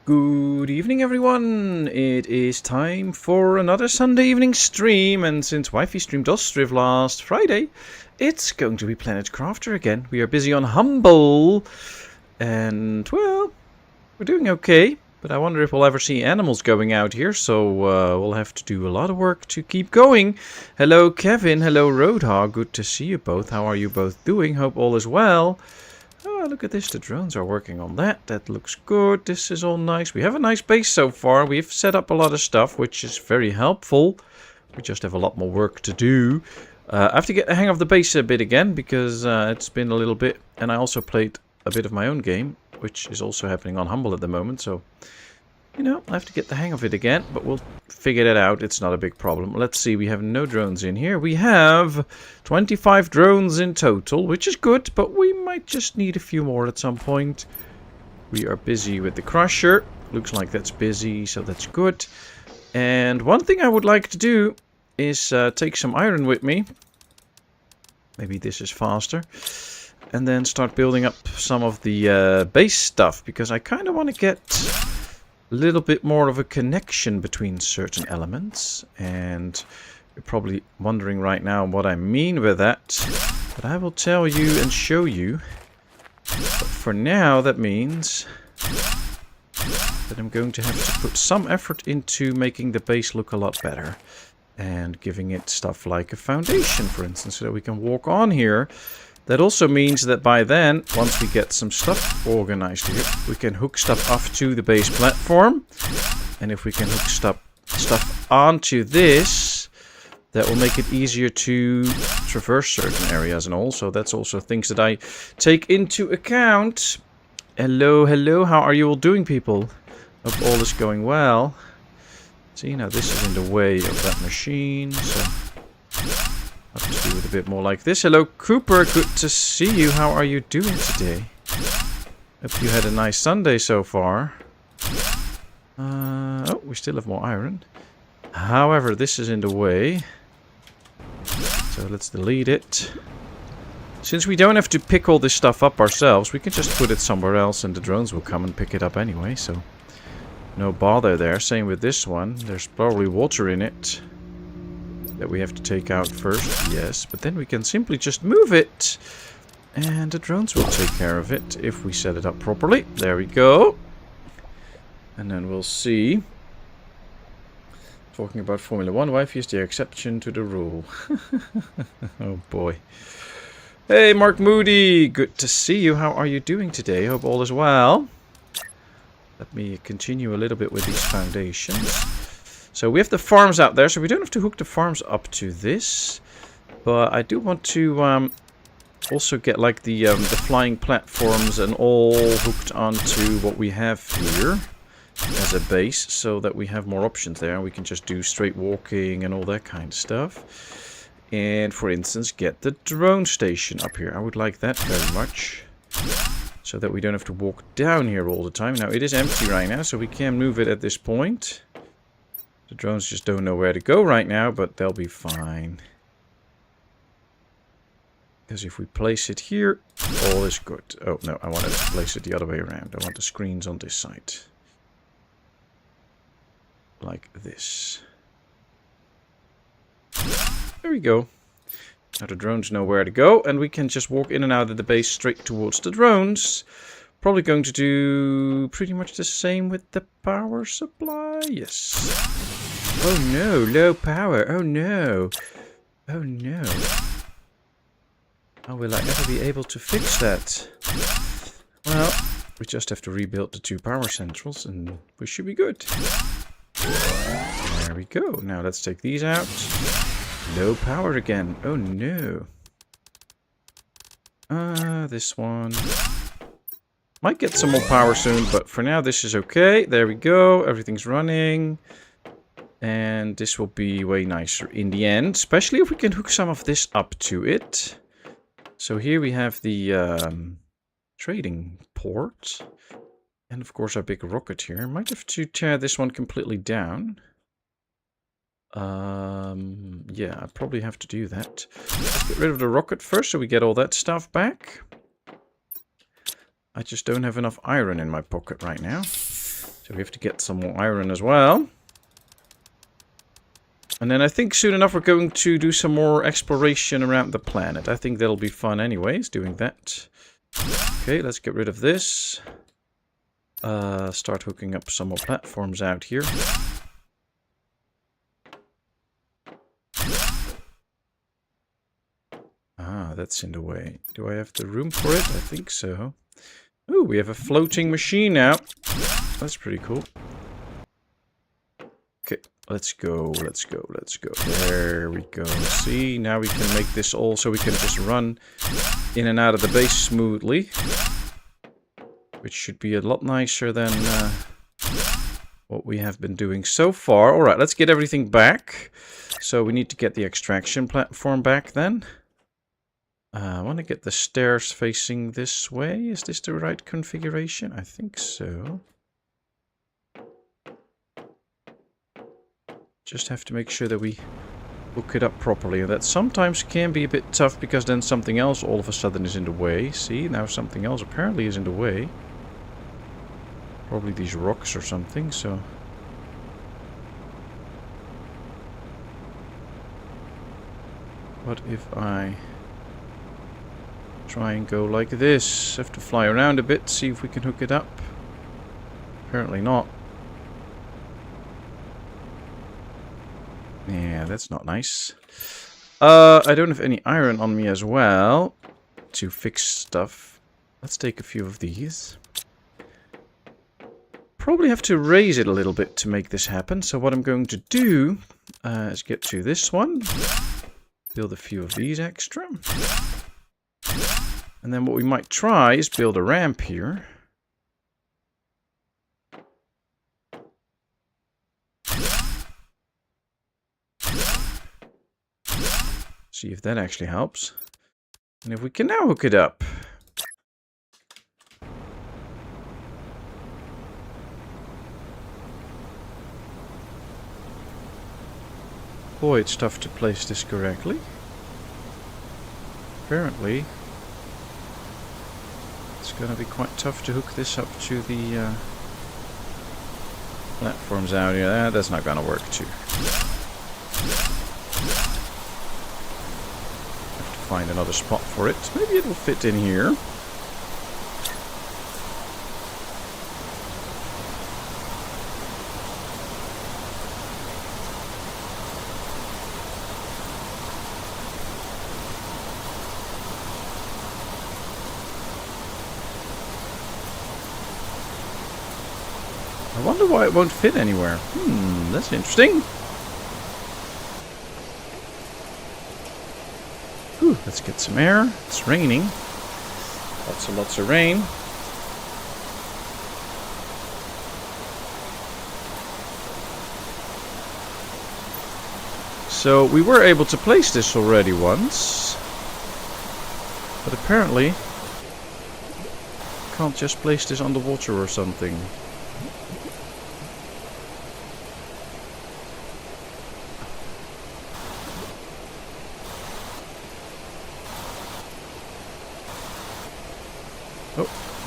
Good evening, everyone. It is time for another Sunday evening stream, and since Wifey streamed Ostriv last Friday, it's going to be Planet Crafter again. We are busy on Humble, and, well, we're doing okay, but I wonder if we'll ever see animals going out here, so we'll have to do a lot of work to keep going. Hello, Kevin. Hello, Roadhog. Good to see you both. How are you both doing? Hope all is well. Oh, look at this. The drones are working on that. That looks good. This is all nice. We have a nice base so far. We've set up a lot of stuff, which is very helpful. We just have a lot more work to do. I have to get the hang of the base a bit again, because it's been a little bit. And I also played a bit of my own game, which is also happening on Humble at the moment. So, you know, I have to get the hang of it again. But we'll figure that out. It's not a big problem. Let's see. We have no drones in here. We have 25 drones in total, which is good. But we might just need a few more at some point. We are busy with the crusher. Looks like that's busy, so that's good. And one thing I would like to do is take some iron with me. Maybe this is faster. And then start building up some of the base stuff. Because I kind of want to get a little bit more of a connection between certain elements. And you're probably wondering right now what I mean with that. But I will tell you and show you. But for now, that means that I'm going to have to put some effort into making the base look a lot better. And giving it stuff like a foundation, for instance, so that we can walk on here. That also means that by then, once we get some stuff organized here, we can hook stuff off to the base platform. And if we can hook stuff onto this, that will make it easier to traverse certain areas and all. So that's also things that I take into account. Hello, hello. How are you all doing, people? Hope all is going well. See, now this is in the way of that machine, so I'll have to do it a bit more like this. Hello, Cooper. Good to see you. How are you doing today? Hope you had a nice Sunday so far. Oh, we still have more iron. However, this is in the way. So let's delete it. Since we don't have to pick all this stuff up ourselves, we can just put it somewhere else and the drones will come and pick it up anyway, so no bother there. Same with this one. There's probably water in it that we have to take out first. Yes, but then we can simply just move it and the drones will take care of it if we set it up properly. There we go. And then we'll see. Talking about Formula 1, Wifey is the exception to the rule. Oh boy. Hey, Mark Moody. Good to see you. How are you doing today? Hope all is well. Let me continue a little bit with these foundations. So we have the farms out there, so we don't have to hook the farms up to this. But I do want to also get like the flying platforms and all hooked onto what we have here as a base, so that we have more options there. We can just do straight walking and all that kind of stuff. And for instance, get the drone station up here. I would like that very much. So that we don't have to walk down here all the time. Now, it is empty right now, so we can move it at this point. The drones just don't know where to go right now, but they'll be fine. Because if we place it here, all is good. Oh, no, I wanted to place it the other way around. I want the screens on this side. Like this. There we go. Now the drones know where to go, and we can just walk in and out of the base straight towards the drones. Probably going to do pretty much the same with the power supply. Yes. Oh no, low power. Oh no. Oh no. How will I ever be able to fix that? Well, we just have to rebuild the 2 power centrals, and we should be good. There we go. Now let's take these out. Low power again. Oh no. This one. Might get some more power soon, but for now this is okay. There we go. Everything's running. And this will be way nicer in the end. Especially if we can hook some of this up to it. So here we have the trading port. And of course our big rocket here. Might have to tear this one completely down. Yeah, I probably have to do that. Let's get rid of the rocket first so we get all that stuff back. I just don't have enough iron in my pocket right now. So So we have to get some more iron as well. And then I think soon enough we're going to do some more exploration around the planet. I think that'll be fun anyways, doing that. Okay, let's get rid of this. Start hooking up some more platforms out here. Ah, that's in the way. Do I have the room for it? I think so. Ooh, we have a floating machine now. That's pretty cool. Okay, let's go, let's go, let's go. There we go. See, now we can make this all so we can just run in and out of the base smoothly. Which should be a lot nicer than what we have been doing so far. Alright, let's get everything back. So we need to get the extraction platform back then. I want to get the stairs facing this way. Is this the right configuration? I think so. Just have to make sure that we hook it up properly. And that sometimes can be a bit tough because then something else all of a sudden is in the way. See, now something else apparently is in the way. Probably these rocks or something, so... What if I try and go like this? Have to fly around a bit, see if we can hook it up. Apparently not. Yeah, that's not nice. I don't have any iron on me as well to fix stuff. Let's take a few of these. Probably have to raise it a little bit to make this happen. So what I'm going to do is get to this one. Build a few of these extra. And then what we might try is build a ramp here. See if that actually helps. And if we can now hook it up. Boy, it's tough to place this correctly. Apparently, it's going to be quite tough to hook this up to the platforms out here. That's not going to work too. Have to find another spot for it. Maybe it'll fit in here. I wonder why it won't fit anywhere. That's interesting. Whew, let's get some air. It's raining. Lots and lots of rain. So we were able to place this already once. But apparently can't just place this underwater or something.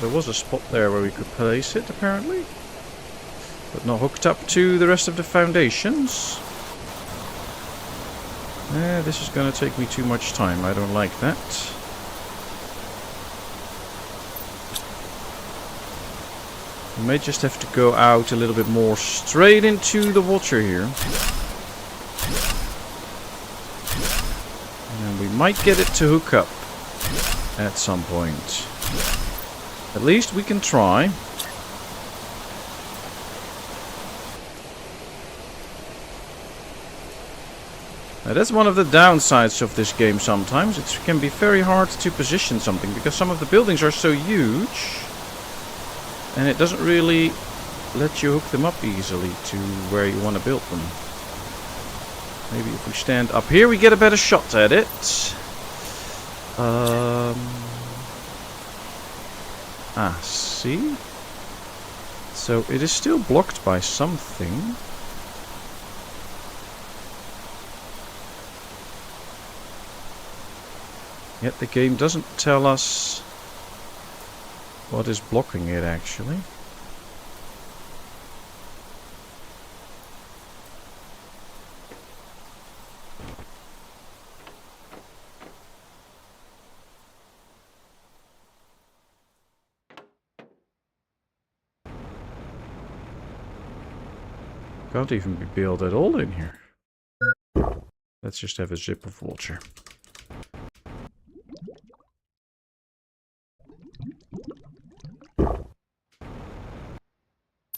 There was a spot there where we could place it, apparently. But not hooked up to the rest of the foundations. This is going to take me too much time. I don't like that. We may just have to go out a little bit more straight into the water here. And then we might get it to hook up at some point. At least we can try. Now that's one of the downsides of this game sometimes. It can be very hard to position something because some of the buildings are so huge. And it doesn't really let you hook them up easily to where you want to build them. Maybe if we stand up here we get a better shot at it. See? So it is still blocked by something. Yet the game doesn't tell us what is blocking it actually. Can't even be built at all in here. Let's just have a sip of water.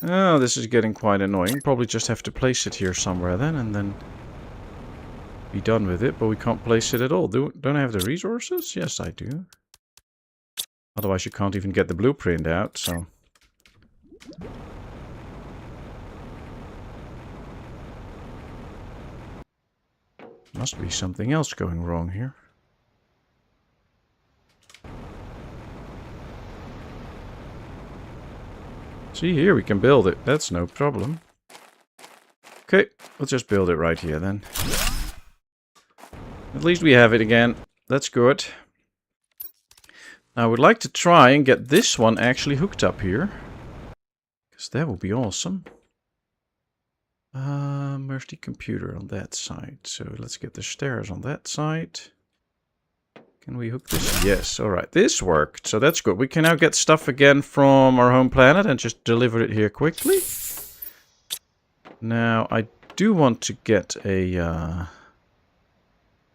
Oh, this is getting quite annoying. Probably just have to place it here somewhere then, and then be done with it. But we can't place it at all. Don't I have the resources? Yes, I do. Otherwise you can't even get the blueprint out, so... Must be something else going wrong here. See, here we can build it. That's no problem. Okay, let's just build it right here then. At least we have it again. That's good. Now I would like to try and get this one actually hooked up here. Because that would be awesome. Where's the computer on that side? So let's get the stairs on that side. Can we hook this? Yes, alright. This worked, so that's good. We can now get stuff again from our home planet and just deliver it here quickly. Now, I do want to get a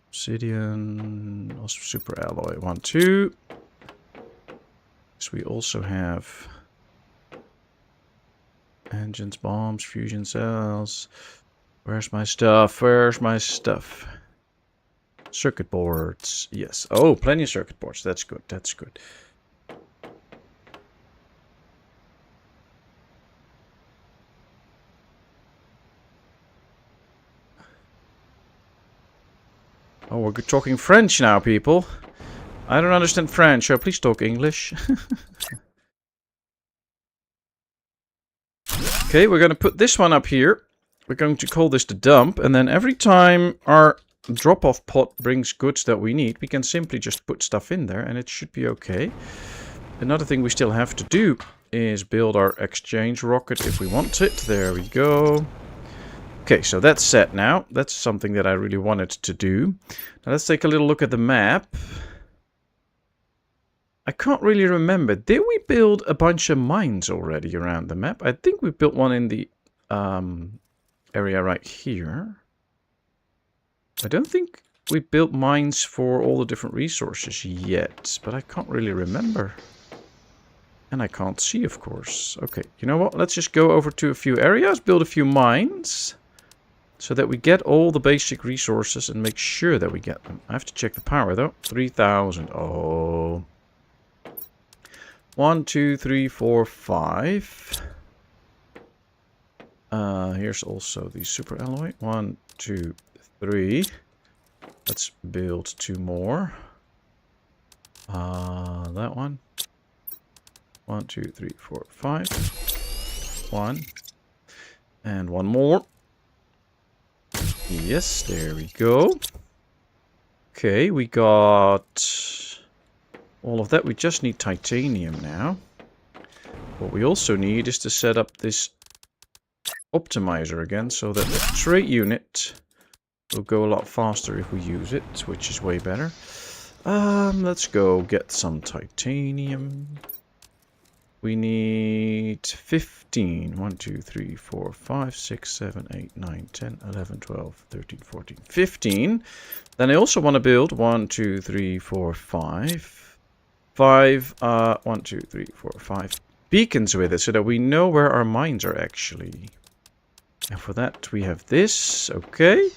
obsidian super alloy. 1, 2. So we also have engines, bombs, fusion cells. Where's my stuff? Where's my stuff? Circuit boards. Yes. Oh, plenty of circuit boards. That's good. That's good. Oh, we're talking French now, people. I don't understand French, so please talk English. Okay, we're going to put this one up here. We're going to call this the dump, and then every time our drop-off pod brings goods that we need, we can simply just put stuff in there, and it should be okay. Another thing we still have to do is build our exchange rocket if we want it. There we go. Okay, so that's set now. That's something that I really wanted to do. Now let's take a little look at the map. I can't really remember. Did we build a bunch of mines already around the map? I think we built one in the area right here. I don't think we built mines for all the different resources yet, but I can't really remember. And I can't see, of course. Okay, you know what? Let's just go over to a few areas, build a few mines, so that we get all the basic resources and make sure that we get them. I have to check the power, though. 3,000. Oh. 1, 2, 3, 4, 5. Here's also the super alloy. 1, 2, 3. Let's build 2 more. That one. 1, 2, 3, 4, 5. 1. And 1 more. Yes, there we go. Okay, we got all of that. We just need titanium now. What we also need is to set up this optimizer again, so that the trait unit will go a lot faster if we use it, which is way better. Let's go get some titanium. We need 15. 1, 2, 3, 4, 5, 6, 7, 8, 9, 10, 11, 12, 13, 14, 15. Then I also want to build 1, 2, 3, 4, 5. 1, 2, 3, 4, 5 beacons with it, so that we know where our mines are actually. And for that we have this. Okay.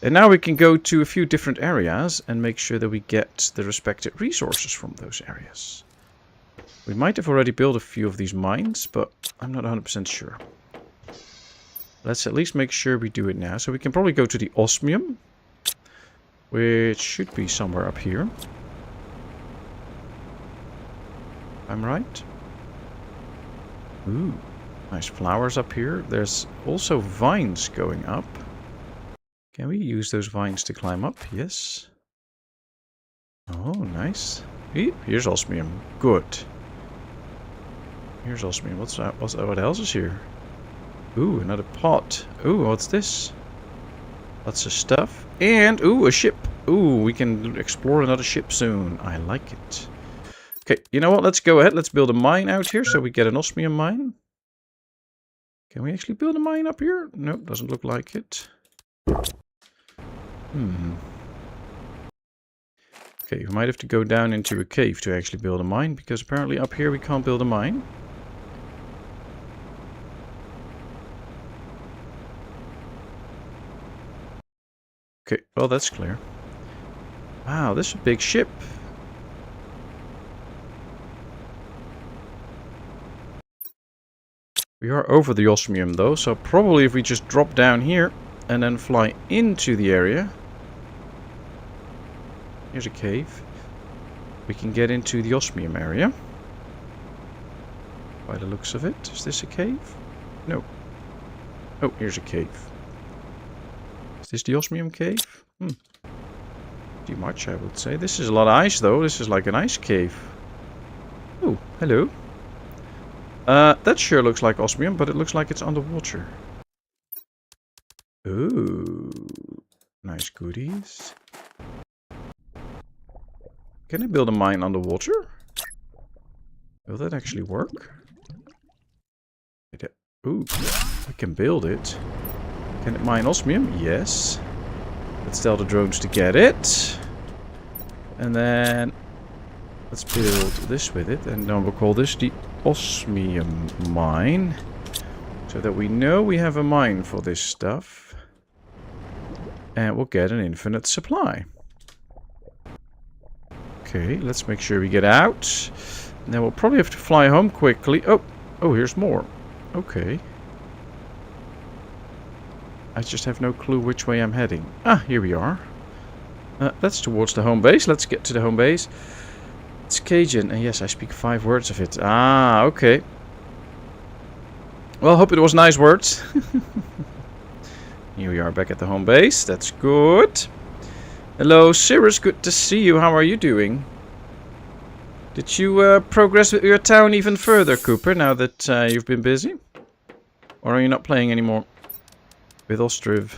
And now we can go to a few different areas and make sure that we get the respective resources from those areas. We might have already built a few of these mines, but I'm not 100% sure. Let's at least make sure we do it now. So we can probably go to the osmium, which should be somewhere up here. I'm right. Ooh, nice flowers up here. There's also vines going up. Can we use those vines to climb up? Yes. Oh, nice. Here's osmium. Good. Here's osmium. What's that? What else is here? Ooh, another pot. Ooh, what's this? Lots of stuff. And, ooh, a ship. Ooh, we can explore another ship soon. I like it. Okay, you know what? Let's go ahead. Let's build a mine out here so we get an osmium mine. Can we actually build a mine up here? Nope, doesn't look like it. Okay, we might have to go down into a cave to actually build a mine, because apparently up here we can't build a mine. Okay, well that's clear. Wow, this is a big ship. We are over the osmium though, so probably if we just drop down here and then fly into the area. Here's a cave. We can get into the osmium area. By the looks of it. Is this a cave? No. Oh, here's a cave. Is this the osmium cave? Too much, I would say. This is a lot of ice though. This is like an ice cave. Oh, hello. That sure looks like osmium, but it looks like it's underwater. Ooh. Nice goodies. Can I build a mine underwater? Will that actually work? Ooh, we can build it. Can it mine osmium? Yes. Let's tell the drones to get it. And then let's build this with it. And then we'll call this the osmium mine. So that we know we have a mine for this stuff. And we'll get an infinite supply. Okay, let's make sure we get out. And then we'll probably have to fly home quickly. Oh, here's more. Okay. I just have no clue which way I'm heading. Ah, here we are. That's towards the home base. Let's get to the home base. It's Cajun. And yes, I speak 5 words of it. Ah, okay. Well, hope it was nice words. Here we are back at the home base. That's good. Hello, Cirrus. Good to see you. How are you doing? Did you progress with your town even further, Cooper, now that you've been busy? Or are you not playing anymore with Ostriv?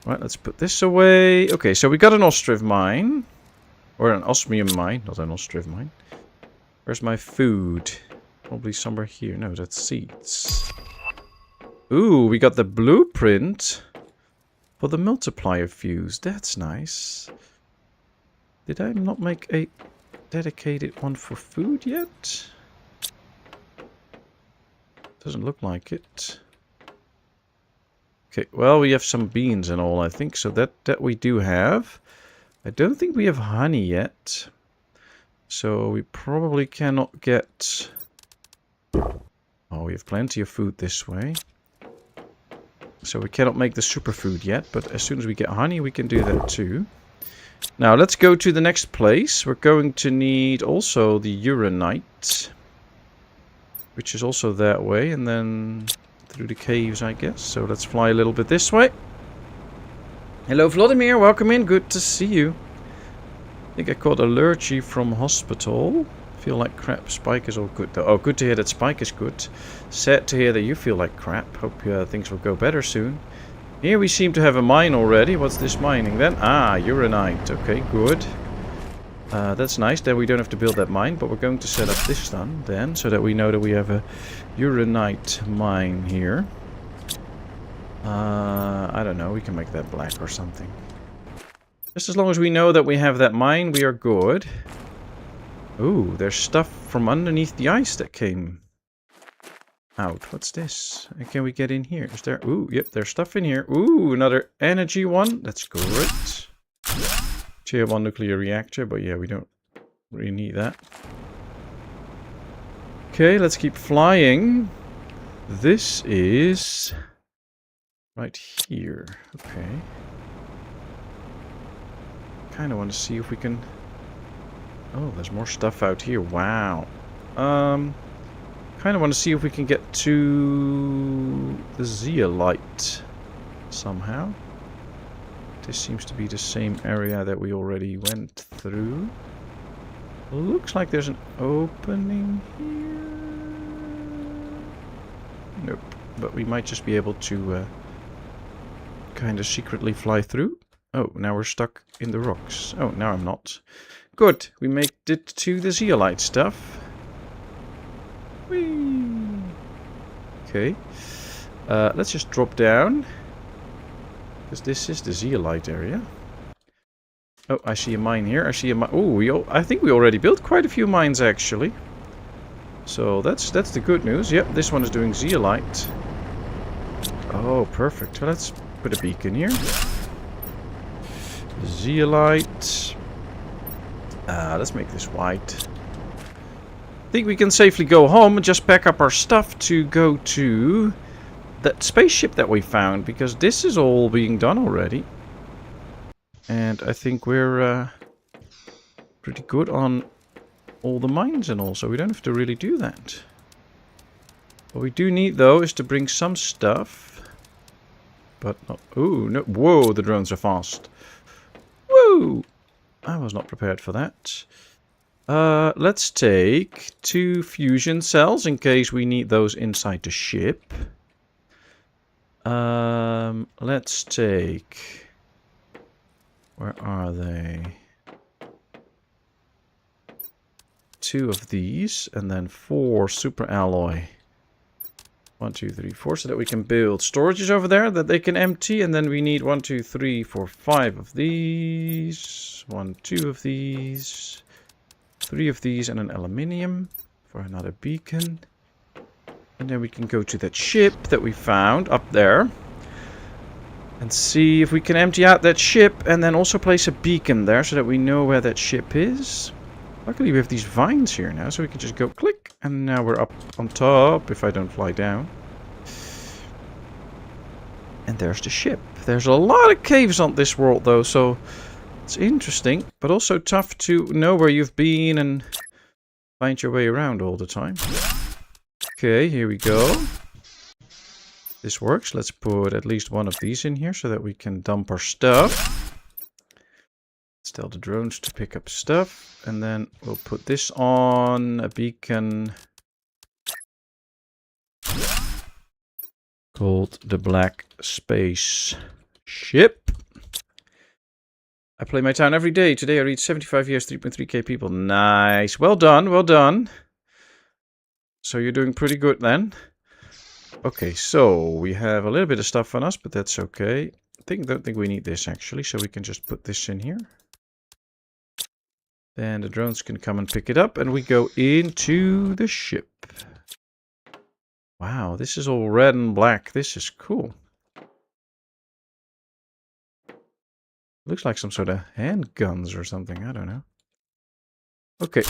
Right, let's put this away. Okay, so we got an Ostriv mine. Or an osmium mine, not an Ostriv mine. Where's my food? Probably somewhere here. No, that's seeds. Ooh, we got the blueprint for the multiplier fuse. That's nice. Did I not make a dedicated one for food yet? Doesn't look like it. Okay, well, we have some beans and all, I think, so that we do have. I don't think we have honey yet. So we probably cannot get... Oh, we have plenty of food this way. So we cannot make the superfood yet, but as soon as we get honey, we can do that too. Now, let's go to the next place. We're going to need also the uranite, which is also that way, and then through the caves, I guess. So let's fly a little bit this way. Hello, Vladimir. Welcome in. Good to see you. I think I caught allergy from hospital. Feel like crap. Spike is all good, though. Oh, good to hear that Spike is good. Sad to hear that you feel like crap. Hope things will go better soon. Here we seem to have a mine already. What's this mining then? Ah, uranite. Okay, good. That's nice. Then we don't have to build that mine, but we're going to set up this then, so that we know that we have a uranite mine here. I don't know. We can make that black or something. Just as long as we know that we have that mine, we are good. Ooh, there's stuff from underneath the ice that came out. What's this? Can we get in here? Is there... Ooh, yep, there's stuff in here. Ooh, another energy one. That's great. Tier 1 nuclear reactor, but yeah, we don't really need that. Okay, let's keep flying. This is... right here. Okay. Kind of want to see if we can... Oh, there's more stuff out here. Wow. Kind of want to see if we can get to the zeolite somehow. This seems to be the same area that we already went through. Looks like there's an opening here. Nope. But we might just be able to kind of secretly fly through. Oh, now we're stuck in the rocks. Oh, now I'm not. Good. We made it to the zeolite stuff. Whee! Okay. Let's just drop down. Because this is the zeolite area. Oh, I see a mine here. I see a mine. Oh, I think we already built quite a few mines, actually. So that's the good news. Yep, this one is doing zeolite. Oh, perfect. Well, let's put a beacon here. Zeolite. Let's make this white. I think we can safely go home and just pack up our stuff to go to that spaceship that we found, because this is all being done already. And I think we're pretty good on all the mines and all, so we don't have to really do that. What we do need, though, is to bring some stuff. But not... Ooh, no. Whoa, the drones are fast. Woo! I was not prepared for that. Let's take 2 fusion cells in case we need those inside the ship. Let's take... Where are they? 2 of these, and then 4 super alloy. 1, 2, 3, 4, so that we can build storages over there that they can empty. And then we need 1, 2, 3, 4, 5 of these. 1, 2 of these. 3 of these and an aluminium for another beacon. And then we can go to that ship that we found up there. And see if we can empty out that ship and then also place a beacon there so that we know where that ship is. Luckily we have these vines here now, so we can just go click, and now we're up on top if I don't fly down. And there's the ship. There's a lot of caves on this world though, so it's interesting, but also tough to know where you've been and find your way around all the time. Okay, here we go. This works. Let's put at least 1 of these in here so that we can dump our stuff. Let's tell the drones to pick up stuff. And then we'll put this on a beacon called the Black Space Ship. I play my town every day. Today I reached 75 years, 3.3k people. Nice. Well done, well done. So you're doing pretty good then. Okay, so we have a little bit of stuff on us, but that's okay. Don't think we need this actually, so we can just put this in here. Then the drones can come and pick it up, and we go into the ship. Wow, this is all red and black. This is cool. Looks like some sort of handguns or something, I don't know. Okay,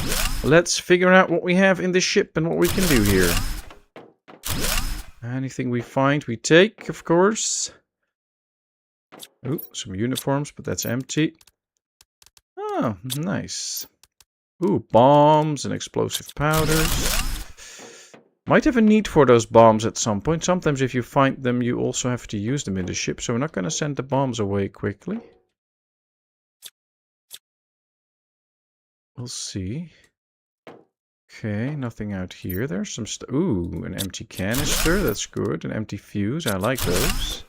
let's figure out what we have in the ship and what we can do here. Anything we find, we take, of course. Oh, some uniforms, but that's empty. Oh, nice. Ooh, bombs and explosive powders. Might have a need for those bombs at some point. Sometimes if you find them, you also have to use them in the ship. So we're not going to send the bombs away quickly. We'll see. Okay, nothing out here. There's some stuff. Ooh, an empty canister. That's good. An empty fuse. I like those.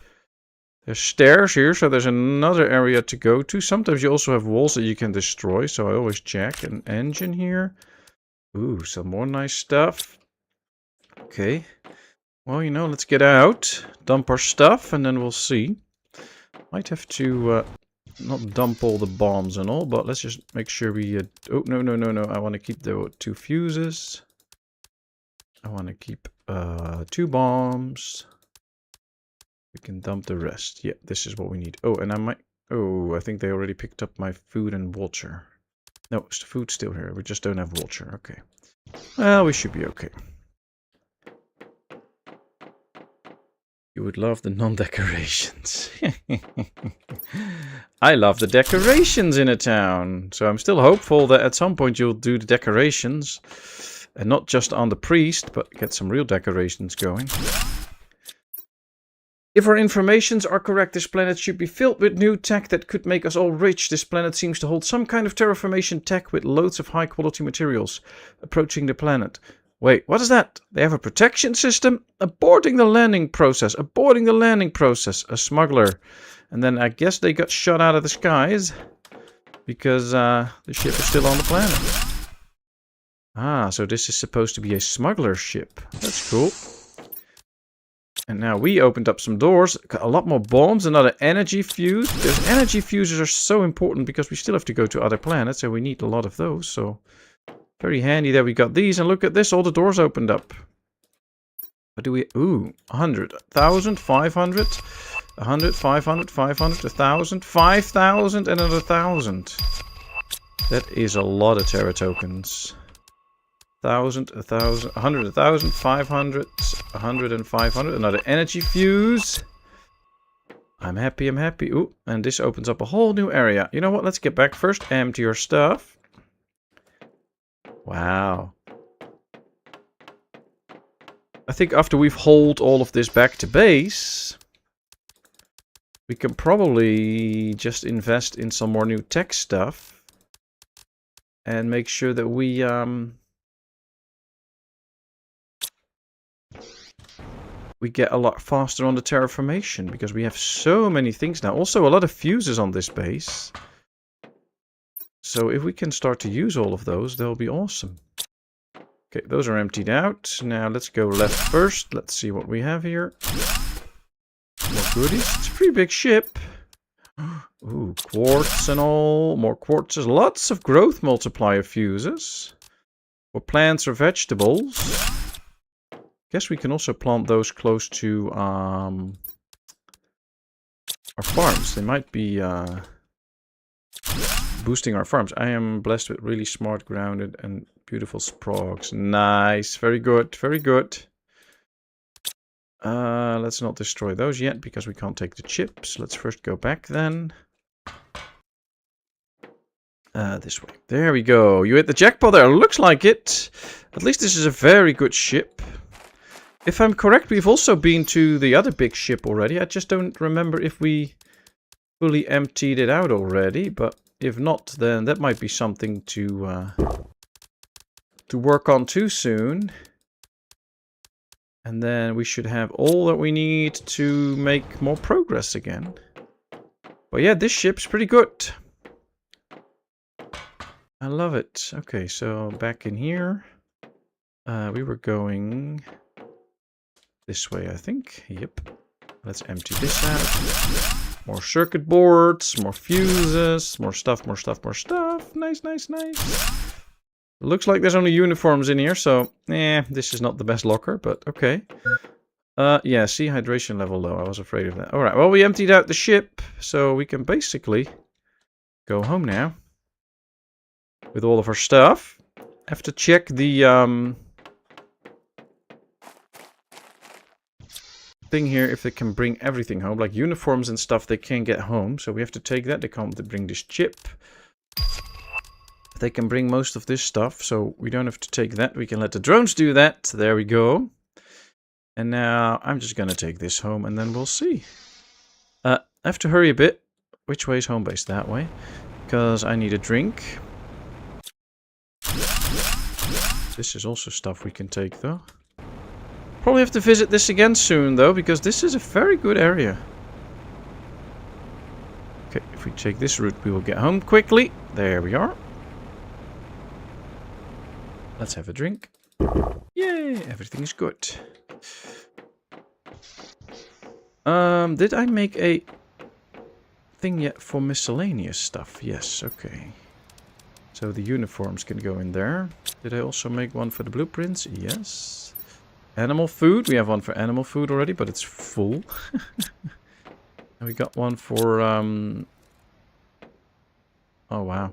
There's stairs here, so there's another area to go to. Sometimes you also have walls that you can destroy, so I always check. An engine here. Ooh, some more nice stuff. Okay. Well, you know, let's get out. Dump our stuff, and then we'll see. Might have to... not dump all the bombs and all, but let's just make sure we... oh, no. I want to keep the 2 fuses. I want to keep 2 bombs. We can dump the rest. Yeah, this is what we need. Oh, and I might... oh, I think they already picked up my food and water. No, the food's still here. We just don't have water. Okay. Well, we should be okay. You would love the non-decorations. I love the decorations in a town. So I'm still hopeful that at some point you'll do the decorations. And not just on the priest, but get some real decorations going. If our informations are correct, this planet should be filled with new tech that could make us all rich. This planet seems to hold some kind of terraformation tech with loads of high-quality materials approaching the planet. Wait, what is that? They have a protection system? Aborting the landing process. Aborting the landing process. A smuggler. And then I guess they got shot out of the skies. Because the ship is still on the planet. Ah, so this is supposed to be a smuggler ship. That's cool. And now we opened up some doors. Got a lot more bombs, another energy fuse. Because energy fuses are so important because we still have to go to other planets. And we need a lot of those. So very handy that we got these. And look at this, all the doors opened up. What do we... Ooh, 100, 1,000, 500, 100, 500, 500, 1,000, 5,000, and another 1,000. That is a lot of Terra tokens. 1,000, 1,000, 100, 1,000, 500, 100 and 500. Another energy fuse. I'm happy, I'm happy. Ooh, and this opens up a whole new area. You know what? Let's get back first. Empty your stuff. Wow. I think after we've hauled all of this back to base, we can probably just invest in some more new tech stuff. And make sure that we... we get a lot faster on the terraformation, because we have so many things now. Also, a lot of fuses on this base. So if we can start to use all of those, they'll be awesome. Okay, those are emptied out. Now let's go left first. Let's see what we have here. More goodies. It's a pretty big ship. Ooh, quartz and all. More quartzes. Lots of growth multiplier fuses. For plants or vegetables. Guess we can also plant those close to our farms. They might be boosting our farms. I am blessed with really smart, grounded, and beautiful sprogs. Nice. Very good. Very good. Let's not destroy those yet because we can't take the chips. Let's first go back then. This way. There we go. You hit the jackpot there. Looks like it. At least this is a very good ship. If I'm correct, we've also been to the other big ship already. I just don't remember if we fully emptied it out already. But if not, then that might be something to work on too soon. And then we should have all that we need to make more progress again. But yeah, this ship's pretty good. I love it. Okay, so back in here. We were going... this way, I think. Yep. Let's empty this out. More circuit boards, more fuses, more stuff, more stuff, more stuff. Nice, nice, nice. Looks like there's only uniforms in here, so... this is not the best locker, but okay. Yeah, see, hydration level low. I was afraid of that. Alright, well, we emptied out the ship, so we can basically go home now. With all of our stuff. Have to check the... thing here if they can bring everything home, like uniforms and stuff they can't get home, so we have to take that. They can't bring this chip. They can bring most of this stuff, so we don't have to take that. We can let the drones do that. There we go. And now I'm just gonna take this home and then we'll see. I have to hurry a bit. Which way is home base? That way, because I need a drink. This is also stuff we can take though. Probably have to visit this again soon, though, because this is a very good area. Okay, if we take this route, we will get home quickly. There we are. Let's have a drink. Yay, everything is good. Did I make a thing yet for miscellaneous stuff? Yes, okay. So the uniforms can go in there. Did I also make one for the blueprints? Yes. Animal food. We have one for animal food already, but it's full. And we got one for... oh, wow.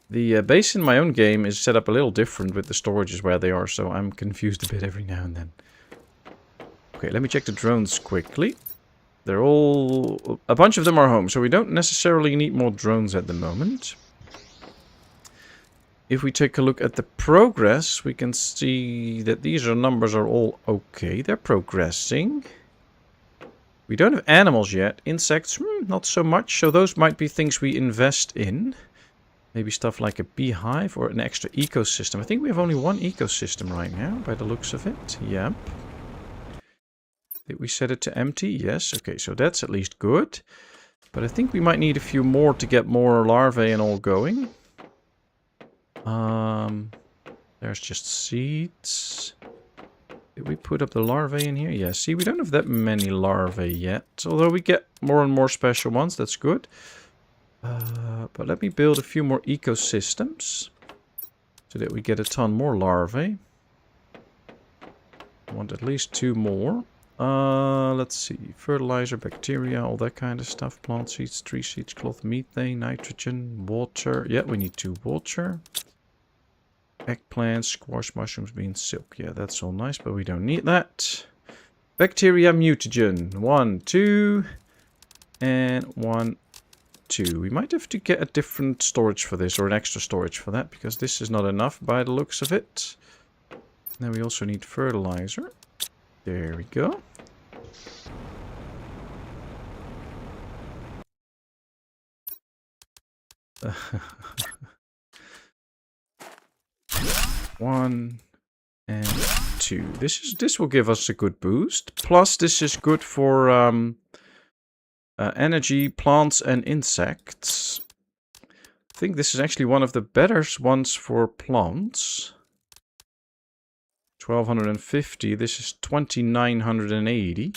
The base in my own game is set up a little different with the storages where they are, so I'm confused a bit every now and then. Okay, let me check the drones quickly. They're all... a bunch of them are home, so we don't necessarily need more drones at the moment. If we take a look at the progress, we can see that these numbers are all okay. They're progressing. We don't have animals yet. Insects, not so much. So those might be things we invest in. Maybe stuff like a beehive or an extra ecosystem. I think we have only one ecosystem right now, by the looks of it. Yep. Did we set it to empty? Yes. Okay, so that's at least good. But I think we might need a few more to get more larvae and all going. There's just seeds. Did we put up the larvae in here? Yeah, see, we don't have that many larvae yet. Although we get more and more special ones, that's good. But let me build a few more ecosystems. So that we get a ton more larvae. I want at least 2 more. Let's see. Fertilizer, bacteria, all that kind of stuff. Plant seeds, tree seeds, cloth, methane, nitrogen, water. Yeah, we need 2 water. Eggplants, squash, mushrooms, beans, silk. Yeah, that's all nice, but we don't need that. Bacteria, mutagen. 1, 2. And 1, 2. We might have to get a different storage for this, or an extra storage for that, because this is not enough by the looks of it. Then we also need fertilizer. There we go. One and 2. This will give us a good boost. Plus, this is good for energy, plants, and insects. I think this is actually one of the better ones for plants. 1250. This is 2980.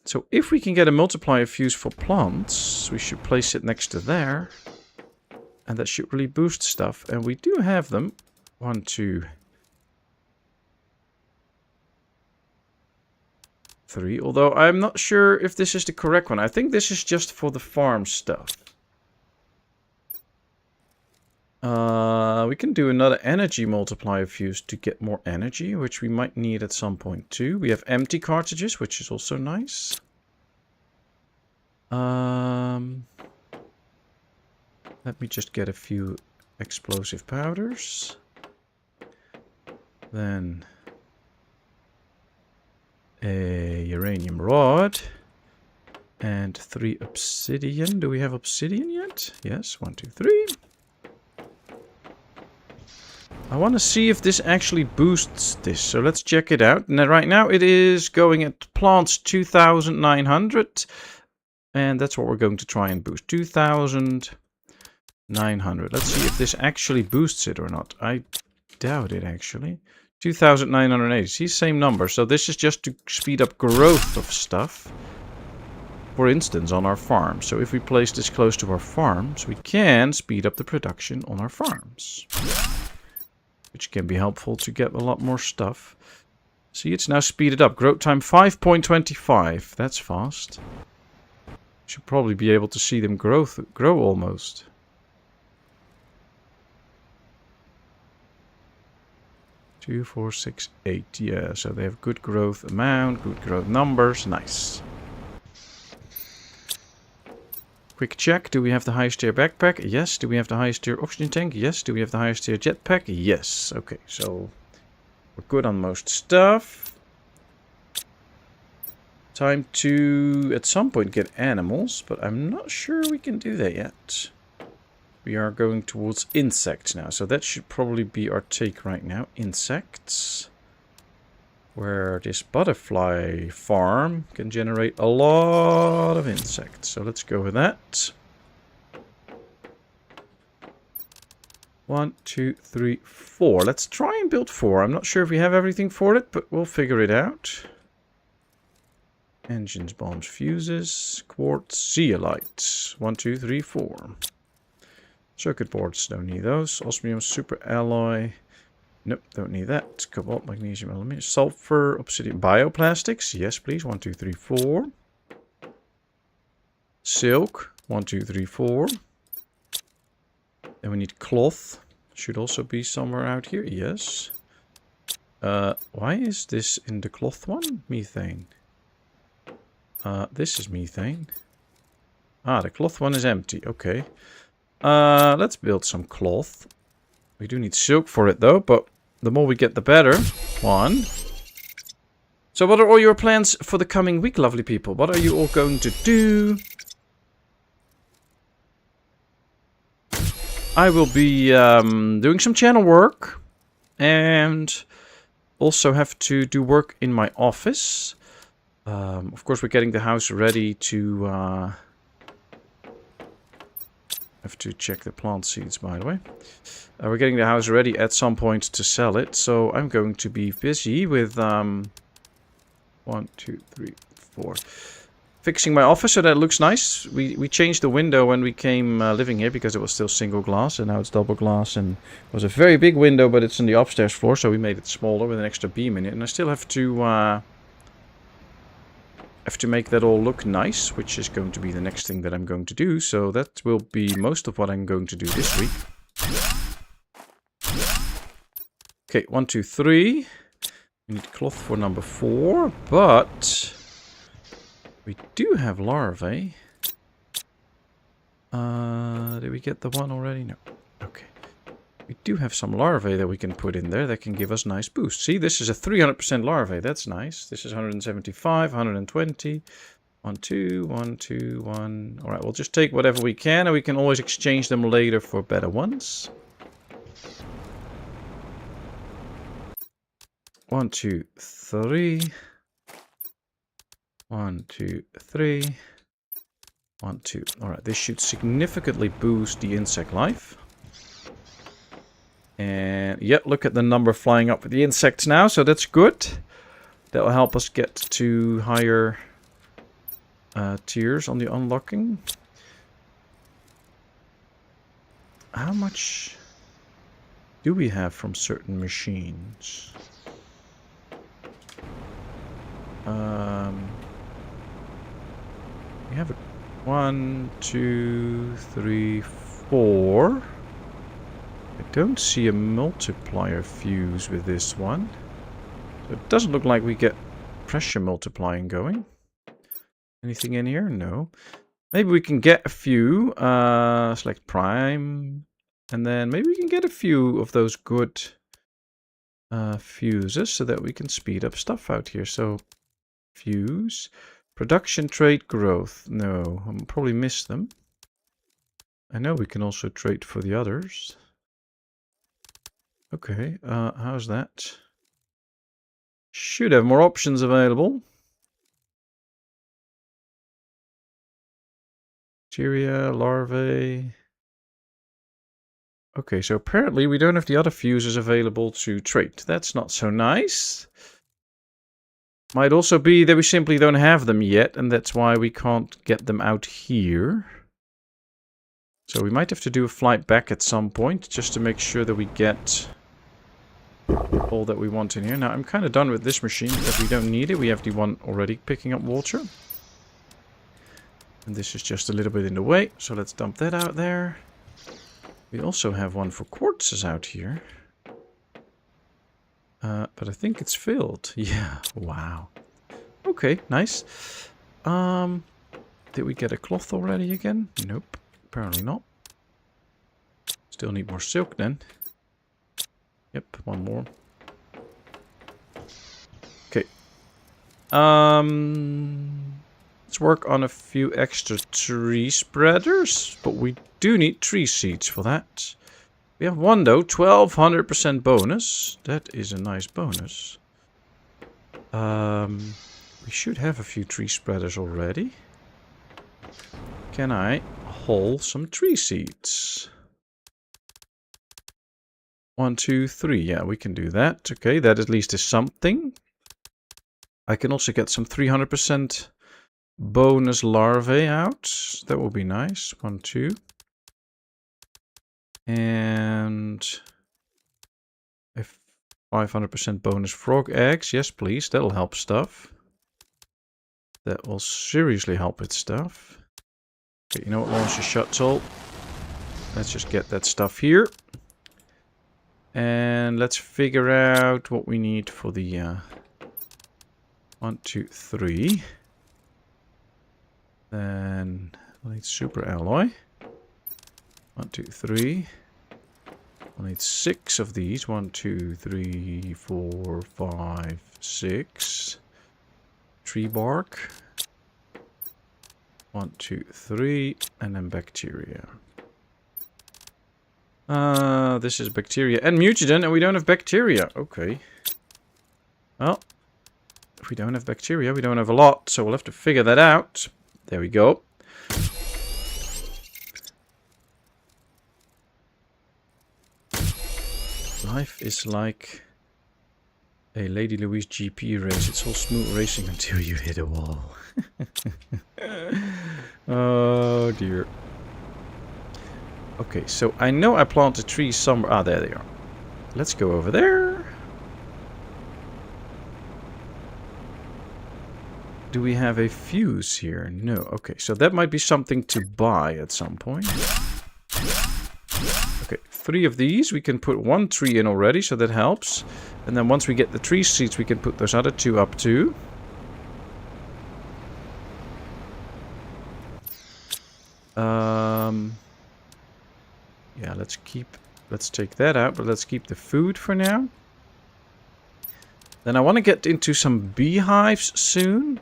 So if we can get a multiplier fuse for plants, we should place it next to there. And that should really boost stuff. And we do have them. 1, 2, 3. Although I'm not sure if this is the correct one. I think this is just for the farm stuff. We can do another energy multiplier fuse to get more energy, which we might need at some point too. We have empty cartridges, which is also nice. Let me just get a few explosive powders. Then a uranium rod. And 3 obsidian. Do we have obsidian yet? Yes, 1, 2, 3. I want to see if this actually boosts this, so let's check it out. And right now it is going at plants 2,900, and that's what we're going to try and boost. 2,900. Let's see if this actually boosts it or not. I doubt it actually. 2,980. See, same number. So this is just to speed up growth of stuff. For instance, on our farm. So if we place this close to our farms, we can speed up the production on our farms. Which can be helpful to get a lot more stuff. See, it's now speeded up. Growth time 5.25. That's fast. Should probably be able to see them grow almost. Two, 4, 6, 8. Yeah, so they have good growth amount, good growth numbers. Nice. Quick check. Do we have the highest tier backpack? Yes. Do we have the highest tier oxygen tank? Yes. Do we have the highest tier jetpack? Yes. Okay, so we're good on most stuff. Time to, at some point, get animals, but I'm not sure we can do that yet. We are going towards insects now, so that should probably be our take right now. Insects. Where this butterfly farm can generate a lot of insects. So let's go with that. 1, 2, 3, 4. Let's try and build 4. I'm not sure if we have everything for it, but we'll figure it out. Engines, bombs, fuses, quartz, zeolite. 1, 2, 3, 4. Circuit boards, don't need those. Osmium super alloy. Nope, don't need that. Cobalt, magnesium, aluminum, sulfur, obsidian, bioplastics. Yes, please. 1, 2, 3, 4. Silk. 1, 2, 3, 4. Then we need cloth. Should also be somewhere out here. Yes. Why is this in the cloth one? Methane. This is methane. Ah, the cloth one is empty. Okay. Let's build some cloth. We do need silk for it though, but the more we get the better. 1. So what are all your plans for the coming week, lovely people? What are you all going to do? I will be doing some channel work. And also have to do work in my office. Of course, we're getting the house ready to... have to check the plant seeds, by the way. We're getting the house ready at some point to sell it, so I'm going to be busy with 1, 2, 3, 4. Fixing my office so that it looks nice. We changed the window when we came living here because it was still single glass and now it's double glass, and it was a very big window, but it's on the upstairs floor, so we made it smaller with an extra beam in it. And I still have to make that all look nice, which is going to be the next thing that I'm going to do. So that will be most of what I'm going to do this week. Okay, 1, 2, 3. We need cloth for number 4, but we do have larvae. Did we get the one already? No. Okay. We do have some larvae that we can put in there that can give us nice boost. See, this is a 300% larvae. That's nice. This is 175, 120. 1, 2, 1, 2, 1. All right, we'll just take whatever we can, and we can always exchange them later for better ones. 1, 2, 3. 1, 2, 3. 1, 2. Alright, this should significantly boost the insect life. And yep, look at the number flying up with the insects now, so that's good. That will help us get to higher tiers on the unlocking. How much do we have from certain machines? We have a 1, 2, 3, 4. I don't see a multiplier fuse with this one. So it doesn't look like we get pressure multiplying going. Anything in here? No. Maybe we can get a few. Select prime. And then maybe we can get a few of those good fuses so that we can speed up stuff out here. So fuse. Production trade growth. No, I'll probably miss them. I know we can also trade for the others. Okay, how's that? Should have more options available. Bacteria, larvae. Okay, so apparently we don't have the other fuses available to trade. That's not so nice. Might also be that we simply don't have them yet, and that's why we can't get them out here. So we might have to do a flight back at some point, just to make sure that we get all that we want in here. Now, I'm kind of done with this machine, because we don't need it. We have the one already picking up water. And this is just a little bit in the way, so let's dump that out there. We also have one for quartzes out here. But I think it's filled. Yeah, wow. Okay, nice. Did we get a cloth already again? Nope, apparently not. Still need more silk then. Yep, one more. Okay. Let's work on a few extra tree spreaders, but we do need tree seeds for that. We have one though, 1200% bonus. That is a nice bonus. We should have a few tree spreaders already. Can I haul some tree seeds? 1, 2, 3. Yeah, we can do that. Okay, that at least is something. I can also get some 300% bonus larvae out. That will be nice. 1, 2. And a 500% bonus frog eggs. Yes, please. That'll help stuff. That will seriously help with stuff. Okay, you know what? Launch a shuttle. Let's just get that stuff here. And let's figure out what we need for the 1, 2, 3. Then we'll need super alloy. 1, 2, 3. We'll need 6 of these. 1, 2, 3, 4, 5, 6. Tree bark. 1, 2, 3. And then bacteria. This is bacteria and mutagen, and we don't have bacteria. Okay. Well, if we don't have bacteria, we don't have a lot, so we'll have to figure that out. There we go. Life is like A Lady Louise GP race. It's all smooth racing until you hit a wall. Oh dear. Okay, so I know I planted trees somewhere. Ah, there they are. Let's go over there. Do we have a fuse here? No. Okay, so that might be something to buy at some point. Okay, 3 of these. We can put 1 tree in already, so that helps. And then once we get the tree seeds, we can put those other 2 up too. Yeah, let's take that out, but let's keep the food for now. Then I want to get into some beehives soon.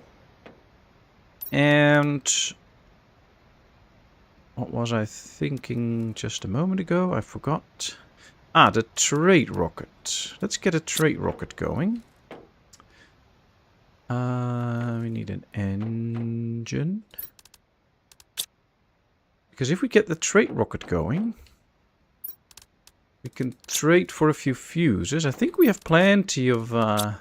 And what was I thinking just a moment ago? I forgot. Ah, the trade rocket. Let's get a trade rocket going. We need an engine. Because if we get the trade rocket going, we can trade for a few fuses. I think we have plenty of... yeah,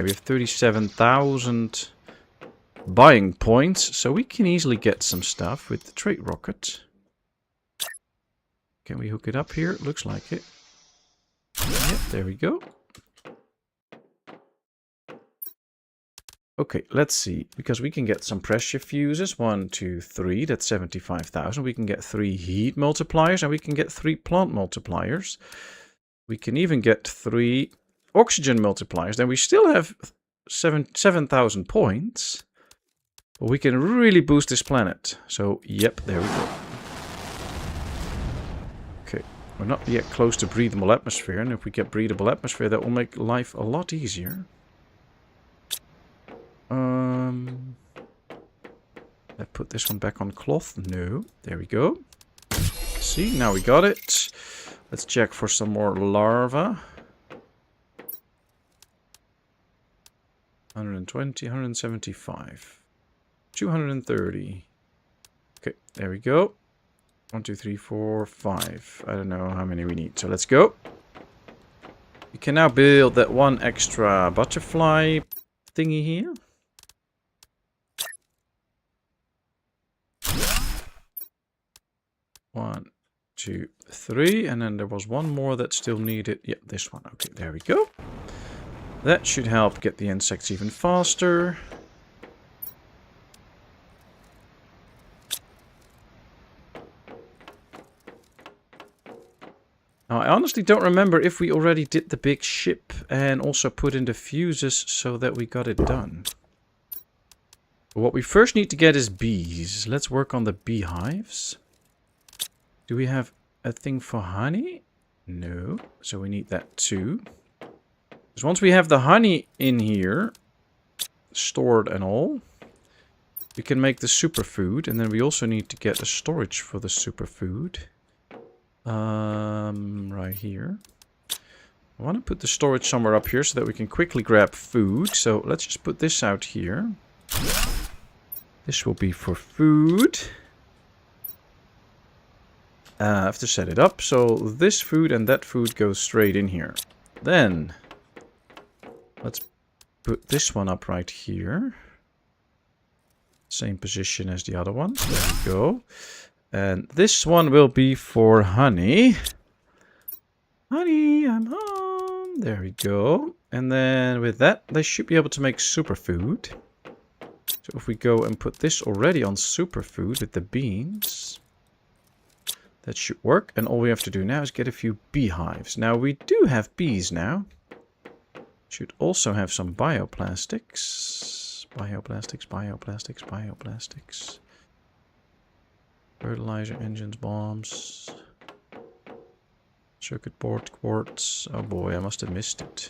we have 37,000 buying points, so we can easily get some stuff with the trade rocket. Can we hook it up here? Looks like it. Yep, there we go. Okay, let's see, because we can get some pressure fuses. 1, 2, 3, that's 75,000. We can get 3 heat multipliers, and we can get 3 plant multipliers. We can even get 3 oxygen multipliers. Then we still have 7,000 points. But we can really boost this planet. So, yep, there we go. Okay, we're not yet close to breathable atmosphere, and if we get breathable atmosphere, that will make life a lot easier. I put this one back on cloth. No. There we go. See, now we got it. Let's check for some more larvae. 120, 175. 230. Okay, there we go. 1, 2, 3, 4, 5. I don't know how many we need. So let's go. We can now build that 1 extra butterfly thingy here. 1, 2, 3, and then there was 1 more that still needed. Yeah, this one. Okay, there we go. That should help get the insects even faster. Now, I honestly don't remember if we already did the big ship and also put in the fuses so that we got it done. What we first need to get is bees. Let's work on the beehives. Do we have a thing for honey? No. So we need that too. Because once we have the honey in here, stored and all, we can make the superfood. And then we also need to get a storage for the superfood. Right here. I want to put the storage somewhere up here so that we can quickly grab food. So let's just put this out here. This will be for food. I have to set it up. So this food and that food goes straight in here. Then let's put this one up right here. Same position as the other ones. There we go. And this one will be for honey. Honey, I'm home. There we go. And then with that, they should be able to make superfood. So if we go and put this already on superfood with the beans, that should work. And all we have to do now is get a few beehives. Now we do have bees now. Should also have some bioplastics. Bioplastics. Fertilizer, engines, bombs. Circuit board, quartz. Oh boy, I must have missed it.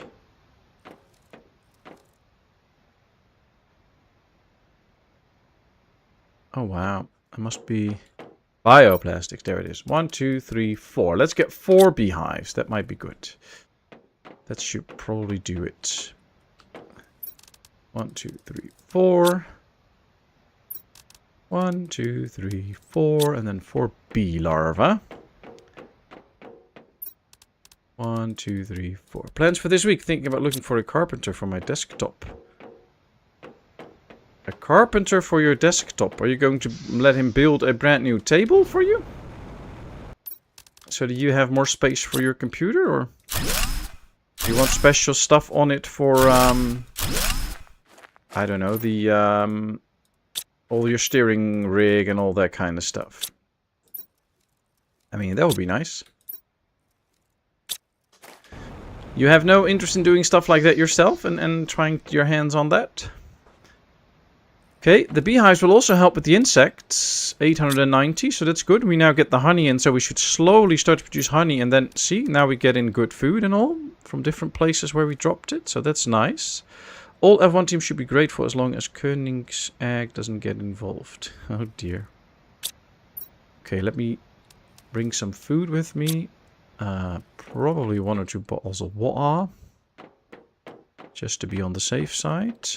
Oh wow, I must be... Bioplastics, there it is. 1, 2, 3, 4. Let's get 4 beehives. That might be good. That should probably do it. 1, 2, 3, 4. 1, 2, 3, 4. And then 4 bee larvae. 1, 2, 3, 4. Plans for this week. Thinking about looking for a carpenter for my desktop. A carpenter for your desktop. Are you going to let him build a brand new table for you? So that you have more space for your computer? Or do you want special stuff on it for, I don't know, the, all your steering rig and all that kind of stuff? I mean, that would be nice. You have no interest in doing stuff like that yourself and trying your hands on that? Okay, the beehives will also help with the insects. 890, so that's good. We now get the honey in, so we should slowly start to produce honey. And then, see, now we get in good food and all from different places where we dropped it. So that's nice. All F1 teams should be grateful as long as Koenigsegg doesn't get involved. Oh dear. Okay, let me bring some food with me. Probably 1 or 2 bottles of water. Just to be on the safe side.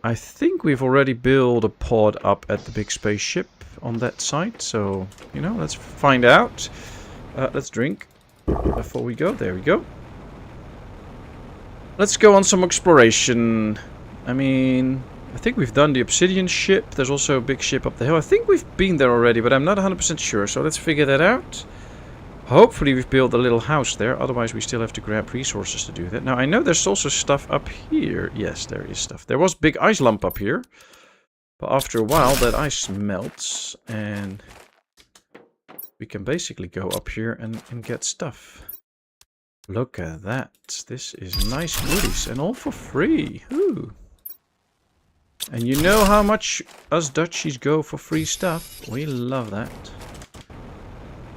I think we've already built a pod up at the big spaceship on that site. So, you know, let's find out. Let's drink before we go. There we go. Let's go on some exploration. I mean, I think we've done the obsidian ship. There's also a big ship up the hill. I think we've been there already, but I'm not 100% sure. So let's figure that out. Hopefully we've built a little house there. Otherwise we still have to grab resources to do that. Now I know there's also stuff up here. Yes, there is stuff. There was a big ice lump up here. But after a while that ice melts. And we can basically go up here and get stuff. Look at that. This is nice goodies. And all for free. Ooh. And you know how much us Dutchies go for free stuff. We love that.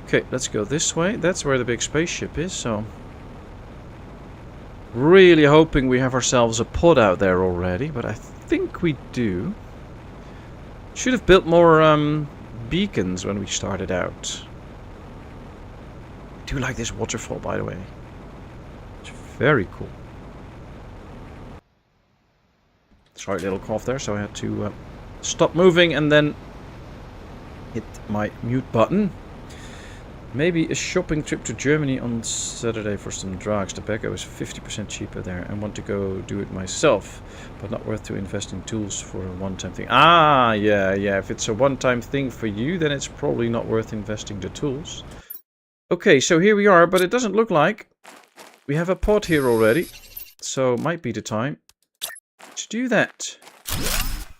Okay, let's go this way. That's where the big spaceship is, so... Really hoping we have ourselves a pod out there already, but I think we do. Should have built more beacons when we started out. I do like this waterfall, by the way. It's very cool. Sorry, little cough there, so I had to stop moving and then hit my mute button. Maybe a shopping trip to Germany on Saturday for some drugs. Tobacco is 50% cheaper there and want to go do it myself. But not worth to invest in tools for a one-time thing. Ah, yeah. If it's a one-time thing for you, then it's probably not worth investing the tools. Okay, so here we are, but it doesn't look like we have a pod here already. So might be the time to do that.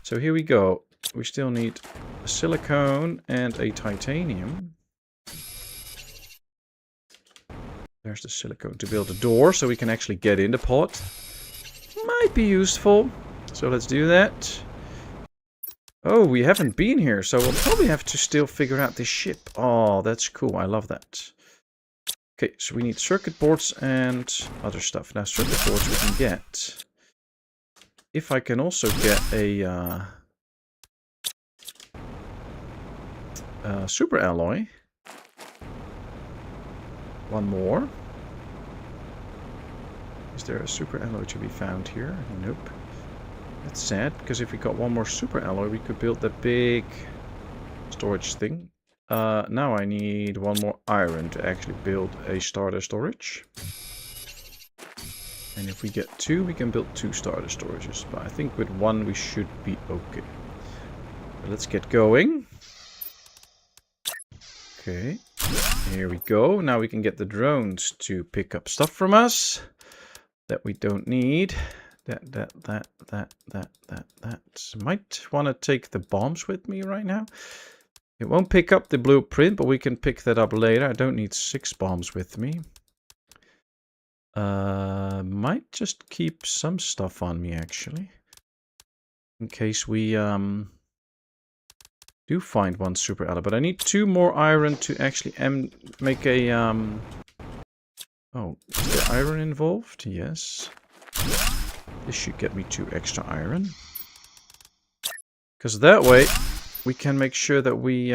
So here we go. We still need a silicone and a titanium. There's the silicone to build a door so we can actually get in the pod. Might be useful. So let's do that. Oh, we haven't been here, so we'll probably have to still figure out this ship. Oh, that's cool. I love that. Okay, so we need circuit boards and other stuff. Now, circuit boards we can get. If I can also get a super alloy. One more. Is there a super alloy to be found here? Nope. That's sad, because if we got one more super alloy, we could build that big storage thing. Now I need one more iron to actually build a starter storage. And if we get 2, we can build 2 starter storages. But I think with 1 we should be okay. But let's get going. Okay. Here we go. Now we can get the drones to pick up stuff from us that we don't need. That. Might want to take the bombs with me right now. It won't pick up the blueprint, but we can pick that up later. I don't need 6 bombs with me. Might just keep some stuff on me, actually. In case we do find one super alloy. But I need 2 more iron to actually make a... Oh, is there iron involved? Yes. This should get me 2 extra iron. Because that way, we can make sure that we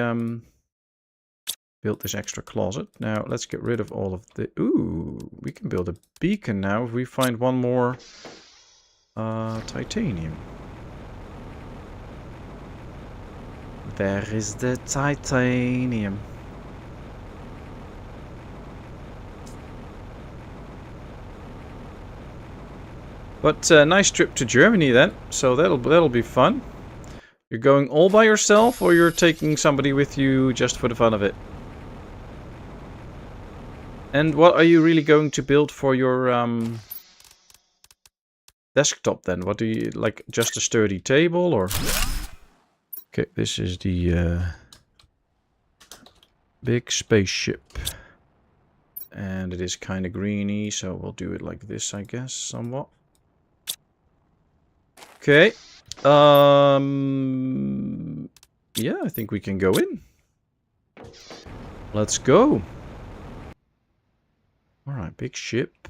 build this extra closet. Now, let's get rid of all of the... Ooh, we can build a beacon now if we find one more titanium. There is the titanium. But nice trip to Germany then. So that'll be fun. You're going all by yourself, or you're taking somebody with you just for the fun of it? And what are you really going to build for your desktop then? What do you like? Just a sturdy table, or? Okay, this is the big spaceship. And it is kind of greeny, so we'll do it like this, I guess, somewhat. Okay. Yeah, I think we can go in. Let's go. Alright, big ship.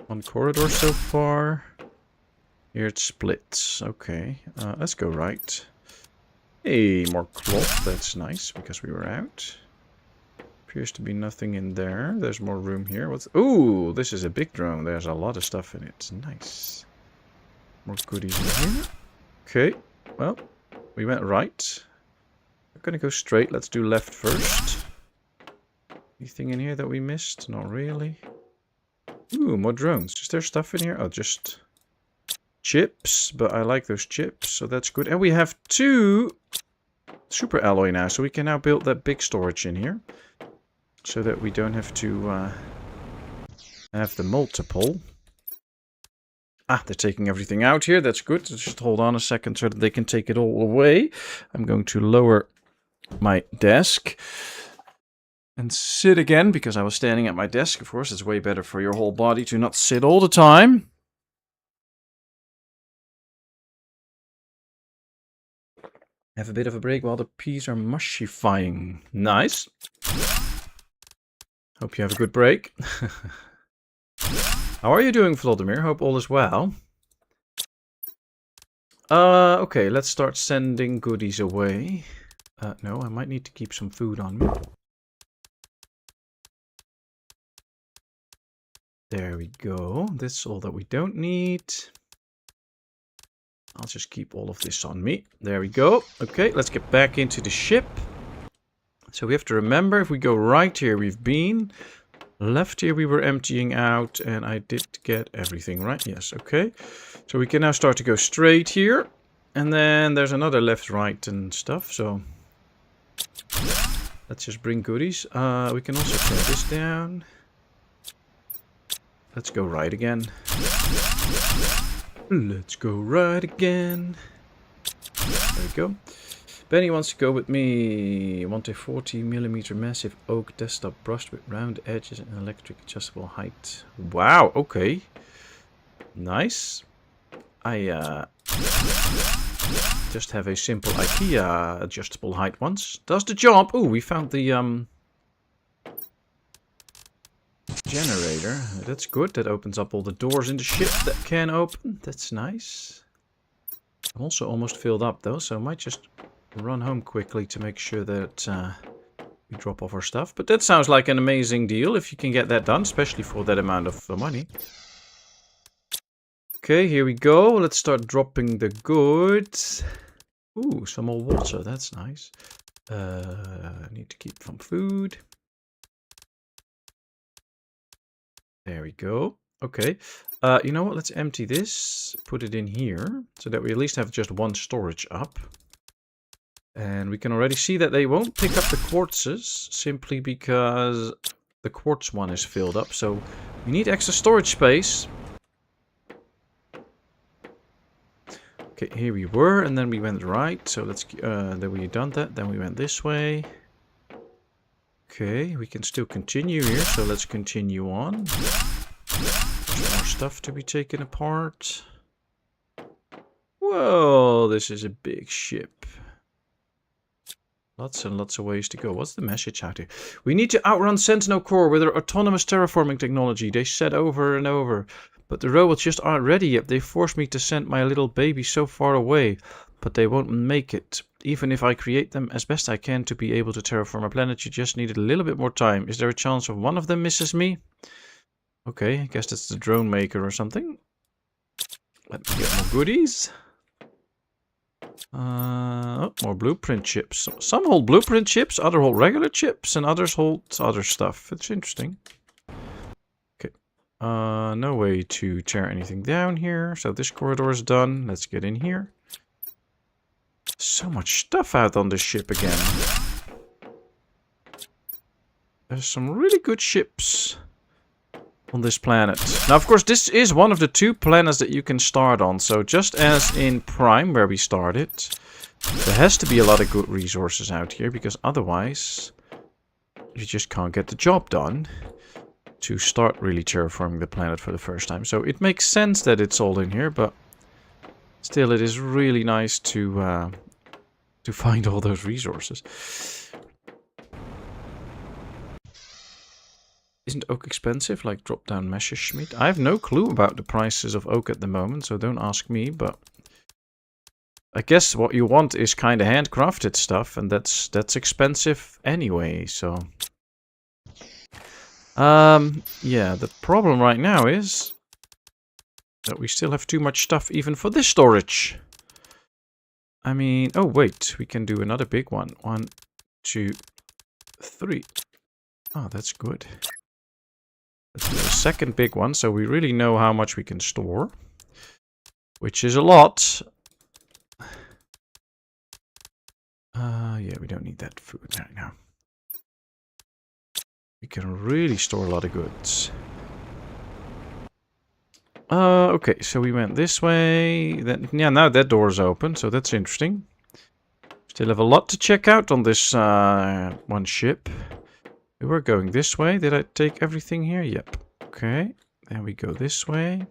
One corridor so far. Here it splits. Okay, let's go right. Hey, more cloth. That's nice, because we were out. Appears to be nothing in there. There's more room here. What's... Ooh, this is a big drone. There's a lot of stuff in it. Nice. More goodies in here. Okay, well, we went right. I'm gonna go straight. Let's do left first. Anything in here that we missed? Not really. Ooh, more drones. Is there stuff in here? Oh, just chips. But I like those chips, so that's good. And we have 2 super alloy now, so we can now build that big storage in here. So that we don't have to have the multiple. Ah, they're taking everything out here. That's good. Just hold on a second so that they can take it all away. I'm going to lower my desk and sit again, because I was standing at my desk. Of course, it's way better for your whole body to not sit all the time. Have a bit of a break while the peas are mushifying. Nice. Hope you have a good break. How are you doing, Vladimir? Hope all is well. Okay, let's start sending goodies away. No, I might need to keep some food on me. There we go. This is all that we don't need. I'll just keep all of this on me. There we go. Okay, let's get back into the ship. So we have to remember, if we go right here, we've been. Left here, we were emptying out, and I did get everything, right? Yes, okay. So we can now start to go straight here. And then there's another left, right, and stuff, so... Let's just bring goodies. We can also tear this down. Let's go right again. Let's go right again. There we go. Benny wants to go with me. Want a 40mm massive oak desktop brushed with round edges and electric adjustable height. Wow, okay. Nice. I just have a simple IKEA adjustable height once. Does the job. Ooh, we found the generator. That's good. That opens up all the doors in the ship that can open. That's nice. I'm also almost filled up though, so I might just run home quickly to make sure that we drop off our stuff. But that sounds like an amazing deal if you can get that done, especially for that amount of money. Okay, here we go. Let's start dropping the goods. Ooh, some more water. That's nice. I need to keep some food. There we go. Okay. You know what? Let's empty this. Put it in here. So that we at least have just one storage up. And we can already see that they won't pick up the quartzes. Simply because the quartz one is filled up. So we need extra storage space. Okay, here we were. And then we went right. So let's... then we done that. Then we went this way. Okay, we can still continue here, so let's continue on. There's more stuff to be taken apart. Whoa, this is a big ship. Lots and lots of ways to go. What's the message out here? We need to outrun Sentinel Core with their autonomous terraforming technology. They said over and over. But the robots just aren't ready yet. They forced me to send my little baby so far away. But they won't make it. Even if I create them as best I can to be able to terraform a planet, you just need a little bit more time. Is there a chance of one of them misses me? Okay, I guess that's the drone maker or something. Let me get more goodies. Oh, more blueprint chips. Some hold blueprint chips, others hold regular chips, and others hold other stuff. It's interesting. Okay, No way to tear anything down here. So this corridor is done. Let's get in here. So much stuff out on this ship again. There's some really good ships on this planet. Now, of course, this is one of the 2 planets that you can start on. So just as in Prime, where we started, there has to be a lot of good resources out here, because otherwise you just can't get the job done to start really terraforming the planet for the first time. So it makes sense that it's all in here, but still it is really nice to find all those resources. Isn't oak expensive, like drop-down Messerschmitt? I have no clue about the prices of oak at the moment, so don't ask me, but I guess what you want is kind of handcrafted stuff, and that's expensive anyway, so... yeah, the problem right now is that we still have too much stuff even for this storage. I mean, oh wait, we can do another big one. 1, 2, 3. Oh, that's good. Let's do a second big one, so we really know how much we can store. Which is a lot. Yeah, we don't need that food right now. We can really store a lot of goods. Okay, so we went this way. Then, yeah, now that door's open, so that's interesting. Still have a lot to check out on this one ship. We were going this way. Did I take everything here? Yep. Okay, then we go this way.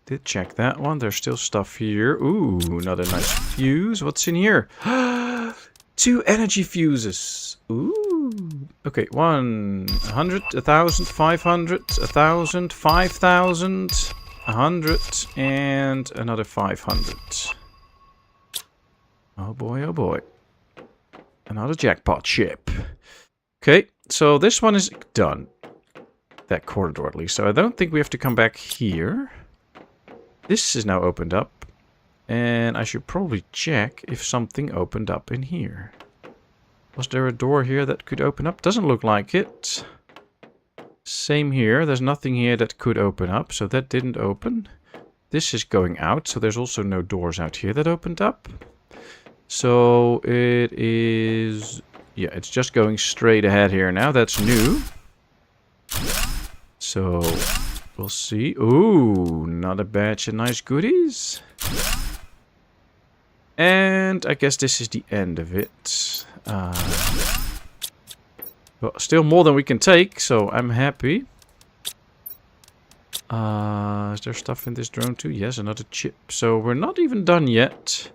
Did check that one. There's still stuff here. Ooh, another nice fuse. What's in here? 2 energy fuses. Ooh. Okay, 100, 1,000, 500, 1,000, 5,000, 100, and another 500. Oh boy, oh boy. Another jackpot ship. Okay, so this one is done. That corridor at least. So I don't think we have to come back here. This is now opened up. And I should probably check if something opened up in here. Was there a door here that could open up? Doesn't look like it. Same here. There's nothing here that could open up. So that didn't open. This is going out. So there's also no doors out here that opened up. So it is... yeah, it's just going straight ahead here now. That's new. So we'll see. Ooh, another batch of nice goodies. And I guess this is the end of it. But still more than we can take, so I'm happy. Is there stuff in this drone too? Yes, another chip. So we're not even done yet.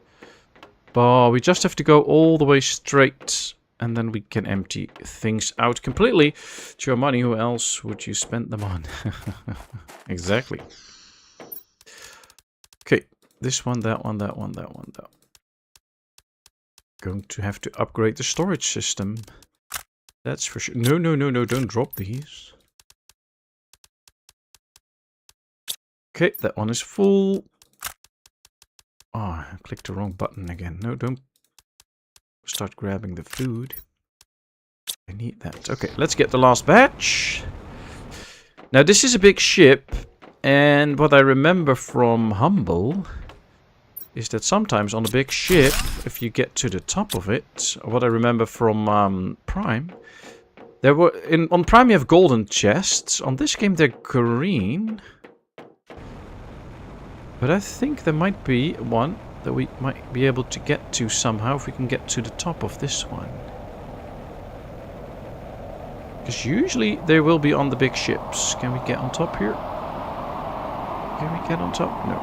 But we just have to go all the way straight. And then we can empty things out completely. It's your money. Who else would you spend them on? Exactly. Okay. This one, that one, that one, that one, that one. Going to have to upgrade the storage system. That's for sure. No, no, no, no. Don't drop these. Okay. That one is full. Oh, I clicked the wrong button again. No, don't start grabbing the food. I need that. Okay, let's get the last batch. Now, this is a big ship. And what I remember from Humble is that sometimes on a big ship, if you get to the top of it, what I remember from Prime, there were on Prime you have golden chests. On this game they're green. But I think there might be one that we might be able to get to somehow if we can get to the top of this one. Because usually they will be on the big ships. Can we get on top here? Can we get on top? No.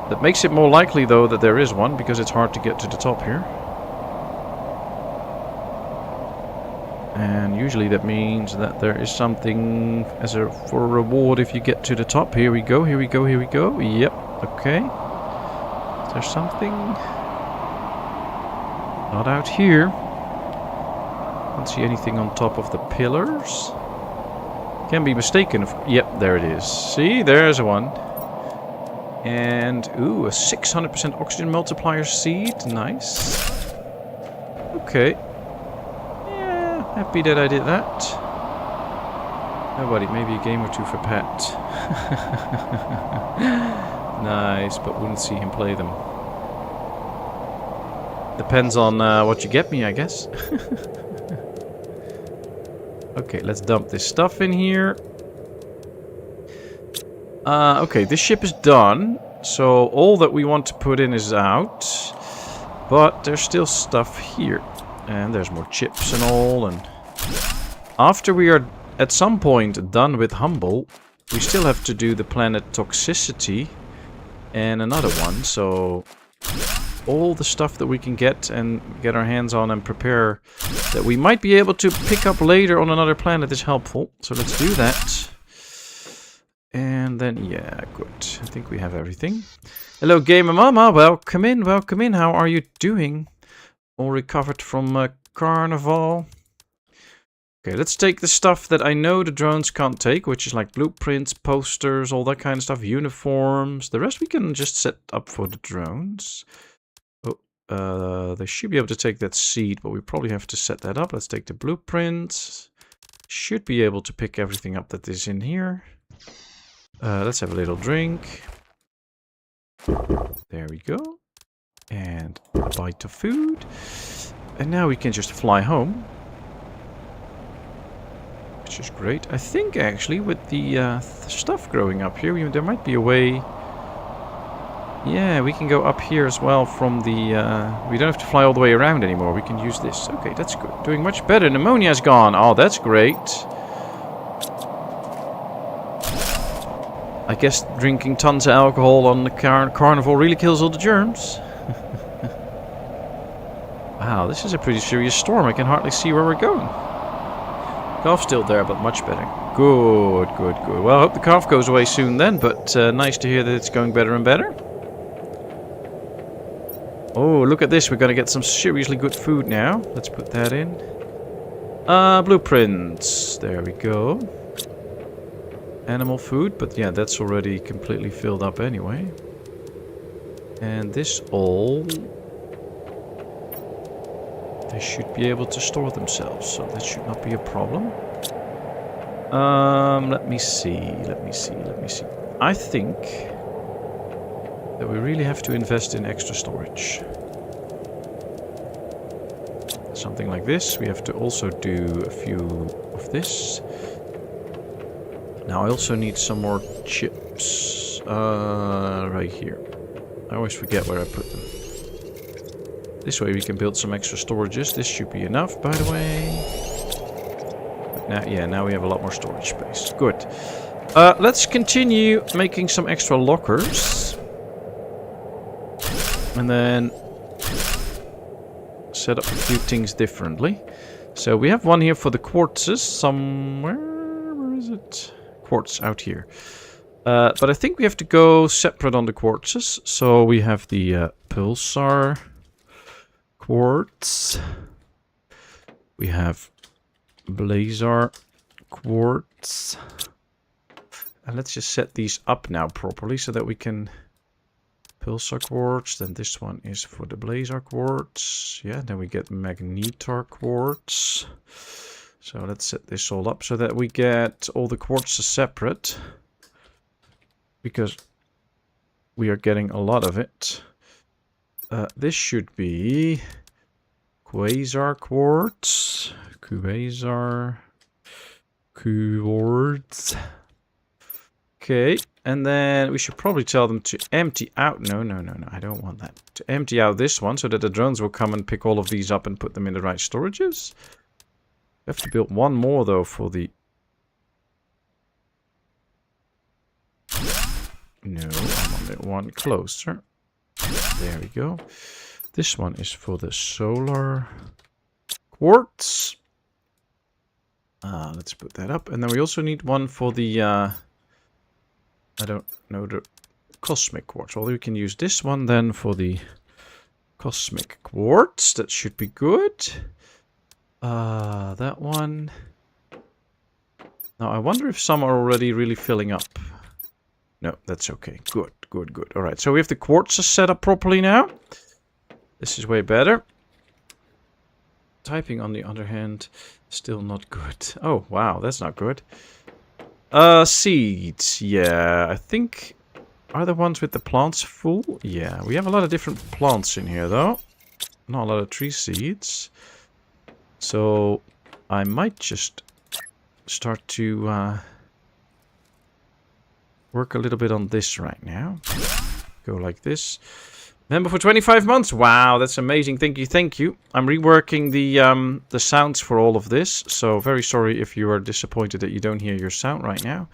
That makes it more likely though that there is one, because it's hard to get to the top here. And usually that means that there is something as a for a reward if you get to the top. Here we go, here we go, here we go. Yep, okay. Is there something? Not out here. Don't see anything on top of the pillars. Can be mistaken. Yep, there it is. See, there's one. And, ooh, a 600% oxygen multiplier seed. Nice. Okay. Happy that I did that. Nobody, maybe a game or two for Pat. Nice, but wouldn't see him play them. Depends on what you get me, I guess. Okay, let's dump this stuff in here. Okay, this ship is done. So all that we want to put in is out. But there's still stuff here. And there's more chips and all. And after we are at some point done with Humble, we still have to do the planet Toxicity and another one. So all the stuff that we can get and get our hands on and prepare that we might be able to pick up later on another planet is helpful. So let's do that. And then, yeah, good. I think we have everything. Hello, Gamer Mama. Welcome in, welcome in. How are you doing? All recovered from Carnival. Okay, let's take the stuff that I know the drones can't take, which is like blueprints, posters, all that kind of stuff, uniforms. The rest we can just set up for the drones. Oh, they should be able to take that seed, but we probably have to set that up. Let's take the blueprints. Should be able to pick everything up that is in here. Let's have a little drink. There we go. And a bite of food. And now we can just fly home. Which is great. I think actually with the stuff growing up here, there might be a way. Yeah, we can go up here as well from the... we don't have to fly all the way around anymore. We can use this. Okay, that's good. Doing much better. Pneumonia's gone. Oh, that's great. I guess drinking tons of alcohol on the carnival really kills all the germs. Wow, this is a pretty serious storm. I can hardly see where we're going. Cough's still there, but much better. Good, good, good. Well, I hope the cough goes away soon then, but nice to hear that it's going better and better. Oh, look at this. We're going to get some seriously good food now. Let's put that in. Blueprints. There we go. Animal food, but yeah, that's already completely filled up anyway. And this all... They should be able to store themselves, so that should not be a problem. Let me see. I think that we really have to invest in extra storage. Something like this. We have to also do a few of this. Now I also need some more chips. Right here. I always forget where I put them. This way we can build some extra storages. This should be enough, by the way. But now, yeah, now we have a lot more storage space. Good. Let's continue making some extra lockers. And then set up a few things differently. So we have one here for the quartzes somewhere. Where is it? Quartz out here. But I think we have to go separate on the quartzes. So we have the pulsar quartz. We have blazar quartz. And let's just set these up now properly so that we can... Pulsar quartz, then this one is for the blazar quartz. Yeah, then we get magnetar quartz. So let's set this all up so that we get all the quartzes separate. Because we are getting a lot of it. This should be quasar quartz. Quasar quartz. Okay, and then we should probably tell them to empty out. No, I don't want that. To empty out this one so that the drones will come and pick all of these up and put them in the right storages. We have to build one more though for the... No, I want it one closer. There we go. This one is for the solar quartz. Let's put that up. And then we also need one for the... I don't know, the cosmic quartz. Well, we can use this one then for the cosmic quartz. That should be good. That one. Now, I wonder if some are already really filling up. No, that's okay. Good, good, good. All right, so we have the quartzes set up properly now. This is way better. Typing, on the other hand, still not good. Oh, wow, that's not good. Seeds. Yeah, I think... Are the ones with the plants full? Yeah, we have a lot of different plants in here, though. Not a lot of tree seeds. So, I might just start to work a little bit on this right now. Go like this. Member for 25 months. Wow, that's amazing. Thank you, thank you. I'm reworking the sounds for all of this. So very sorry if you are disappointed that you don't hear your sound right now.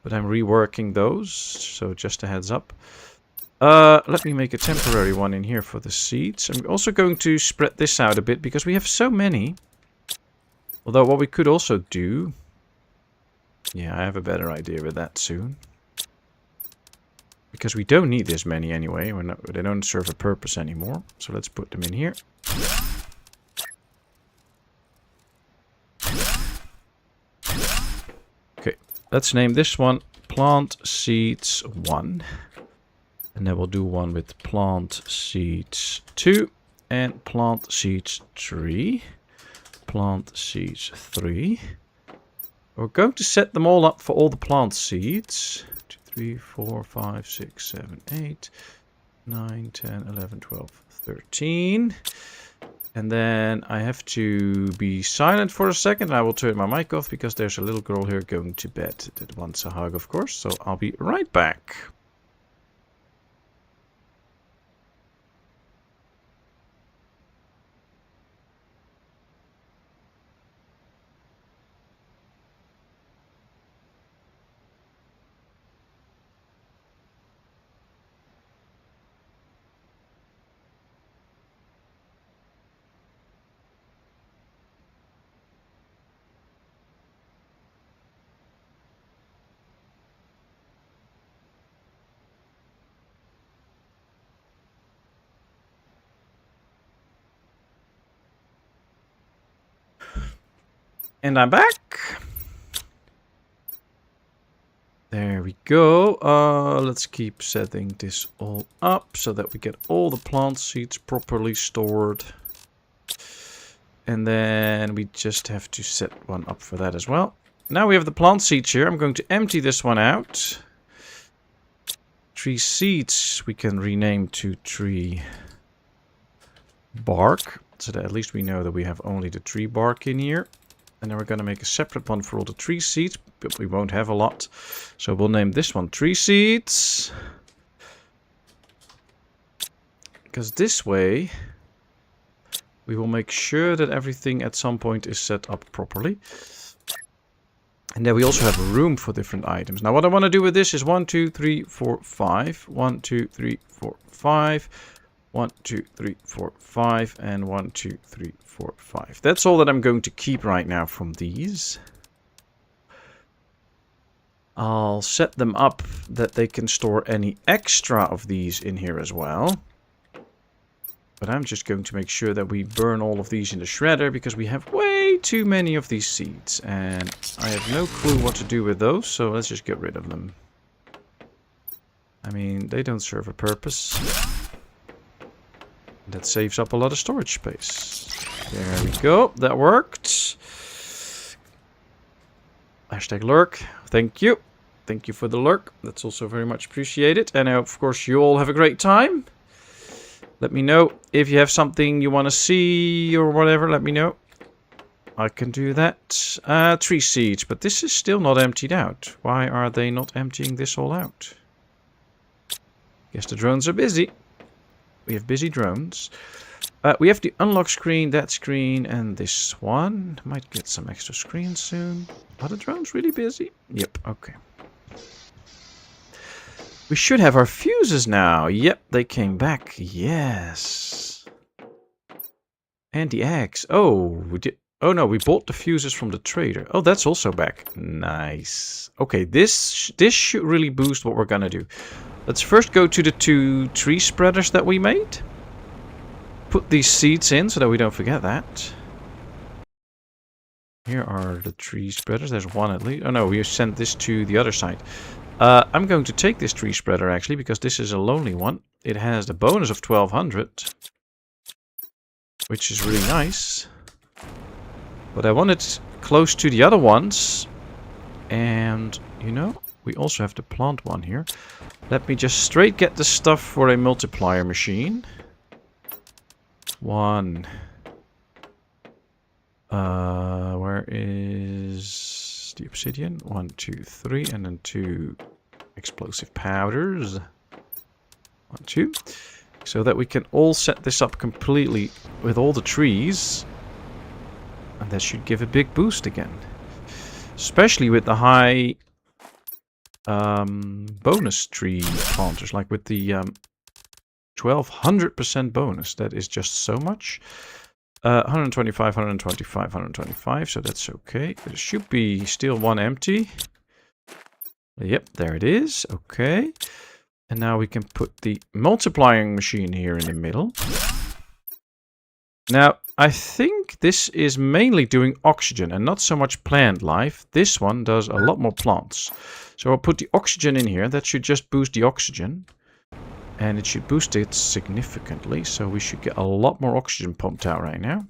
But I'm reworking those. So just a heads up. Let me make a temporary one in here for the seeds. I'm also going to spread this out a bit because we have so many. Although what we could also do... Yeah, I have a better idea with that soon. Because we don't need this many anyway. They don't serve a purpose anymore. So let's put them in here. Okay, let's name this one Plant Seeds 1. And then we'll do one with Plant Seeds 2 and Plant Seeds 3. Plant Seeds 3. We're going to set them all up for all the plant seeds. 3, 4, 5, 6, 7, 8, 9, 10, 11, 12, 13. And then I have to be silent for a second. I will turn my mic off because there's a little girl here going to bed that wants a hug, of course. So I'll be right back. And I'm back. There we go. Let's keep setting this all up so that we get all the plant seeds properly stored. And then we just have to set one up for that as well. Now we have the plant seeds here. I'm going to empty this one out. Tree seeds we can rename to tree bark. So that at least we know that we have only the tree bark in here. And then we're going to make a separate one for all the tree seeds, but we won't have a lot. So we'll name this one tree seeds. Because this way, we will make sure that everything at some point is set up properly. And then we also have room for different items. Now what I want to do with this is 1, 2, 3, 4, 5. 1, 2, 3, 4, 5. 1, 2, 3, 4, 5. And 1, 2, 3, 4, 5. That's all that I'm going to keep right now from these. I'll set them up that they can store any extra of these in here as well. But I'm just going to make sure that we burn all of these in the shredder because we have way too many of these seeds. And I have no clue what to do with those, so let's just get rid of them. I mean, they don't serve a purpose. That saves up a lot of storage space. There we go. That worked. Hashtag lurk. Thank you. Thank you for the lurk. That's also very much appreciated. And of course, you all have a great time. Let me know if you have something you want to see or whatever. Let me know. I can do that. Tree seeds. But this is still not emptied out. Why are they not emptying this all out? Guess the drones are busy. We have busy drones. We have the unlock screen, that screen, and this one. Might get some extra screens soon. Are the drones really busy? Yep, okay. We should have our fuses now. Yep, they came back. Yes. And the eggs. Oh, we did. Oh no, we bought the fuses from the trader. Oh, that's also back. Nice. Okay, this should really boost what we're gonna do. Let's first go to the 2 tree spreaders that we made. Put these seeds in so that we don't forget that. Here are the tree spreaders. There's one at least. Oh no, we sent this to the other side. I'm going to take this tree spreader actually because this is a lonely one. It has the bonus of 1200. Which is really nice. But I want it close to the other ones. And, you know, we also have to plant one here. Let me just straight get the stuff for a multiplier machine. 1. Where is the obsidian? 1, 2, 3, and then 2 explosive powders. 1, 2. So that we can all set this up completely with all the trees. And that should give a big boost again. Especially with the high bonus tree planters. Like with the 1200% bonus. That is just so much. 125, 125, 125. So that's okay. There should be still one empty. Yep, there it is. Okay. And now we can put the multiplying machine here in the middle. Now, I think this is mainly doing oxygen and not so much plant life. This one does a lot more plants. So I'll put the oxygen in here. That should just boost the oxygen. And it should boost it significantly. So we should get a lot more oxygen pumped out right now.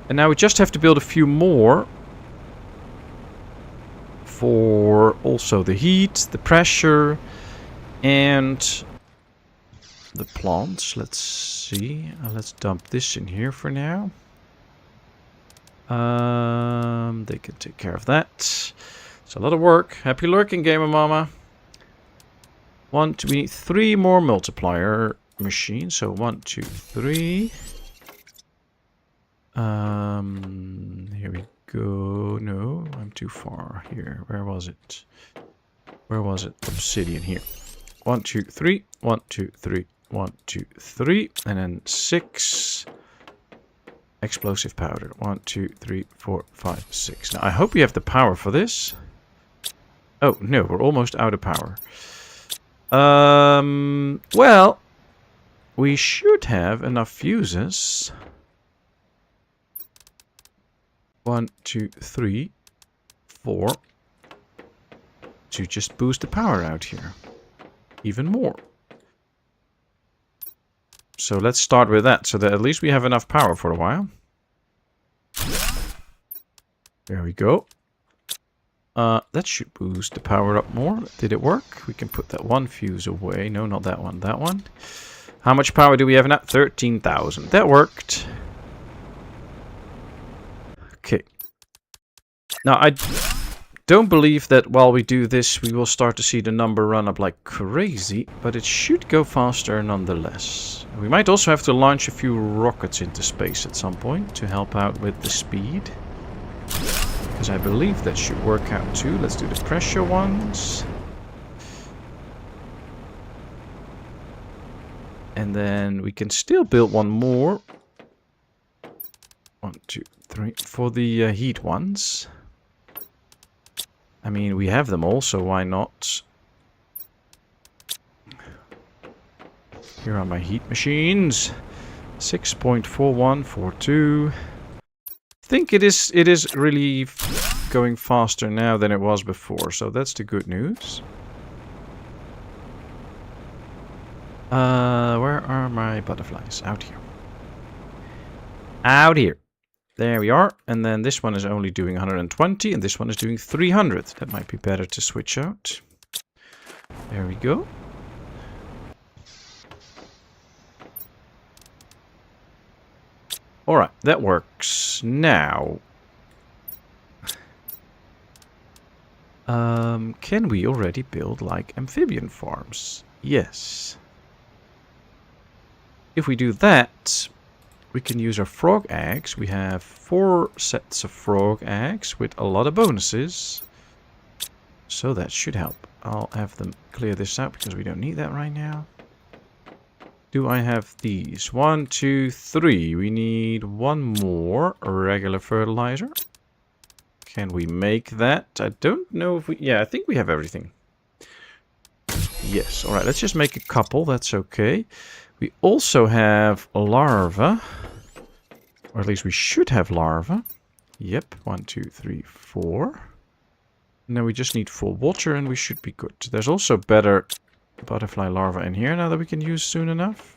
And now we just have to build a few more. For also the heat, the pressure, and the plants. Let's see. Let's dump this in here for now. They can take care of that. It's a lot of work. Happy lurking, Gamer Mama. We need 3 more multiplier machines. So 1, 2, 3. Here we go. No, I'm too far here. Where was it? Where was it? Obsidian here. 1, 2, 3. 1, 2, 3. 1, 2, 3. And then 6 explosive powder. 1, 2, 3, 4, 5, 6. Now, I hope we have the power for this. Oh, no, we're almost out of power. Well, we should have enough fuses. 1, 2, 3, 4. To just boost the power out here. Even more. So let's start with that, so that at least we have enough power for a while. There we go. That should boost the power up more. Did it work? We can put that one fuse away. No, not that one. That one. How much power do we have now? 13,000. That worked. Okay. Now, I don't believe that while we do this, we will start to see the number run up like crazy, but it should go faster nonetheless. We might also have to launch a few rockets into space at some point to help out with the speed. Because I believe that should work out too. Let's do the pressure ones. And then we can still build one more. 1, 2, 3. For the heat ones. I mean, we have them all, so why not? Here are my heat machines. 6.4142. I think it is really going faster now than it was before, so that's the good news. Where are my butterflies? Out here. Out here. There we are. And then this one is only doing 120, and this one is doing 300. That might be better to switch out. There we go. Alright, that works. Now, can we already build like amphibian farms? Yes. If we do that, we can use our frog eggs. We have 4 sets of frog eggs with a lot of bonuses. So that should help. I'll have them clear this out because we don't need that right now. Do I have these? 1, 2, 3. We need one more regular fertilizer. Can we make that? I don't know if we... Yeah, I think we have everything. Yes. Alright, let's just make a couple. That's okay. We also have larvae. Or at least we should have larvae. Yep. 1, 2, 3, 4. And then we just need full water and we should be good. There's also better butterfly larvae in here now that we can use soon enough.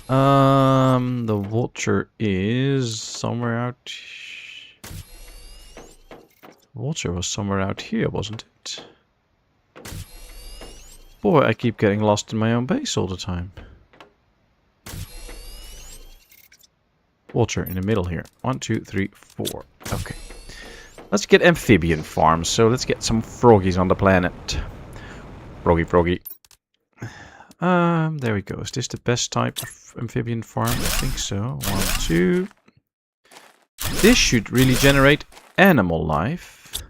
The vulture is somewhere out. Vulture was somewhere out here, wasn't it? Boy, I keep getting lost in my own base all the time. Vulture in the middle here. 1, 2, 3, 4. Okay. Let's get amphibian farms. So let's get some froggies on the planet. Froggy. There we go. Is this the best type of amphibian farm? I think so. 1, 2. This should really generate animal life,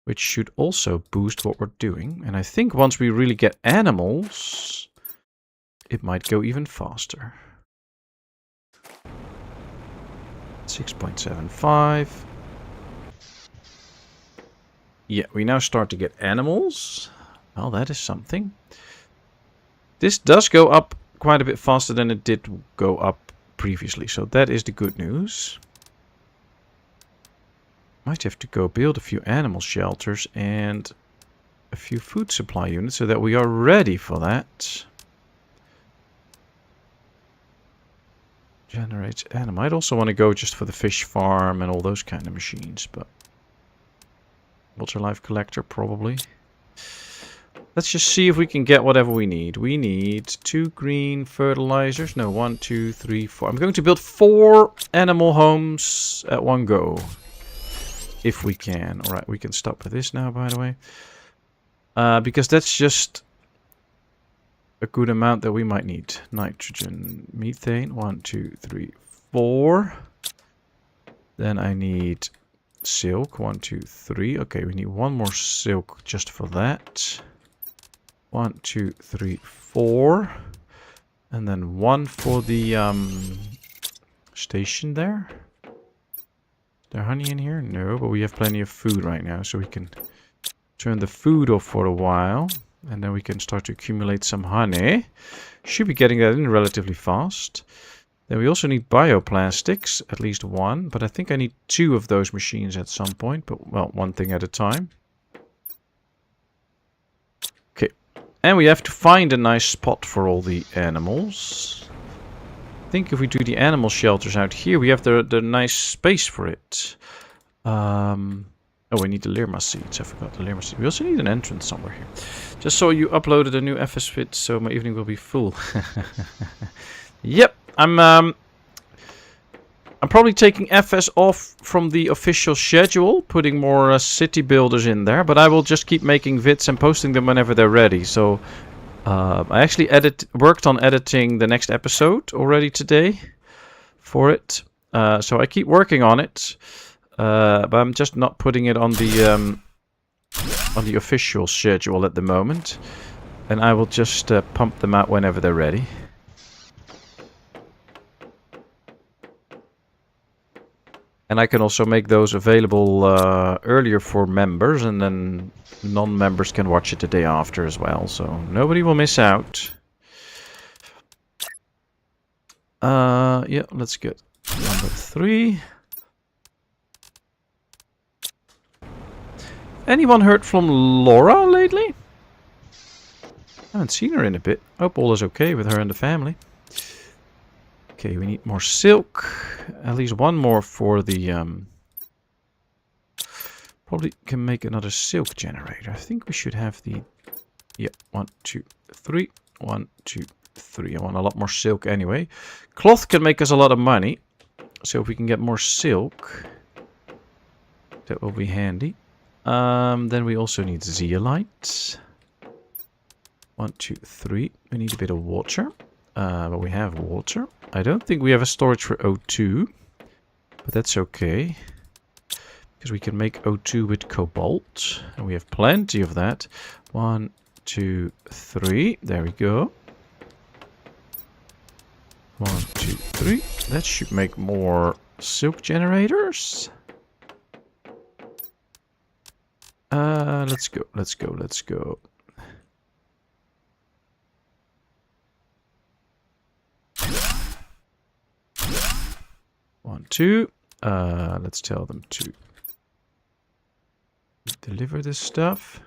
which should also boost what we're doing. And I think once we really get animals, it might go even faster. 6.75. Yeah, we now start to get animals. Well, that is something. This does go up quite a bit faster than it did go up previously, so that is the good news. Might have to go build a few animal shelters and a few food supply units so that we are ready for that. Generates animal. I'd also want to go just for the fish farm and all those kind of machines, but water life collector probably. Let's just see if we can get whatever we need. We need 2 green fertilizers. No, 1, 2, 3, 4. I'm going to build 4 animal homes at one go. If we can. Alright, we can stop with this now, by the way. Because that's just a good amount that we might need. Nitrogen, methane. 1, 2, 3, 4. Then I need silk. 1, 2, 3. Okay, we need 1 more silk just for that. 1, 2, 3, 4. And then 1 for the station there. Is there honey in here? No, but we have plenty of food right now, so we can turn the food off for a while. And then we can start to accumulate some honey. Should be getting that in relatively fast. Then we also need bioplastics, at least 1. But I think I need 2 of those machines at some point. But, well, 1 thing at a time. And we have to find a nice spot for all the animals. I think if we do the animal shelters out here, we have the nice space for it. Oh, we need the Lirma seeds. I forgot the Lirma seeds. We also need an entrance somewhere here. Just saw you uploaded a new FS fit, so my evening will be full. Yep, I'm probably taking FS off from the official schedule, putting more city builders in there, but I will just keep making vids and posting them whenever they're ready. So I actually worked on editing the next episode already today for it. So I keep working on it, but I'm just not putting it on the official schedule at the moment. And I will just pump them out whenever they're ready. And I can also make those available earlier for members, and then non-members can watch it the day after as well. So nobody will miss out. Yeah, let's get number 3. Anyone heard from Laura lately? I haven't seen her in a bit. Hope all is okay with her and the family. Okay, we need more silk. At least 1 more for the... Probably can make another silk generator. I think we should have the... Yeah, 1, 2, 3. 1, 2, 3. I want a lot more silk anyway. Cloth can make us a lot of money. So if we can get more silk, that will be handy. Then we also need zeolites. 1, 2, 3. We need a bit of water. But we have water. I don't think we have a storage for O2. But that's okay. Because we can make O2 with cobalt. And we have plenty of that. 1, 2, 3. There we go. 1, 2, 3. That should make more silk generators. Let's go, let's go, let's go. One, 2. Let's tell them to deliver this stuff.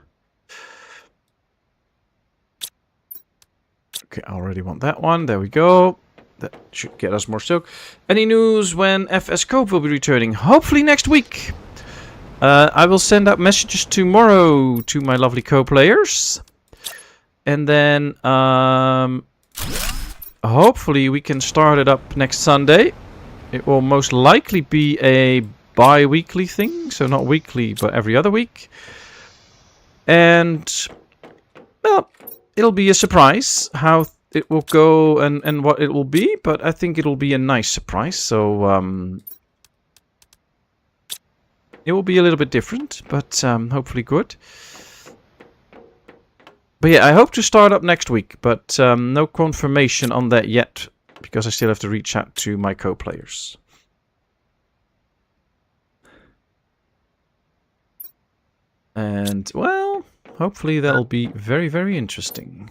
Okay, I already want that one. There we go. that should get us more silk. Any news when FS Cope will be returning? Hopefully next week. I will send out messages tomorrow to my lovely co-players. And then hopefully we can start it up next Sunday. It will most likely be a bi-weekly thing. So not weekly, but every other week. And, well, it'll be a surprise how it will go and what it will be. But I think it'll be a nice surprise. So, it will be a little bit different, but hopefully good. But yeah, I hope to start up next week, but no confirmation on that yet, because I still have to reach out to my co-players. And, well, hopefully that'll be very, very interesting.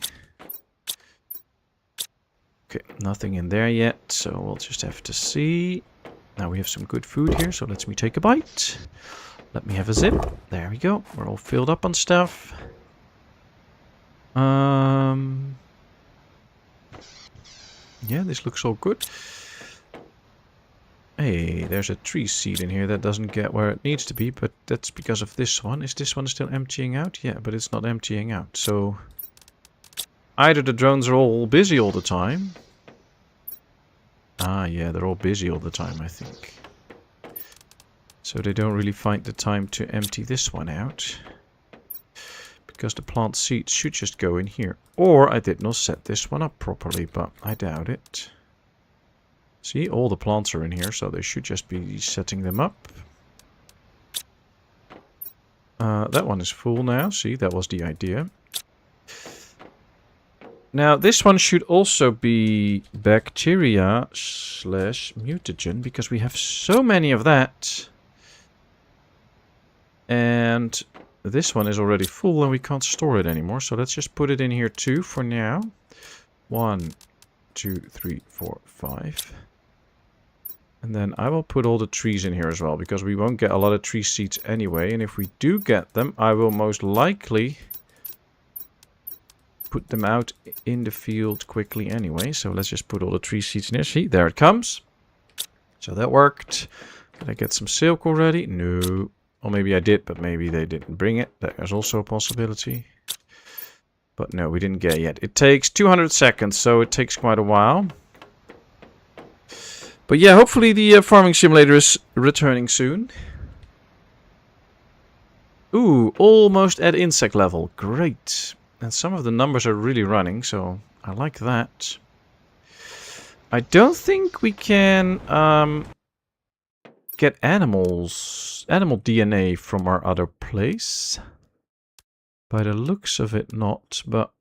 Okay, nothing in there yet, so we'll just have to see. Now we have some good food here, so let me take a bite. Let me have a zip. There we go. We're all filled up on stuff. Yeah, this looks all good. Hey, there's a tree seed in here that doesn't get where it needs to be, but that's because of this one. Is this one still emptying out? Yeah, but it's not emptying out, so either the drones are all busy all the time. Ah, yeah, they're all busy all the time, I think. So they don't really find the time to empty this one out. Because the plant seeds should just go in here. Or I did not set this one up properly, but I doubt it. See, all the plants are in here, so they should just be setting them up. That one is full now. See, that was the idea. Now, this one should also be bacteria / mutagen, because we have so many of that. And this one is already full and we can't store it anymore. So let's just put it in here too for now. 1, 2, 3, 4, 5. And then I will put all the trees in here as well, because we won't get a lot of tree seeds anyway. And if we do get them, I will most likely put them out in the field quickly anyway. So let's just put all the tree seeds in here. See, there it comes. So that worked. Did I get some silk already? No. Or maybe I did, but maybe they didn't bring it. That is also a possibility. But no, we didn't get it yet. It takes 200 seconds, so it takes quite a while. But yeah, hopefully the farming simulator is returning soon. Ooh, almost at insect level. Great. And some of the numbers are really running, so I like that. I don't think we can get animal DNA from our other place. By the looks of it, not, but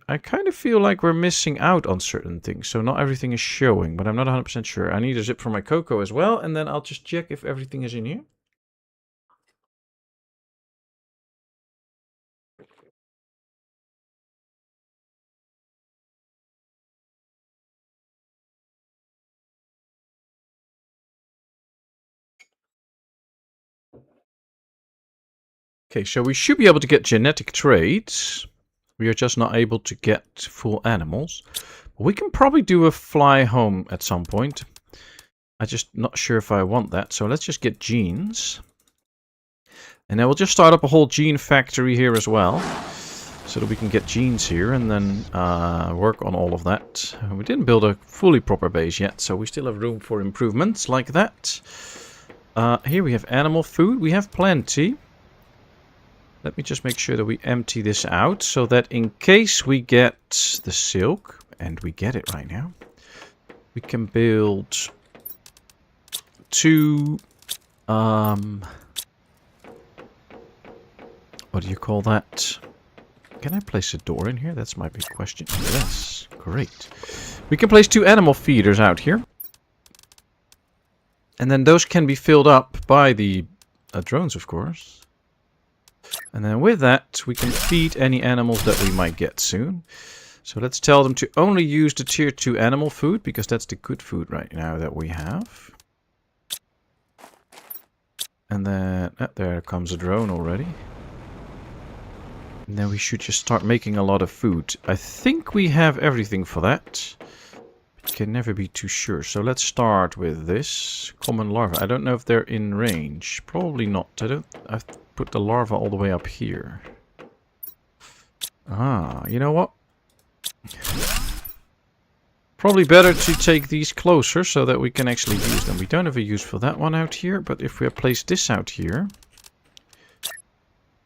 I kind of feel like we're missing out on certain things, so not everything is showing, but I'm not 100% sure. I need a zip for my cocoa as well, and then I'll just check if everything is in here. Okay, so we should be able to get genetic traits. We are just not able to get full animals. We can probably do a fly home at some point. I'm just not sure if I want that. So let's just get genes. And then we'll just start up a whole gene factory here as well. So that we can get genes here and then work on all of that. We didn't build a fully proper base yet, so we still have room for improvements like that. Here we have animal food. We have plenty. Let me just make sure that we empty this out so that in case we get the silk, and we get it right now, we can build 2, what do you call that? Can I place a door in here? That's my big question. Yes, great. We can place 2 animal feeders out here. And then those can be filled up by the drones, of course. And then with that, we can feed any animals that we might get soon. So let's tell them to only use the tier 2 animal food, because that's the good food right now that we have. And then, there comes a drone already. And then we should just start making a lot of food. I think we have everything for that. Can never be too sure. So let's start with this common larva. I don't know if they're in range. Probably not. I've put the larva all the way up here. Ah, you know what? Probably better to take these closer so that we can actually use them. We don't have a use for that one out here, but if we place this out here,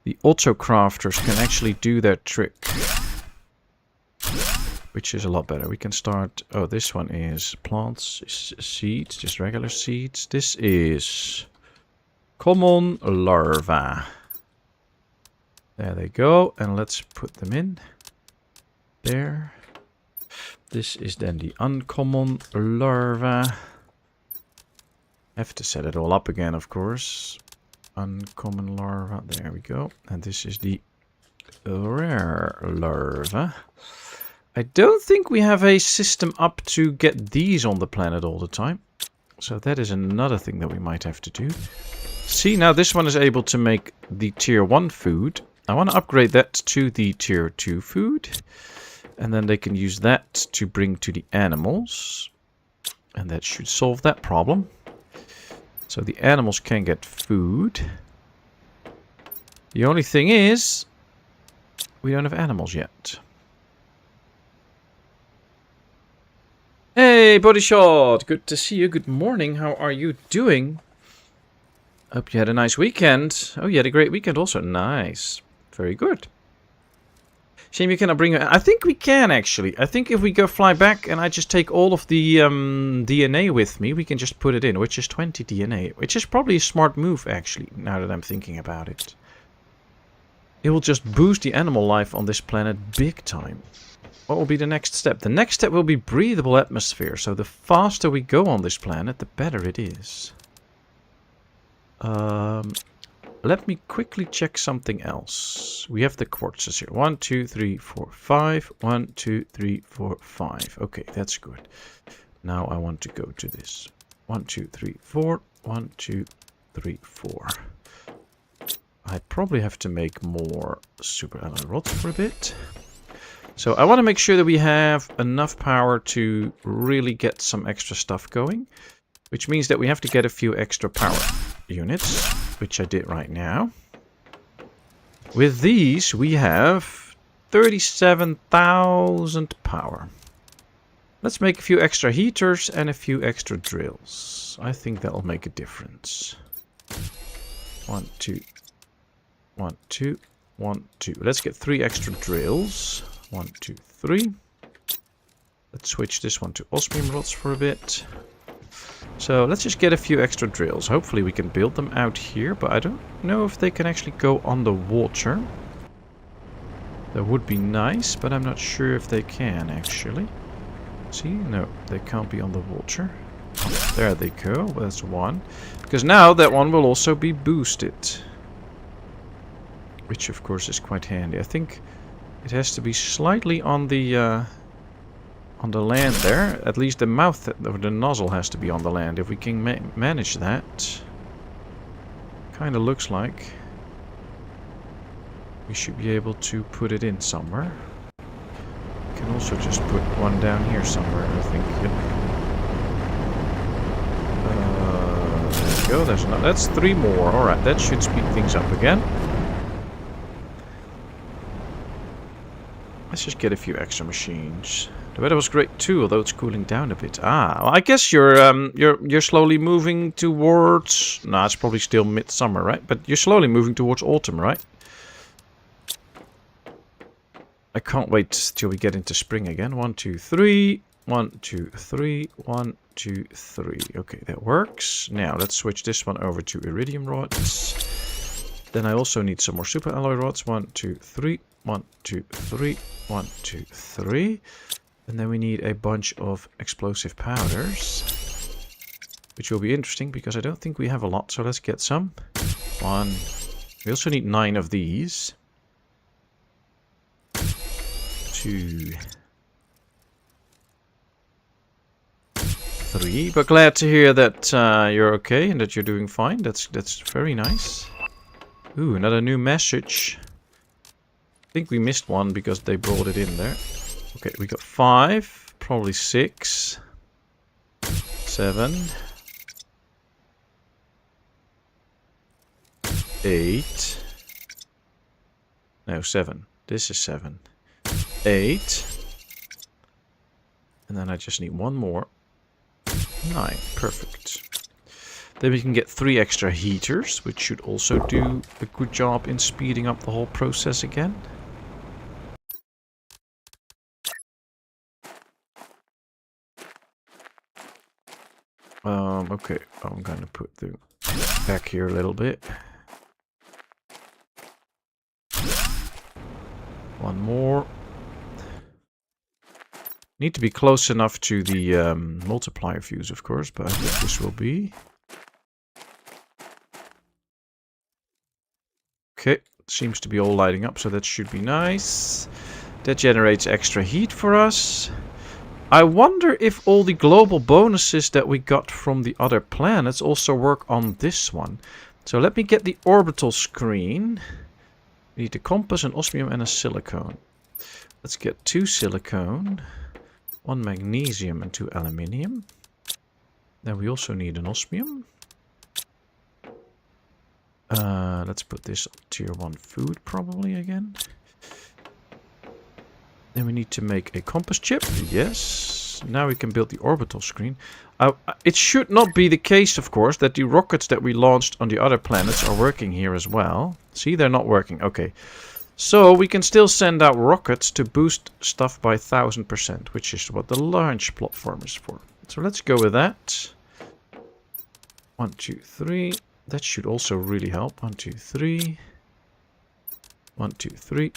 the auto crafters can actually do their trick. Which is a lot better. We can start... Oh, this one is plants, seeds, just regular seeds. This is common larva. There they go. And let's put them in. There. This is then the uncommon larva. Have to set it all up again, of course. Uncommon larva. There we go. And this is the rare larva. I don't think we have a system up to get these on the planet all the time. So that is another thing that we might have to do. See, now this one is able to make the tier 1 food. I want to upgrade that to the tier 2 food. And then they can use that to bring to the animals. And that should solve that problem. So the animals can get food. The only thing is, we don't have animals yet. Hey, Bodyshot! Good to see you. Good morning. How are you doing? Hope you had a nice weekend. Oh, you had a great weekend also. Nice. Very good. Shame you cannot bring her. I think we can, actually. I think if we go fly back and I just take all of the DNA with me, we can just put it in, which is 20 DNA. Which is probably a smart move, actually, now that I'm thinking about it. It will just boost the animal life on this planet big time. What will be the next step? The next step will be breathable atmosphere. So the faster we go on this planet, the better it is. Let me quickly check something else. We have the quartzes here. 1, 2, 3, 4, 5. 1, 2, 3, 4, 5. Okay, that's good. Now I want to go to this. 1, 2, 3, 4. 1, 2, 3, 4. I probably have to make more super alloy rods for a bit. So I want to make sure that we have enough power to really get some extra stuff going. Which means that we have to get a few extra power units. Which I did right now. With these we have 37,000 power. Let's make a few extra heaters and a few extra drills. I think that'll make a difference. 1, 2. 1, 2. 1, 2. Let's get 3 extra drills. 1, 2, 3. Let's switch this one to osmium rods for a bit. So let's just get a few extra drills. Hopefully we can build them out here, but I don't know if they can actually go on the water. That would be nice, but I'm not sure if they can actually. See? No, they can't be on the water. Oh, there they go. That's one. Because now that one will also be boosted. Which of course is quite handy. I think it has to be slightly on the land there. At least the mouth, or the nozzle has to be on the land. If we can manage that. Kind of looks like we should be able to put it in somewhere. We can also just put one down here somewhere, I think. Yep. There we go. That's 3 more. Alright, that should speed things up again. Let's just get a few extra machines. The weather was great too, although it's cooling down a bit. Ah, well, I guess you're slowly moving towards... No, it's probably still midsummer, right? But you're slowly moving towards autumn, right? I can't wait till we get into spring again. 1, 2, 3. 1, 2, 3. 1, 2, 3. Okay, that works. Now, let's switch this one over to iridium rods. Then I also need some more super alloy rods. 1, 2, 3. 1, 2, 3. 1, 2, 3. And then we need a bunch of explosive powders. Which will be interesting because I don't think we have a lot. So let's get some. 1. We also need 9 of these. 2. 3. But glad to hear that you're okay and that you're doing fine. That's very nice. Ooh, another new message. think we missed one because they brought it in there. Okay, we got 5, probably 6, 7, 8. No, 7. This is 7. 8. And then I just need one more. 9. Perfect. Then we can get 3 extra heaters, which should also do a good job in speeding up the whole process again. Okay, I'm gonna put the back here a little bit. One more. Need to be close enough to the multiplier fuse, of course, but I think this will be. Okay, seems to be all lighting up, so that should be nice. That generates extra heat for us. I wonder if all the global bonuses that we got from the other planets also work on this one. So let me get the orbital screen. We need a compass, an osmium, and a silicone. Let's get 2 silicone, 1 magnesium, and 2 aluminium. Then we also need an osmium. Let's put this on tier 1 food probably again. Then we need to make a compass chip. Yes. Now we can build the orbital screen. It should not be the case, of course, that the rockets that we launched on the other planets are working here as well. See, they're not working. Okay. So we can still send out rockets to boost stuff by 1000%, which is what the launch platform is for. So let's go with that. 1, 2, 3. That should also really help. 1, 2, 3. 1, 2, 3.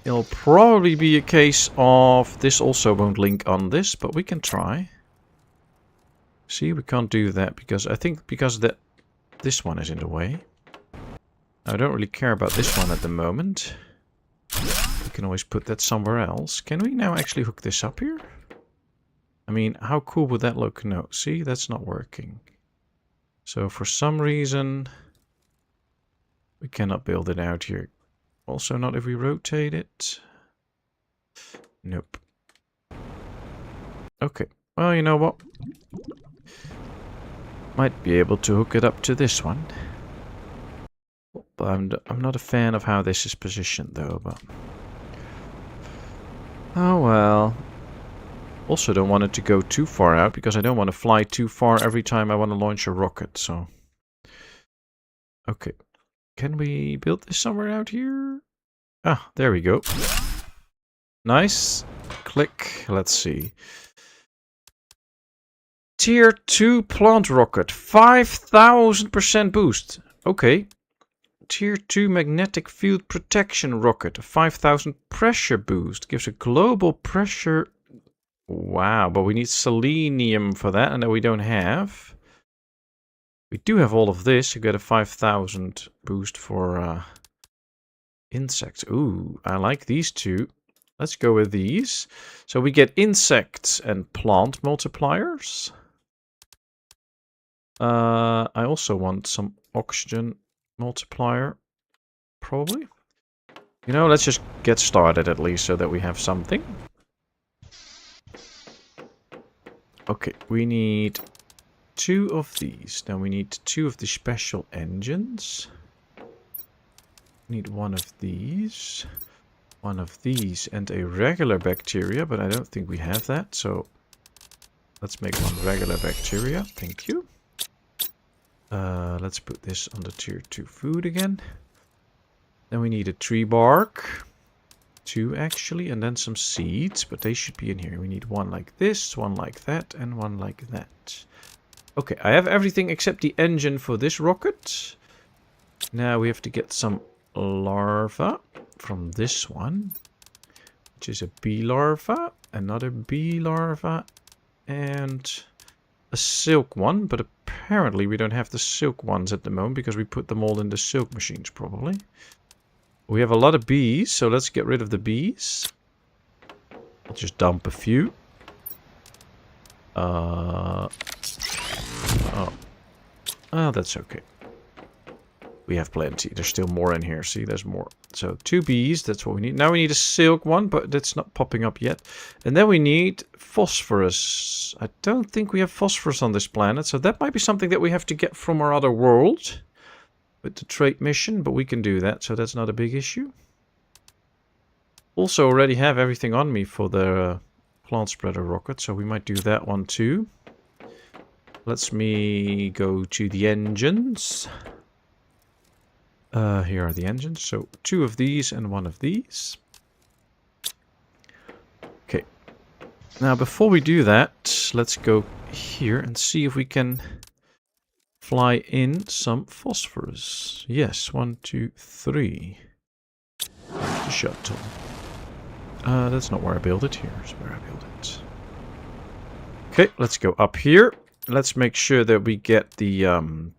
It'll probably be a case of this also won't link on this, but we can try. See, we can't do that because I think this one is in the way. I don't really care about this one at the moment. We can always put that somewhere else. Can we now actually hook this up here? I mean, how cool would that look? No, see, that's not working. So for some reason, we cannot build it out here. Also not if we rotate it. Nope. Okay. Well, you know what? Might be able to hook it up to this one. But I'm not a fan of how this is positioned though, but... Oh well. Also don't want it to go too far out, because I don't want to fly too far every time I want to launch a rocket, so... Okay. Can we build this somewhere out here? Ah, there we go. Nice. Click. Let's see. Tier 2 plant rocket. 5000% boost. Okay. Tier 2 magnetic field protection rocket. 5000 pressure boost. Gives a global pressure... Wow, but we need selenium for that, and that we don't have. We do have all of this. You get a 5000 boost for insects. Ooh, I like these two. Let's go with these. So we get insects and plant multipliers. I also want some oxygen multiplier. Probably. You know, let's just get started at least so that we have something. Okay, we need 2 of these. Then we need 2 of the special engines. Need 1 of these. 1 of these and a regular bacteria, but I don't think we have that, so let's make 1 regular bacteria. Thank you. Let's put this on the tier 2 food again. Then we need a tree bark. 2 actually, and then some seeds, but they should be in here. We need 1 like this, 1 like that, and 1 like that. Okay, I have everything except the engine for this rocket. Now we have to get some larva from this one, which is a bee larva, another bee larva, and a silk one, but apparently we don't have the silk ones at the moment because we put them all in the silk machines probably. We have a lot of bees, so let's get rid of the bees. I'll just dump a few. Oh, that's okay. We have plenty. There's still more in here. See, there's more. So 2 bees, that's what we need. Now we need a silk one, but that's not popping up yet. And then we need phosphorus. I don't think we have phosphorus on this planet, so that might be something that we have to get from our other world with the trade mission, but we can do that, so that's not a big issue. Also already have everything on me for the plant spreader rocket, so we might do that one too. Let's me go to the engines. Here are the engines. So 2 of these and 1 of these. Okay. Now before we do that, let's go here and see if we can fly in some phosphorus. Yes, 1, 2, 3. There's the shuttle. That's not where I built it. Here's where I built it. Okay, let's go up here. Let's make sure that we get the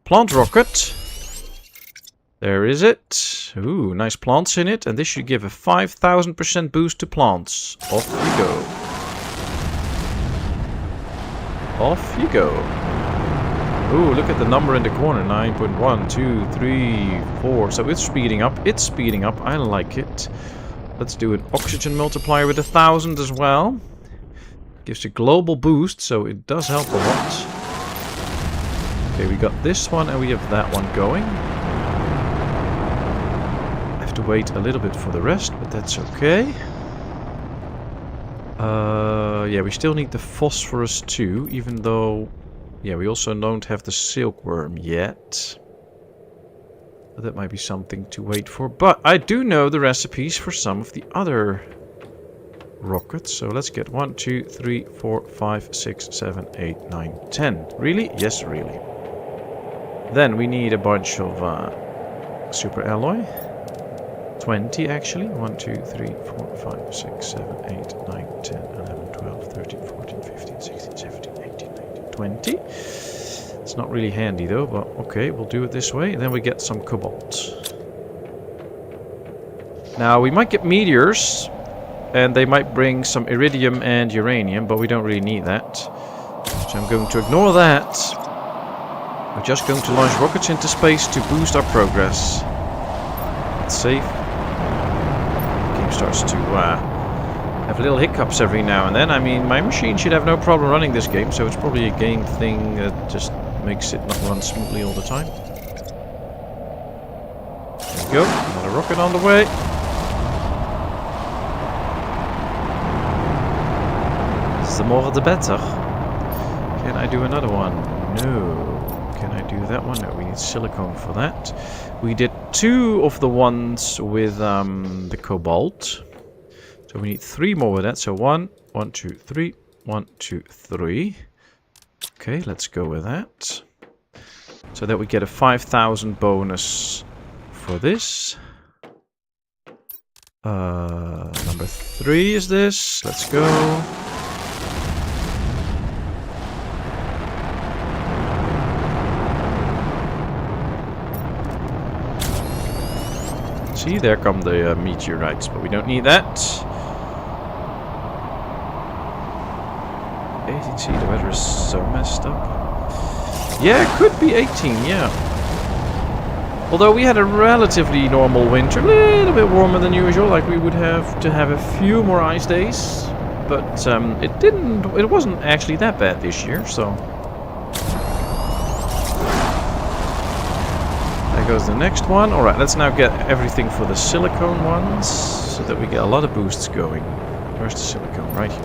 plant rocket. There is it. Ooh, nice plants in it. And this should give a 5,000% boost to plants. Off you go. Off you go. Ooh, look at the number in the corner. 9.1, 2, 3, 4. So it's speeding up. It's speeding up. I like it. Let's do an oxygen multiplier with 1,000 as well. Gives a global boost, so it does help a lot. Okay, we got this one and we have that one going. To wait a little bit for the rest, but that's okay. Yeah, we still need the phosphorus too, even though, yeah, we also don't have the silkworm yet. But that might be something to wait for. But I do know the recipes for some of the other rockets. So let's get 1, 2, 3, 4, 5, 6, 7, 8, 9, 10. Really? Yes, really. Then we need a bunch of super alloy. 20 actually. 1, 2, 3, 4, 5, 6, 7, 8, 9, 10, 11, 12, 13, 14, 15, 16, 17, 18, 19, 20. It's not really handy though, but okay, we'll do it this way. And then we get some cobalt. Now we might get meteors, and they might bring some iridium and uranium, but we don't really need that. So I'm going to ignore that. We're just going to launch rockets into space to boost our progress. It's safe. Starts to have little hiccups every now and then. I mean, my machine should have no problem running this game, so it's probably a game thing that just makes it not run smoothly all the time. There we go, another rocket on the way. The more the better. Can I do another one? No. Can I do that one? No, we need silicone for that. We did 2 of the ones with the cobalt. So we need 3 more with that. So 1, 1, 2, 3, 1, 2, 3. Okay, let's go with that. So that we get a 5,000 bonus for this. Number 3 is this. Let's go. See, there come the meteorites, but we don't need that. 18C, the weather is so messed up. Yeah, it could be 18, yeah. Although we had a relatively normal winter, a little bit warmer than usual, like we would have to have a few more ice days. But it wasn't actually that bad this year, so... goes the next one. Alright, let's now get everything for the silicone ones so that we get a lot of boosts going. Where's the silicone? Right here.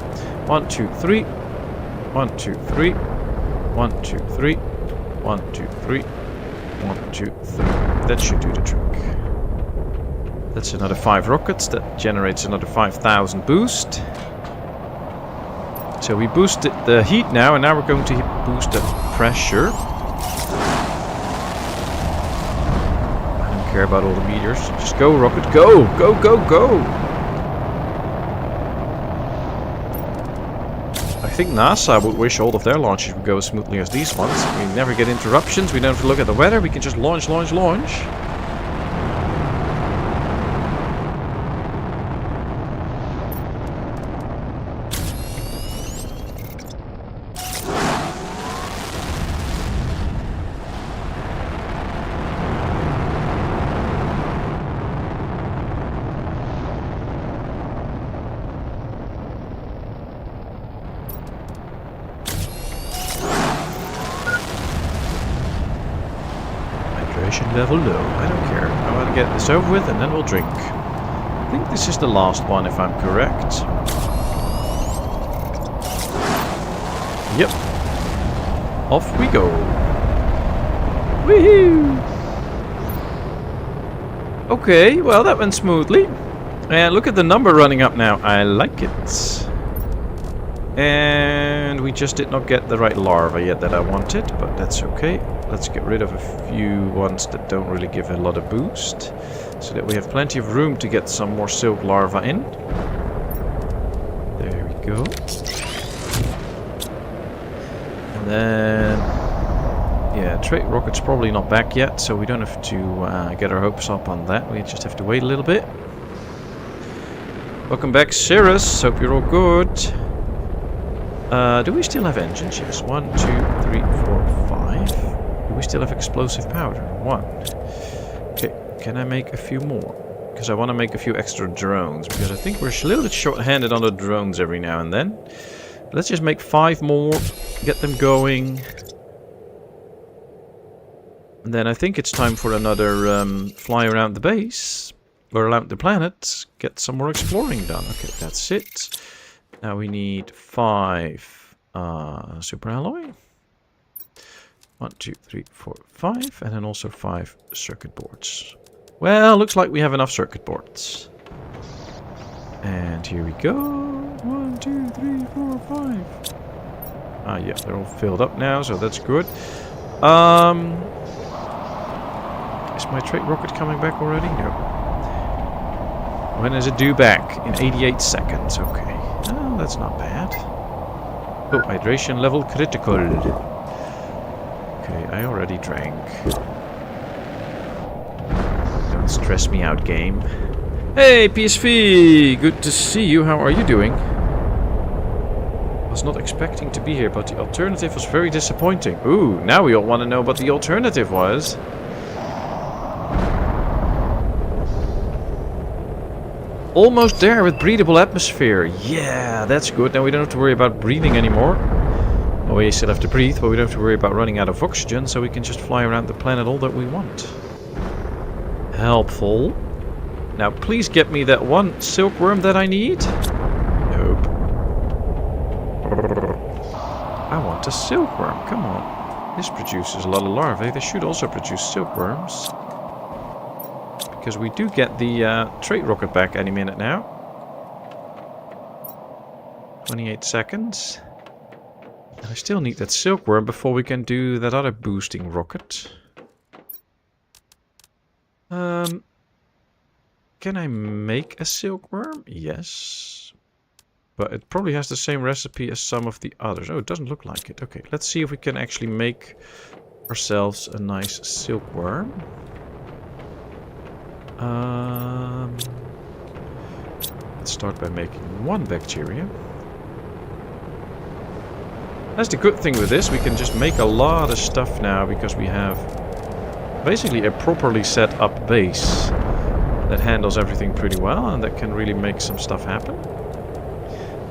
1, 2, 3. 1, 2, 3. 1, 2, 3. 1, 2, 3. 1, 2, 3. That should do the trick. That's another 5 rockets. That generates another 5,000 boost. So we boosted the heat now, and now we're going to boost the pressure. Care about all the meters. Just go, rocket, go! Go, go, go! I think NASA would wish all of their launches would go as smoothly as these ones. We never get interruptions, we don't have to look at the weather, we can just launch, launch, launch. level low. I don't care. I want to get this over with and then we'll drink. I think this is the last one if I'm correct. Yep. Off we go. Woohoo! Okay, well that went smoothly. And look at the number running up now. I like it. And we just did not get the right larva yet that I wanted, but that's okay. Let's get rid of a few ones that don't really give a lot of boost, so that we have plenty of room to get some more silk larva in. There we go. And then, yeah, trade rocket's probably not back yet, so we don't have to get our hopes up on that. We just have to wait a little bit. Welcome back, Cirrus. Hope you're all good. Do we still have engine ships? 1, 2, 3, 4, 5. Do we still have explosive powder? 1. Okay, can I make a few more? Because I want to make a few extra drones, because I think we're a little bit short-handed on the drones every now and then. Let's just make 5 more, get them going. And then I think it's time for another fly around the base, or around the planet, get some more exploring done. Okay, that's it. Now we need 5 super alloy. 1, 2, 3, 4, 5. And then also 5 circuit boards. Well, looks like we have enough circuit boards. And here we go. 1, 2, 3, 4, 5. Ah, yeah, they're all filled up now, so that's good. Is my trade rocket coming back already? No. When is it due back? In 88 seconds. Okay. Oh, that's not bad. Oh, hydration level critical. Okay, I already drank. Don't stress me out, game. Hey, PSV! Good to see you. How are you doing? Was not expecting to be here, but the alternative was very disappointing. Ooh, now we all want to know what the alternative was. Almost there with breathable atmosphere. Yeah, that's good. Now we don't have to worry about breathing anymore. Well, we still have to breathe, but we don't have to worry about running out of oxygen, so we can just fly around the planet all that we want. Helpful. Now please get me that one silkworm that I need. Nope. I want a silkworm. Come on. This produces a lot of larvae. They should also produce silkworms. Because we do get the trade rocket back any minute now. 28 seconds. And I still need that silkworm before we can do that other boosting rocket. Can I make a silkworm? Yes. But it probably has the same recipe as some of the others. Oh, it doesn't look like it. Okay, let's see if we can actually make ourselves a nice silkworm. Let's start by making 1 bacteria. That's the good thing with this. We can just make a lot of stuff now because we have basically a properly set up base that handles everything pretty well and that can really make some stuff happen.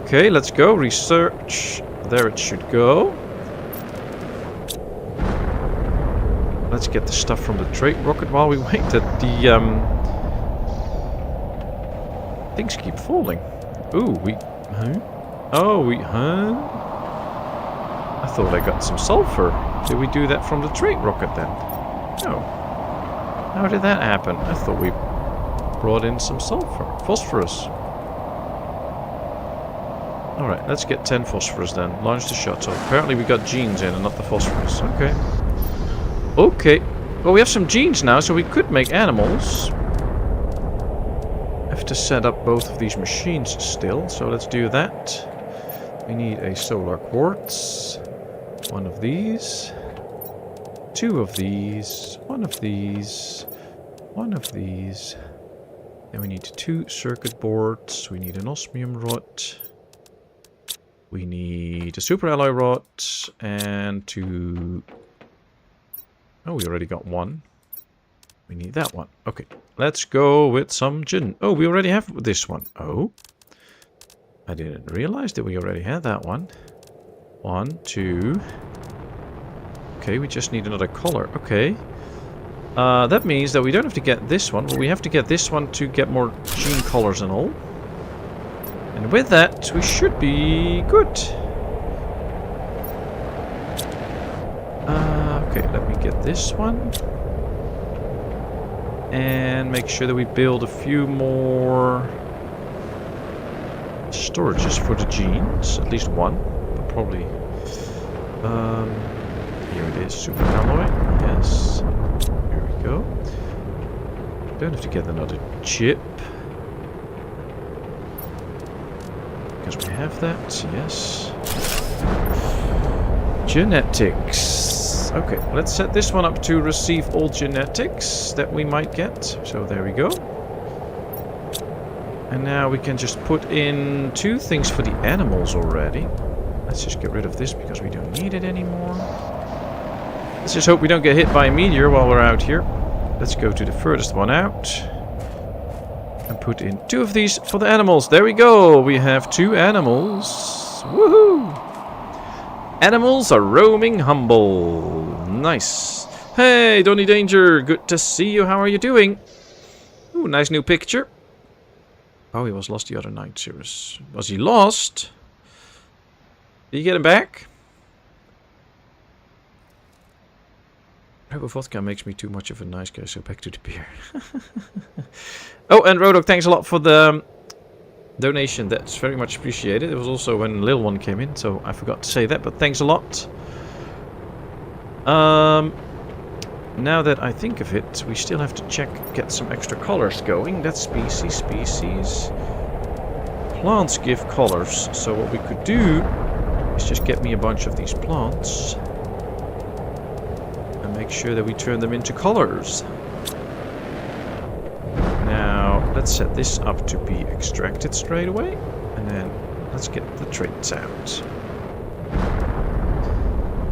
Okay, let's go. Research. There it should go. Let's get the stuff from the trade rocket while we wait that the things keep falling. Ooh, I thought I got some sulfur. Did we do that from the trade rocket then? No. How did that happen? I thought we brought in some sulfur. Phosphorus. Alright, let's get 10 phosphorus then. Launch the shuttle. Apparently we got genes in and not the phosphorus. Okay. Okay. Well, we have some genes now, so we could make animals. Have to set up both of these machines still, so let's do that. We need a solar quartz. 1 of these. 2 of these. 1 of these. 1 of these. Then we need 2 circuit boards. We need an osmium rod. We need a super alloy rod. And 2... Oh, we already got 1. We need that one. Okay, let's go with some gin. Oh, we already have this one. Oh. I didn't realize that we already had that one. 1, 2. Okay, we just need another color. Okay. That means that we don't have to get this one, but we have to get this one to get more gene colors and all. And with that, we should be good. Okay, let me get this one. And make sure that we build a few more storages for the genes. At least one, but probably... here it is, super alloy. Yes. Here we go. Don't have to get another chip. Because we have that, yes. Genetics. Okay, let's set this one up to receive all genetics that we might get. So there we go. And now we can just put in 2 things for the animals already. Let's just get rid of this because we don't need it anymore. Let's just hope we don't get hit by a meteor while we're out here. Let's go to the furthest one out. And put in 2 of these for the animals. There we go. We have 2 animals. Woohoo! Animals are roaming humble. Nice. Hey, Donny Danger. Good to see you. How are you doing? Ooh, nice new picture. Oh, he was lost the other night, Cirrus. Was he lost? Did you get him back? Rebel vodka makes me too much of a nice guy, so back to the beer. Oh, and Rodok, thanks a lot for the donation. That's very much appreciated. It was also when Lil One came in, so I forgot to say that, but thanks a lot. Now that I think of it, we still have to get some extra colors going. That's species. Plants give colors, so what we could do is just get me a bunch of these plants and make sure that we turn them into colors. Now, let's set this up to be extracted straight away, and then let's get the traits out.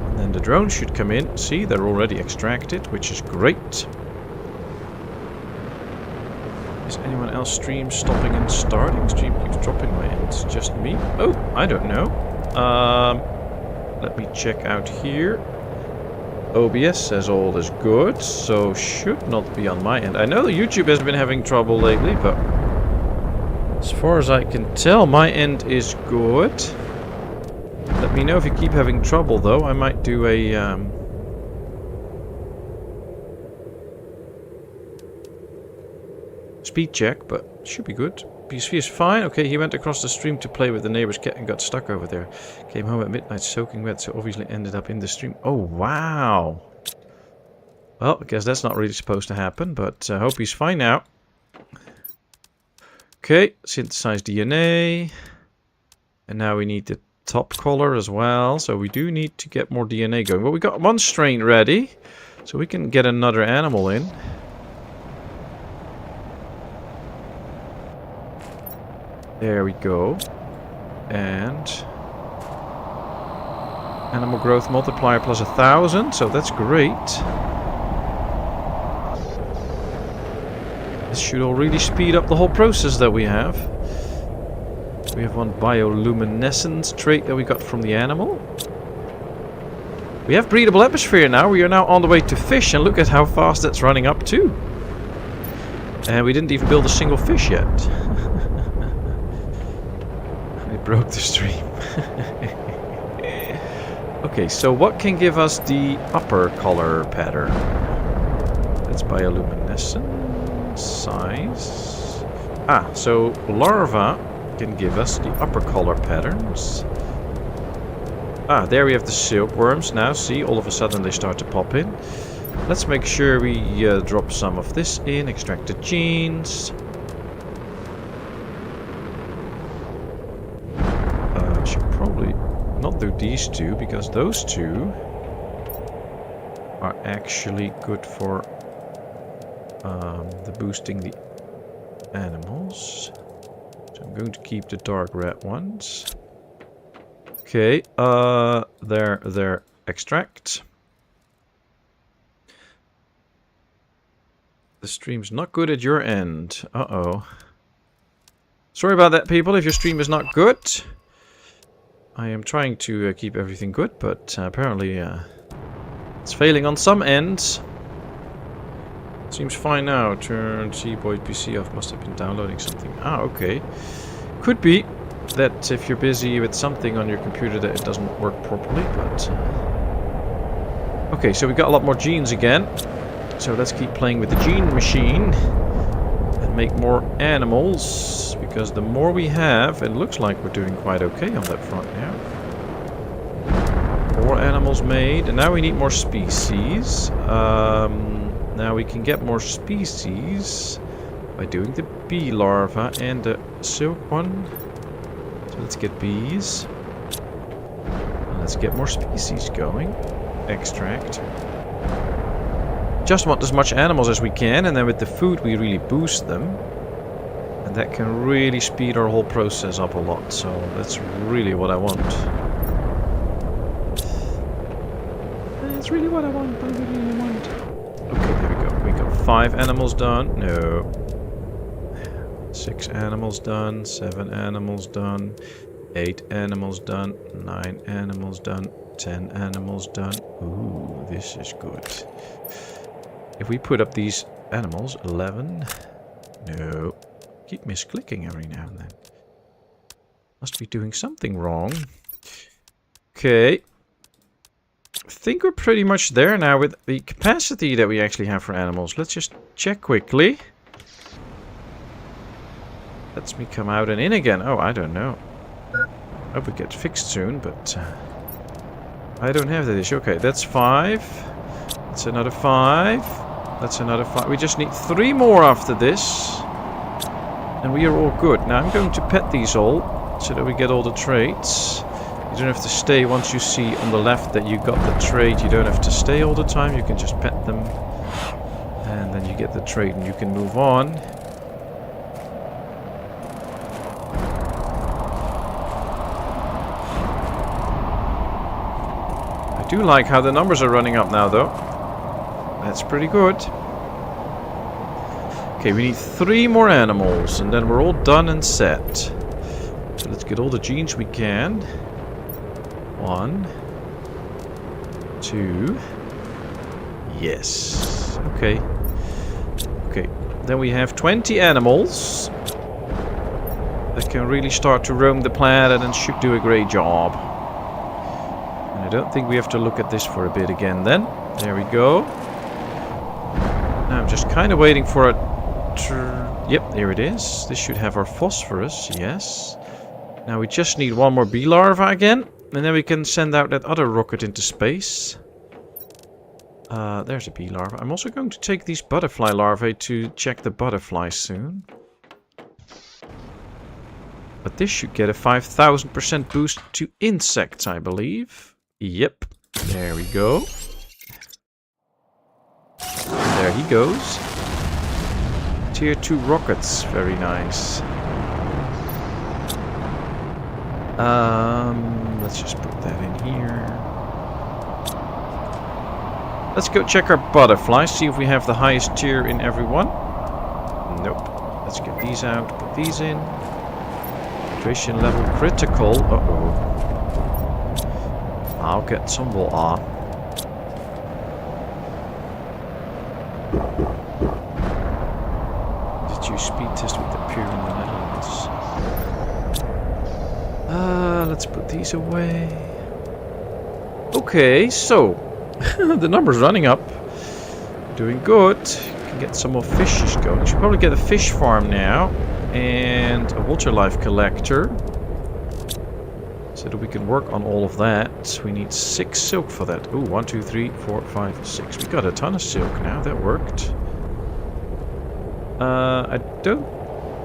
And then the drone should come in. See, they're already extracted, which is great. Is anyone else stream stopping and starting? Stream keeps dropping my end. It's just me? Oh, I don't know. Let me check out here. OBS says all is good, so should not be on my end. I know YouTube has been having trouble lately, but as far as I can tell, my end is good. Let me know if you keep having trouble, though. I might do a speed check, but should be good. PSV is fine. Okay, he went across the stream to play with the neighbor's cat and got stuck over there. Came home at midnight soaking wet, so obviously ended up in the stream. Oh, wow. Well, I guess that's not really supposed to happen, but I hope he's fine now. Okay, synthesize DNA. And now we need the top color as well, so we do need to get more DNA going. Well, we got one strain ready, so we can get another animal in. There we go. And animal growth multiplier plus 1,000, so that's great. This should all really speed up the whole process that we have. We have one bioluminescence trait that we got from the animal. We have breedable atmosphere now. We are now on the way to fish, and look at how fast that's running up too. And we didn't even build a single fish yet. Broke the stream. Okay, so what can give us the upper color pattern? That's bioluminescence size. Ah, so larva can give us the upper color patterns. Ah, there we have the silkworms now. See, all of a sudden they start to pop in. Let's make sure we drop some of this in. Extracted genes. Probably not do these 2, because those 2 are actually good for the boosting the animals. So I'm going to keep the dark red ones. Okay, they're extract. The stream's not good at your end. Uh-oh. Sorry about that, people, if your stream is not good. I am trying to keep everything good, but apparently it's failing on some ends. Seems fine now. Turn Boy PC off. Must have been downloading something. Ah, okay. Could be that if you're busy with something on your computer that it doesn't work properly, but... Okay, so we got a lot more genes again. So let's keep playing with the gene machine. And make more animals. Because the more we have, it looks like we're doing quite okay on that front now. More animals made. And now we need more species. Now we can get more species by doing the bee larva and the silk one. So let's get bees. And let's get more species going. Extract. Just want as much animals as we can, and then with the food we really boost them. And that can really speed our whole process up a lot. So that's really what I want. That's really what I want. I really want. Okay, there we go. We got 5 animals done. No. 6 animals done. 7 animals done. 8 animals done. 9 animals done. 10 animals done. Ooh, this is good. If we put up these animals, 11. No. Keep misclicking every now and then. Must be doing something wrong. Okay. I think we're pretty much there now with the capacity that we actually have for animals. Let's just check quickly. Lets me come out and in again. Oh, I don't know. Hope it gets fixed soon, but I don't have that issue. Okay, that's 5. That's another 5. That's another 5. We just need 3 more after this. And we are all good. Now I'm going to pet these all so that we get all the traits. You don't have to stay once you see on the left that you got the trait. You don't have to stay all the time. You can just pet them. And then you get the trait and you can move on. I do like how the numbers are running up now though. That's pretty good. Okay, we need 3 more animals and then we're all done and set. So let's get all the genes we can. 1, 2. Yes. Okay. Okay. Then we have 20 animals that can really start to roam the planet and should do a great job. And I don't think we have to look at this for a bit again then. There we go. Now I'm just kind of waiting for a... Yep, there it is. This should have our phosphorus. Yes. Now we just need 1 more bee larva again. And then we can send out that other rocket into space. There's a bee larva. I'm also going to take these butterfly larvae to check the butterflies soon. But this should get a 5,000% boost to insects, I believe. Yep. There we go. And there he goes. Tier 2 rockets. Very nice. Let's just put that in here. Let's go check our butterflies, see if we have the highest tier in everyone. Nope. Let's get these out, put these in. Hydration level critical. Uh-oh. I'll get some water. Did you speed test with the pier in the Netherlands? Let's put these away. Okay, so the number's running up. Doing good. Can get some more fishes going. Should probably get a fish farm now and a water life collector so that we can work on all of that. We need 6 silk for that. Ooh, 1, 2, 3, 4, 5, 6. We got a ton of silk now. That worked. I don't...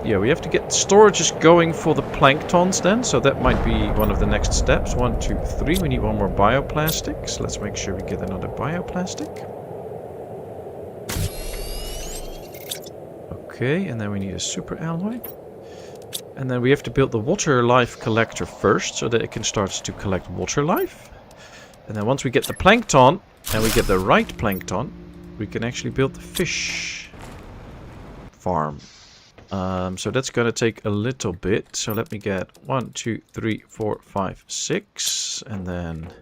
Yeah, we have to get storages going for the planktons then, so that might be one of the next steps. 1, 2, 3. We need 1 more bioplastic, so let's make sure we get another bioplastic. Okay, and then we need a super alloy. And then we have to build the water life collector first, so that it can start to collect water life. And then once we get the plankton, and we get the right plankton, we can actually build the fish farm. So that's going to take a little bit. So let me get 1, 2, 3, 4, 5, 6. And then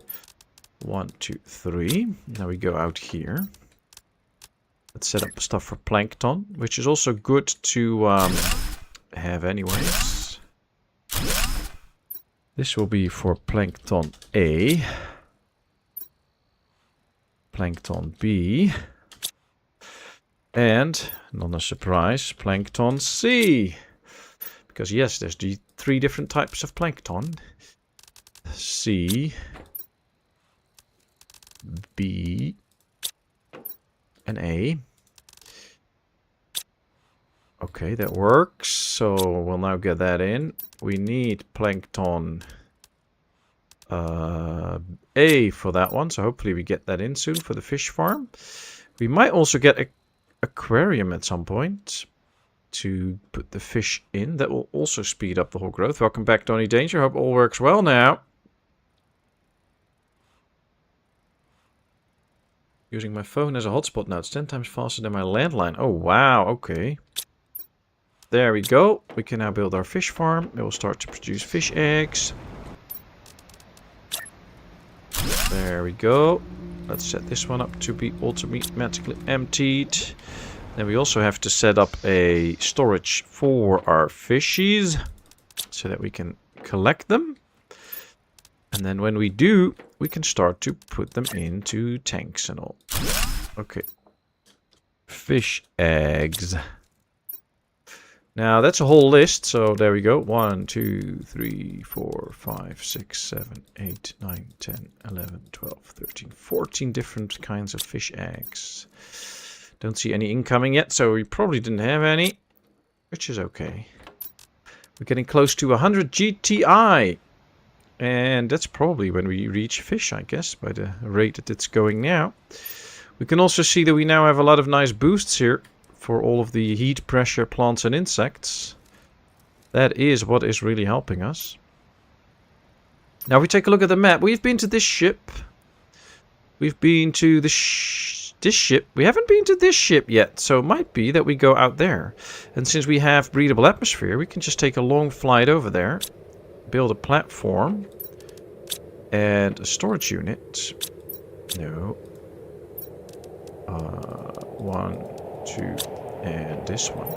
1, 2, 3. Now we go out here. Let's set up stuff for plankton, which is also good to have anyways. This will be for plankton A. Plankton B. And, not a surprise, plankton C. Because yes, there's the 3 different types of plankton. C, B, and A. Okay, that works. So we'll now get that in. We need plankton A for that one. So hopefully we get that in soon for the fish farm. We might also get an aquarium at some point to put the fish in. That will also speed up the whole growth. Welcome back, Donny Danger. Hope all works well now. Using my phone as a hotspot now. It's 10 times faster than my landline. Oh, wow. Okay. There we go. We can now build our fish farm. It will start to produce fish eggs. There we go. Let's set this one up to be automatically emptied. Then we also have to set up a storage for our fishies so that we can collect them. And then when we do, we can start to put them into tanks and all. Okay. Fish eggs. Now that's a whole list, so there we go. 1, 2, 3, 4, 5, 6, 7, 8, 9, 10, 11, 12, 13, 14 different kinds of fish eggs. Don't see any incoming yet, so we probably didn't have any, which is okay. We're getting close to 100 GTI, and that's probably when we reach fish, I guess, by the rate that it's going now. We can also see that we now have a lot of nice boosts here for all of the heat, pressure, plants and insects. That is what is really helping us. Now we take a look at the map. We've been to this ship. We've been to this ship. We haven't been to this ship yet, so it might be that we go out there. And since we have breathable atmosphere, we can just take a long flight over there, build a platform and a storage unit. No. 1, 2, and this one.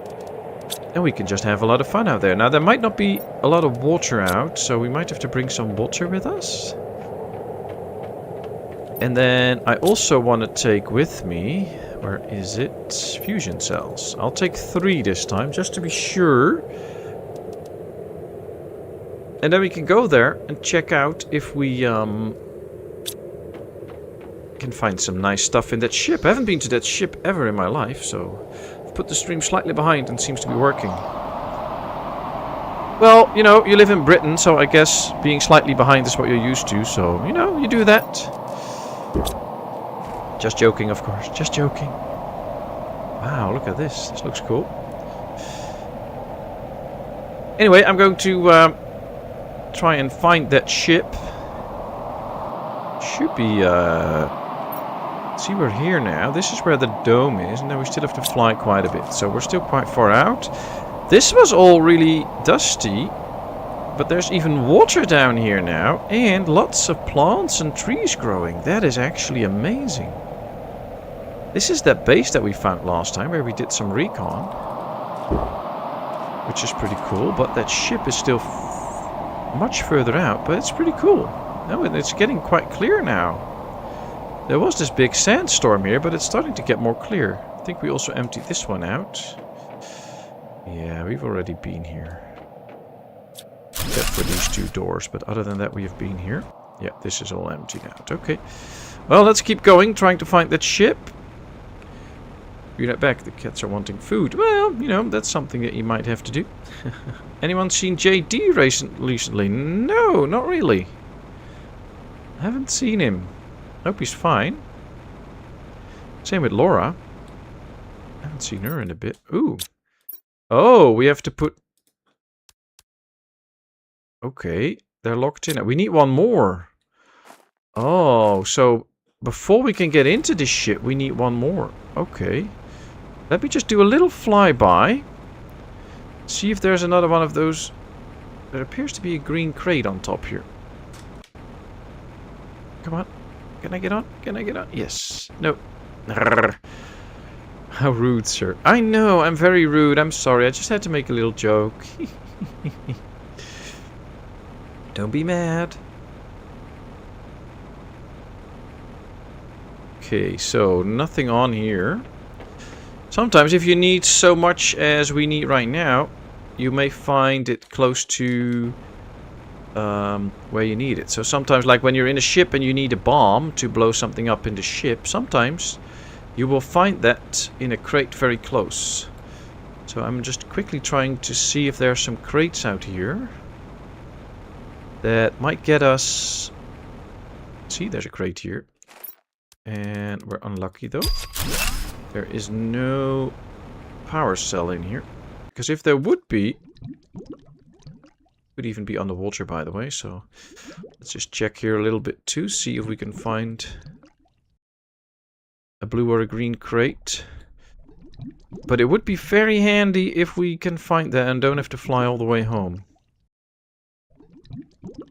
And we can just have a lot of fun out there. Now, there might not be a lot of water out, so we might have to bring some water with us. And then I also want to take with me, where is it? Fusion cells. I'll take 3 this time, just to be sure. And then we can go there and check out if we can find some nice stuff in that ship. I haven't been to that ship ever in my life, so I've put the stream slightly behind and seems to be working. Well, you know, you live in Britain, so I guess being slightly behind is what you're used to, so, you know, you do that. Just joking, of course. Just joking. Wow, look at this. This looks cool. Anyway, I'm going to try and find that ship. Should be, see, we're here now. This is where the dome is, and then we still have to fly quite a bit. So we're still quite far out. This was all really dusty, but there's even water down here now, and lots of plants and trees growing. That is actually amazing. This is that base that we found last time, where we did some recon, which is pretty cool, but that ship is still much further out, but it's pretty cool. No, it's getting quite clear now. There was this big sandstorm here, but it's starting to get more clear. I think we also emptied this one out. Yeah, we've already been here. Except for these 2 doors, but other than that we have been here. Yeah, this is all emptied out. Okay. Well, let's keep going, trying to find that ship. Be right back. The cats are wanting food. Well, you know, that's something that you might have to do. Anyone seen JD recently? No, not really. I haven't seen him. Hope he's fine. Same with Laura. I haven't seen her in a bit. Ooh. Oh, we have to put... Okay, they're locked in. We need one more. Oh, so before we can get into this ship, we need one more. Okay. Let me just do a little flyby. See if there's another one of those. There appears to be a green crate on top here. Come on. Can I get on? Can I get on? Yes. No. How rude, sir. I know, I'm very rude. I'm sorry. I just had to make a little joke. Don't be mad. Okay, so nothing on here. Sometimes if you need so much as we need right now, you may find it close to where you need it. So sometimes, like when you're in a ship and you need a bomb to blow something up in the ship, sometimes you will find that in a crate very close. So I'm just quickly trying to see if there are some crates out here that might get us... See, there's a crate here. And we're unlucky though. There is no power cell in here. Because if there would be... Could even be underwater, by the way, so let's just check here a little bit too, see if we can find a blue or a green crate. But it would be very handy if we can find that and don't have to fly all the way home.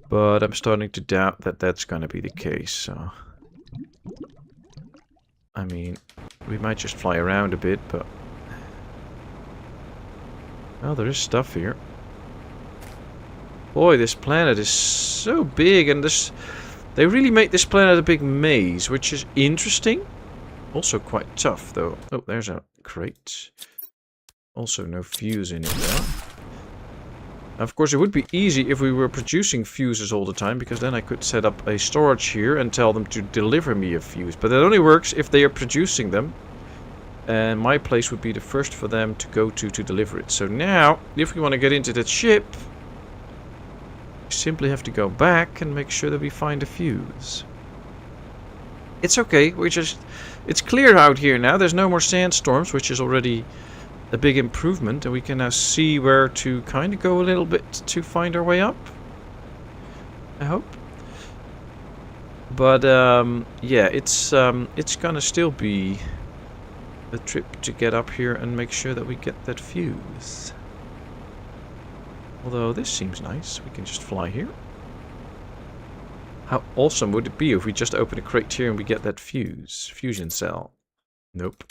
But I'm starting to doubt that that's going to be the case, so... I mean, we might just fly around a bit, but... Well, there is stuff here. Boy, this planet is so big, and this... They really made this planet a big maze, which is interesting. Also quite tough, though. Oh, there's a crate. Also no fuse in it, though. Of course, it would be easy if we were producing fuses all the time, because then I could set up a storage here and tell them to deliver me a fuse. But that only works if they are producing them. And my place would be the first for them to go to deliver it. So now, if we want to get into that ship... We simply have to go back and make sure that we find a fuse. It's okay, it's clear out here now. There's no more sandstorms, which is already a big improvement. And we can now see where to kind of go a little bit to find our way up. I hope. But, yeah, it's gonna still be a trip to get up here and make sure that we get that fuse. Although this seems nice. We can just fly here. How awesome would it be if we just open a crate here and we get that fusion cell? Nope.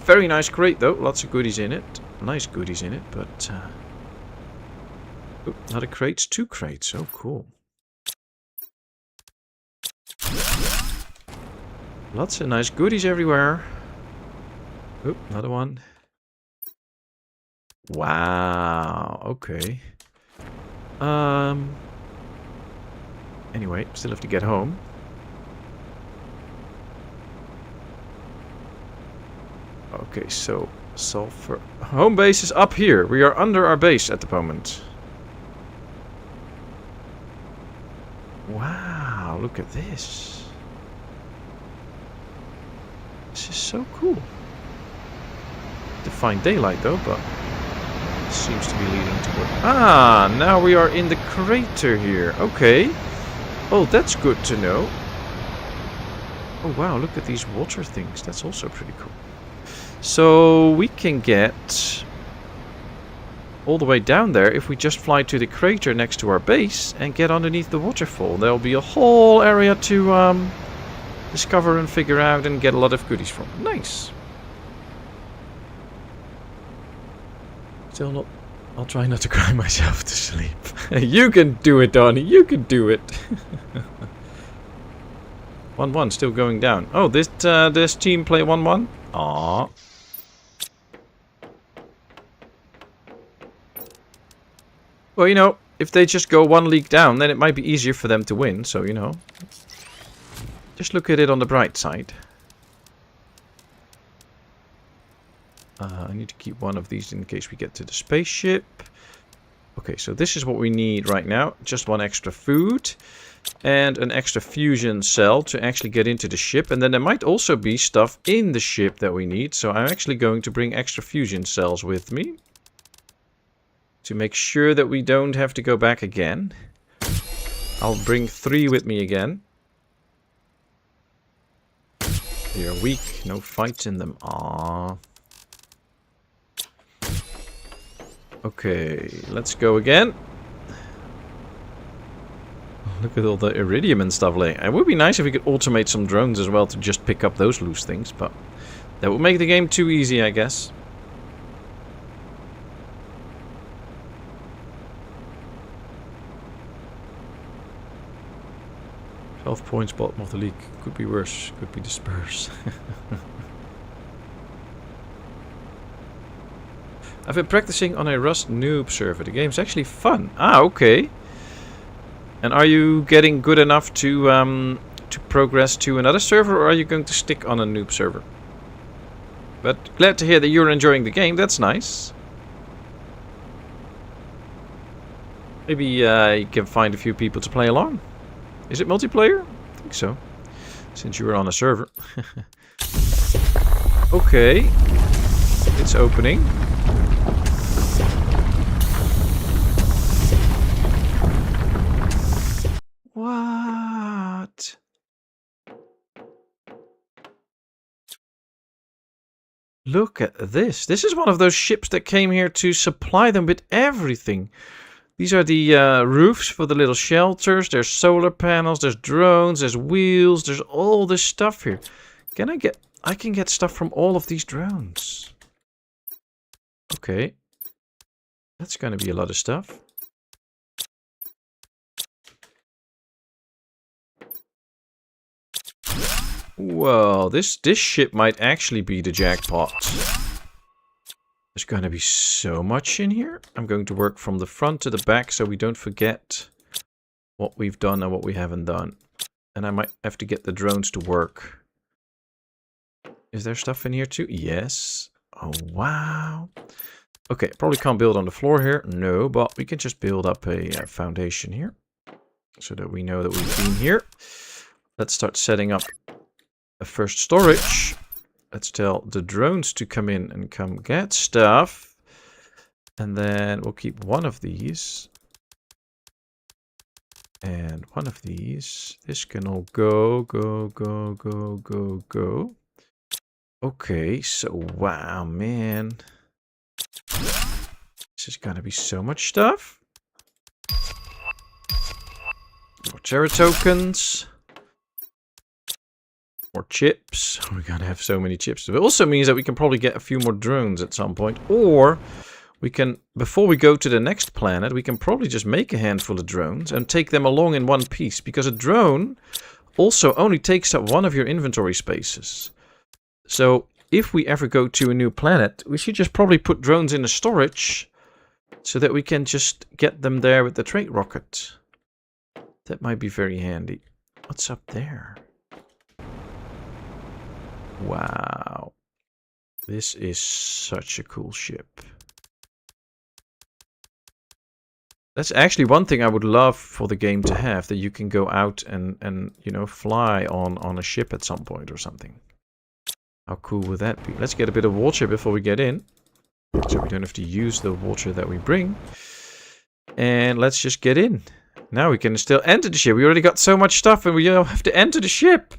Very nice crate though. Lots of goodies in it. Nice goodies in it, but... Oh, not a crate, 2 crates. Oh, cool. Lots of nice goodies everywhere. Oh, another one. Wow, okay. Anyway, still have to get home. Okay, so sulfur. Home base is up here. We are under our base at the moment. Wow, look at this. This is so cool. Define daylight though, but seems to be leading toward... Ah, now we are in the crater here. Okay. Oh, that's good to know. Oh wow, look at these water things. That's also pretty cool. So we can get all the way down there if we just fly to the crater next to our base and get underneath the waterfall. There'll be a whole area to discover and figure out and get a lot of goodies from. Nice. Still not... I'll try not to cry myself to sleep. You can do it, Donnie. You can do it. 1-1, still going down. Oh, this team play 1-1? Aww. Well, you know, if they just go 1 league down, then it might be easier for them to win. So, you know, just look at it on the bright side. I need to keep one of these in case we get to the spaceship. Okay, so this is what we need right now. Just 1 extra food. And an extra fusion cell to actually get into the ship. And then there might also be stuff in the ship that we need. So I'm actually going to bring extra fusion cells with me. To make sure that we don't have to go back again. I'll bring 3 with me again. They are weak. No fights in them. Aww. Okay, let's go again. Look at all the iridium and stuff laying. It would be nice if we could automate some drones as well to just pick up those loose things, but That would make the game too easy, I guess. Points bottom of the league. Could be worse. Could be the Spurs. I've been practicing on a Rust noob server. The game's actually fun. Ah, okay. And are you getting good enough to progress to another server, or are you going to stick on a noob server? But glad to hear that you're enjoying the game. That's nice. Maybe you can find a few people to play along. Is it multiplayer? I think so. Since you were on a server. Okay. It's opening. What? Look at this. This is one of those ships that came here to supply them with everything. These are the roofs for the little shelters. There's solar panels, there's drones, there's wheels, there's all this stuff here. I can get stuff from all of these drones. Okay. That's gonna be a lot of stuff. Whoa, this ship might actually be the jackpot. There's going to be so much in here. I'm going to work from the front to the back so we don't forget what we've done and what we haven't done. And I might have to get the drones to work. Is there stuff in here too? Yes. Oh, wow. Okay, probably can't build on the floor here. No, but we can just build up a foundation here. So that we know that we've been here. Let's start setting up a first storage. Let's tell the drones to come in and come get stuff. And then we'll keep one of these. And one of these. This can all go, go, go, go, go, go. Okay, so wow, man. This is gonna be so much stuff. More Terra tokens. More chips. We're gonna have so many chips. It also means that we can probably get a few more drones at some point. Or we can, before we go to the next planet, we can probably just make a handful of drones and take them along in one piece. Because a drone also only takes up one of your inventory spaces. So if we ever go to a new planet, we should just probably put drones in the storage so that we can just get them there with the trade rocket. That might be very handy. What's up there? Wow. This is such a cool ship. That's actually one thing I would love for the game to have, that you can go out and you know, fly on a ship at some point or something. How cool would that be? Let's get a bit of water before we get in. So we don't have to use the water that we bring. And let's just get in. Now we can still enter the ship. We already got so much stuff and we don't have to enter the ship.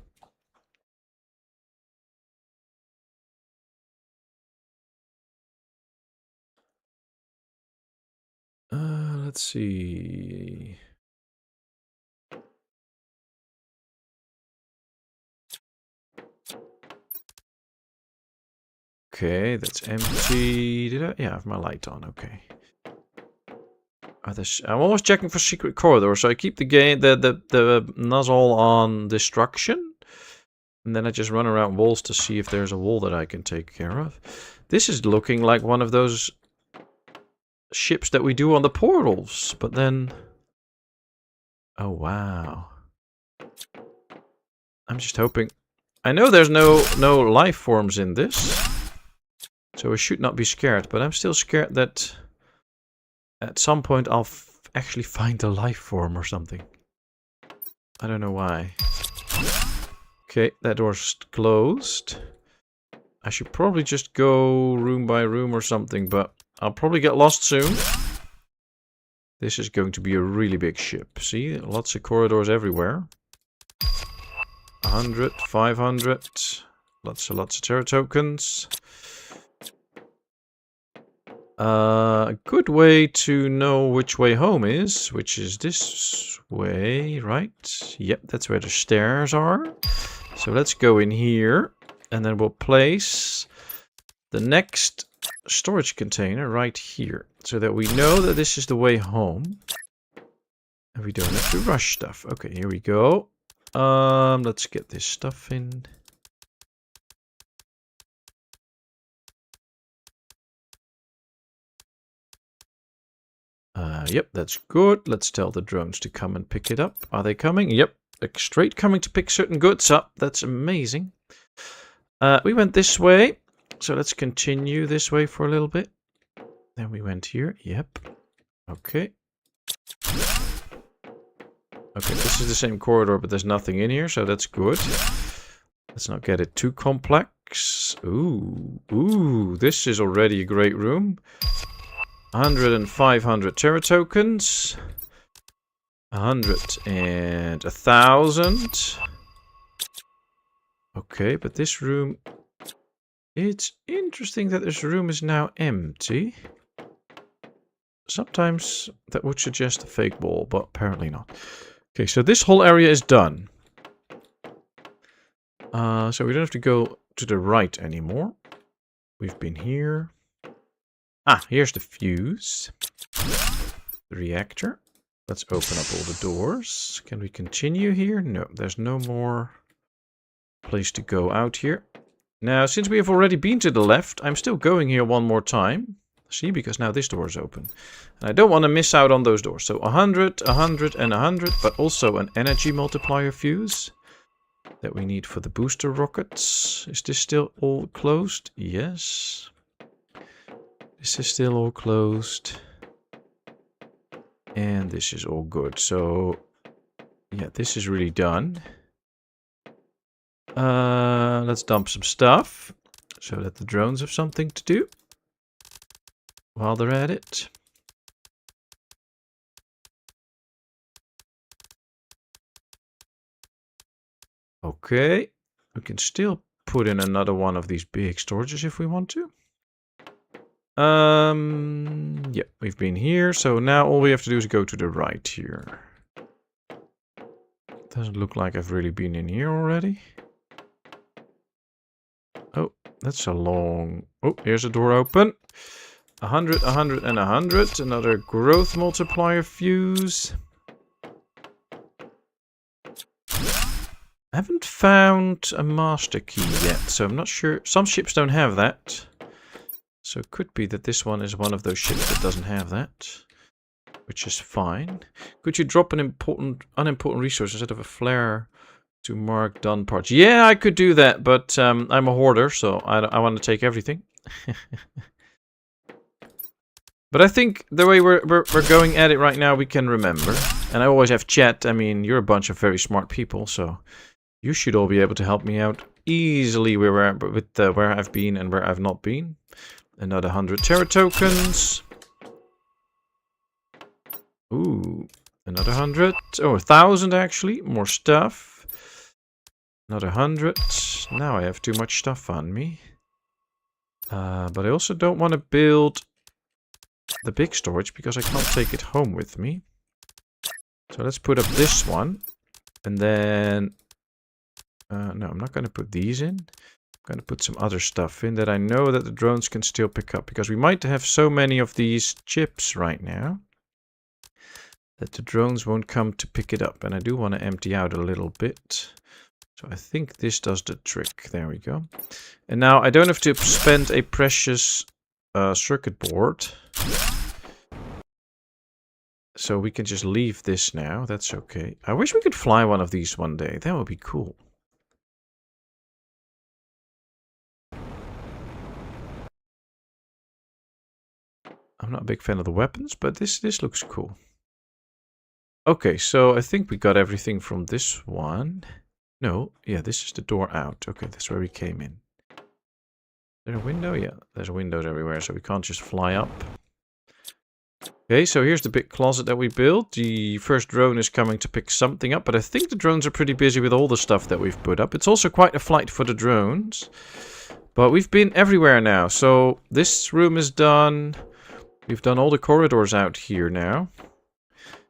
Let's see. Okay, that's empty. Did I? Yeah, I have my light on. Okay. I'm always checking for secret corridors, so I keep the nozzle on destruction, and then I just run around walls to see if there's a wall that I can take care of. This is looking like one of those ships that we do on the portals, but then... Oh, wow. I'm just hoping... I know there's no life forms in this, so I should not be scared, but I'm still scared that at some point I'll actually find a life form or something. I don't know why. Okay, that door's closed. I should probably just go room by room or something, but I'll probably get lost soon. This is going to be a really big ship. See, lots of corridors everywhere. 100, 500. Lots of Terra tokens. A good way to know which way home is, which is this way, right? Yep, that's where the stairs are. So let's go in here. And then we'll place the next storage container right here. So that we know that this is the way home. And we don't have to rush stuff. Okay, here we go. Let's get this stuff in. Yep, that's good. Let's tell the drones to come and pick it up. Are they coming? Yep, they're straight coming to pick certain goods up. That's amazing. We went this way, so let's continue this way for a little bit. Then we went here. Yep. Okay. Okay, this is the same corridor, but there's nothing in here, so that's good. Let's not get it too complex. Ooh, this is already a great room. 100 and 500 Terra tokens. 100 and 1,000. Okay, but this room... It's interesting that this room is now empty. Sometimes that would suggest a fake wall, but apparently not. Okay, so this whole area is done. So we don't have to go to the right anymore. We've been here. Ah, here's the fuse. The reactor. Let's open up all the doors. Can we continue here? No, there's no more place to go out here. Now, since we have already been to the left, I'm still going here one more time. See, because now this door is open. And I don't want to miss out on those doors. So 100, 100, and 100, but also an energy multiplier fuse that we need for the booster rockets. Is this still all closed? Yes. This is still all closed. And this is all good. So, yeah, this is really done. Let's dump some stuff so that the drones have something to do while they're at it. Okay, we can still put in another one of these big storages if we want to. Yeah, we've been here, so now all we have to do is go to the right here. Doesn't look like I've really been in here already. Oh, that's a long... Oh, here's a door open. 100, 100, and 100. Another growth multiplier fuse. I haven't found a master key yet, so I'm not sure. Some ships don't have that. So it could be that this one is one of those ships that doesn't have that. Which is fine. Could you drop an unimportant resource instead of a flare to mark done parts? Yeah, I could do that, but I'm a hoarder, so I want to take everything. But I think the way we're going at it right now, we can remember. And I always have chat. I mean, you're a bunch of very smart people, so you should all be able to help me out easily with where I've been and where I've not been. Another 100 Terra tokens. Ooh, another 100. Oh, 1,000 actually. More stuff. Another 100. Now I have too much stuff on me. But I also don't want to build the big storage because I can't take it home with me. So let's put up this one. And then... no, I'm not going to put these in. I'm going to put some other stuff in that I know that the drones can still pick up. Because we might have so many of these chips right now that the drones won't come to pick it up. And I do want to empty out a little bit. So I think this does the trick. There we go. And now I don't have to spend a precious circuit board. So we can just leave this now. That's okay. I wish we could fly one of these one day. That would be cool. I'm not a big fan of the weapons, but this looks cool. Okay, so I think we got everything from this one. No, yeah, this is the door out. Okay, that's where we came in. Is there a window? Yeah, there's windows everywhere, so we can't just fly up. Okay, so here's the big closet that we built. The first drone is coming to pick something up, but I think the drones are pretty busy with all the stuff that we've put up. It's also quite a flight for the drones. But we've been everywhere now, so this room is done. We've done all the corridors out here now.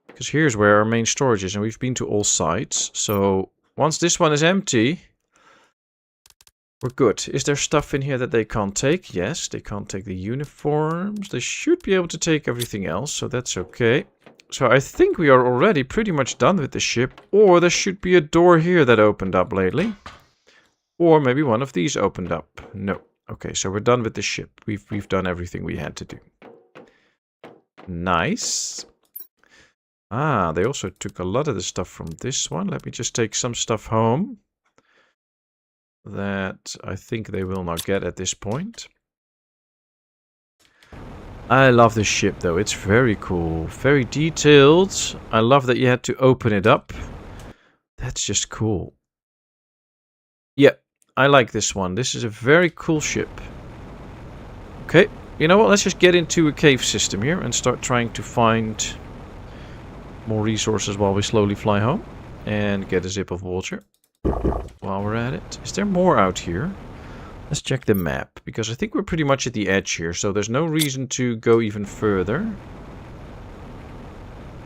Because here's where our main storage is, and we've been to all sides. So once this one is empty, We're good. Is there stuff in here that they can't take? Yes, they can't take the uniforms. They should be able to take everything else, so that's okay. So I think we are already pretty much done with the ship. Or there should be a door here that opened up lately. Or maybe one of these opened up. No. Okay, so we're done with the ship. We've done everything we had to do. Nice. Ah, they also took a lot of the stuff from this one. Let me just take some stuff home that I think they will not get at this point. I love this ship though, it's very cool, very detailed. I love that you had to open it up. That's just cool. Yeah, I like this one. This is a very cool ship. Okay, you know what, let's just get into a cave system here and start trying to find more resources while we slowly fly home. And get a sip of water while we're at it. Is there more out here? Let's check the map, because I think we're pretty much at the edge here, so there's no reason to go even further.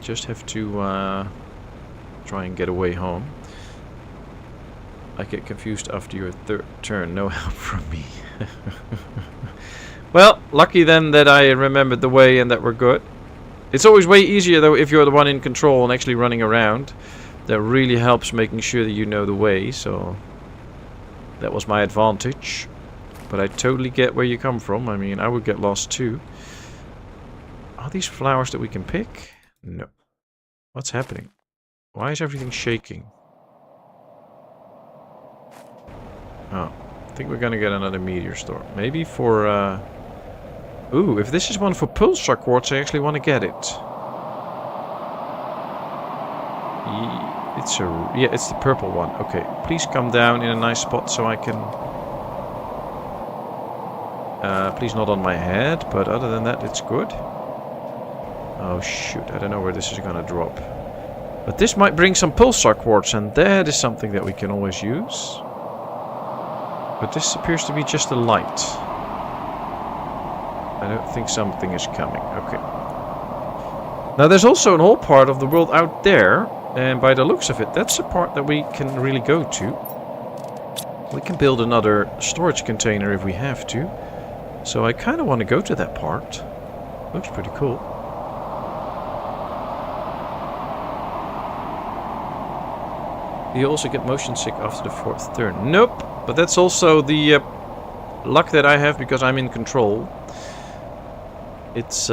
Just have to try and get away home. I get confused after your third turn. No help from me. Well, lucky then that I remembered the way and that we're good. It's always way easier though if you're the one in control and actually running around. That really helps making sure that you know the way, so that was my advantage. But I totally get where you come from. I mean, I would get lost too. Are these flowers that we can pick? No. What's happening? Why is everything shaking? Oh, I think we're gonna get another meteor storm. Maybe for, ooh, if this is one for pulsar quartz, I actually want to get it. Yeah, it's the purple one. Okay, please come down in a nice spot so I can... please not on my head, but other than that, it's good. Oh shoot, I don't know where this is gonna drop. But this might bring some pulsar quartz, and that is something that we can always use. But this appears to be just a light. I don't think something is coming. Okay. Now there's also an whole part of the world out there. And by the looks of it, that's a part that we can really go to. We can build another storage container if we have to. So I kind of want to go to that part. Looks pretty cool. You also get motion sick after the 4th turn. Nope, but that's also the luck that I have because I'm in control. It's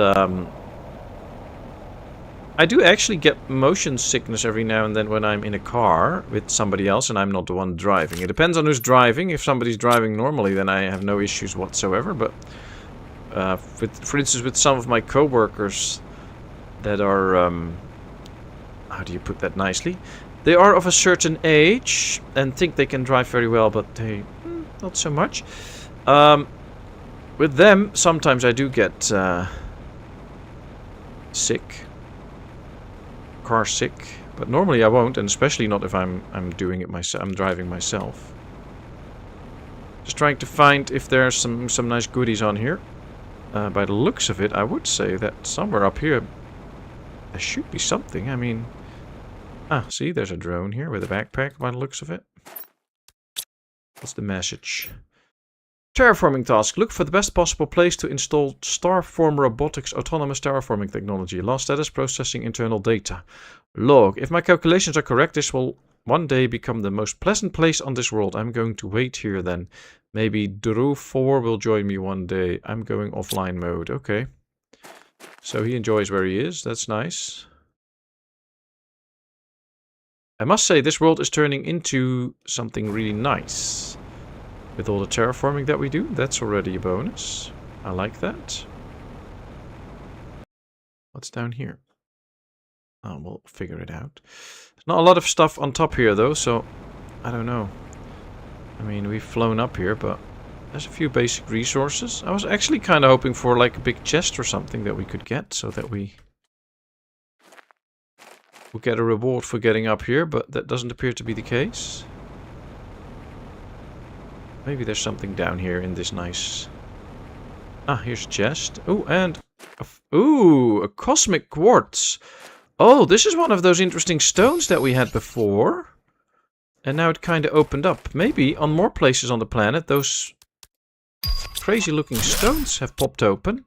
I do actually get motion sickness every now and then when I'm in a car with somebody else and I'm not the one driving. It depends on who's driving. If somebody's driving normally, then I have no issues whatsoever. But for instance, with some of my co-workers that are, how do you put that nicely? They are of a certain age and think they can drive very well, but they not so much. With them, sometimes I do get sick. Car sick, but normally I won't, and especially not if I'm doing it myself. I'm driving myself. Just trying to find if there's some nice goodies on here. By the looks of it, I would say that somewhere up here there should be something. I mean, see, there's a drone here with a backpack. By the looks of it, what's the message? Terraforming task. Look for the best possible place to install Starform Robotics autonomous terraforming technology. Last status processing internal data. Log. If my calculations are correct, this will one day become the most pleasant place on this world. I'm going to wait here then. Maybe Drew 4 will join me one day. I'm going offline mode. Okay. So he enjoys where he is. That's nice. I must say this world is turning into something really nice. With all the terraforming that we do, that's already a bonus. I like that. What's down here? Oh, we'll figure it out. There's not a lot of stuff on top here though, so I don't know. I mean, we've flown up here, but there's a few basic resources. I was actually kind of hoping for like a big chest or something that we could get, so that we will get a reward for getting up here, but that doesn't appear to be the case. Maybe there's something down here in this nice... here's a chest. Oh, and... a cosmic quartz. Oh, this is one of those interesting stones that we had before. And now it kind of opened up. Maybe on more places on the planet, those crazy looking stones have popped open.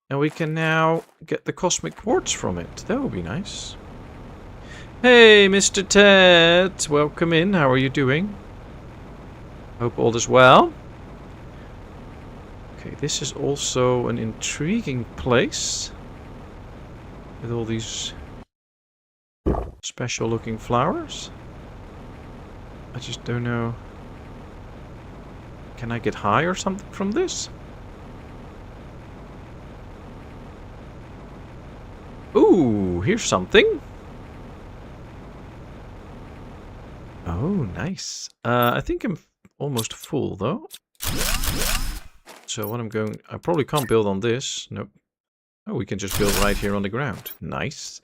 And we can now get the cosmic quartz from it. That would be nice. Hey, Mr. Ted. Welcome in. How are you doing? Hope all is well. Okay, this is also an intriguing place. With all these special looking flowers. I just don't know. Can I get high or something from this? Ooh, here's something. Oh, nice. I think I'm almost full though. So what I probably can't build on this. Nope. Oh, we can just build right here on the ground. Nice.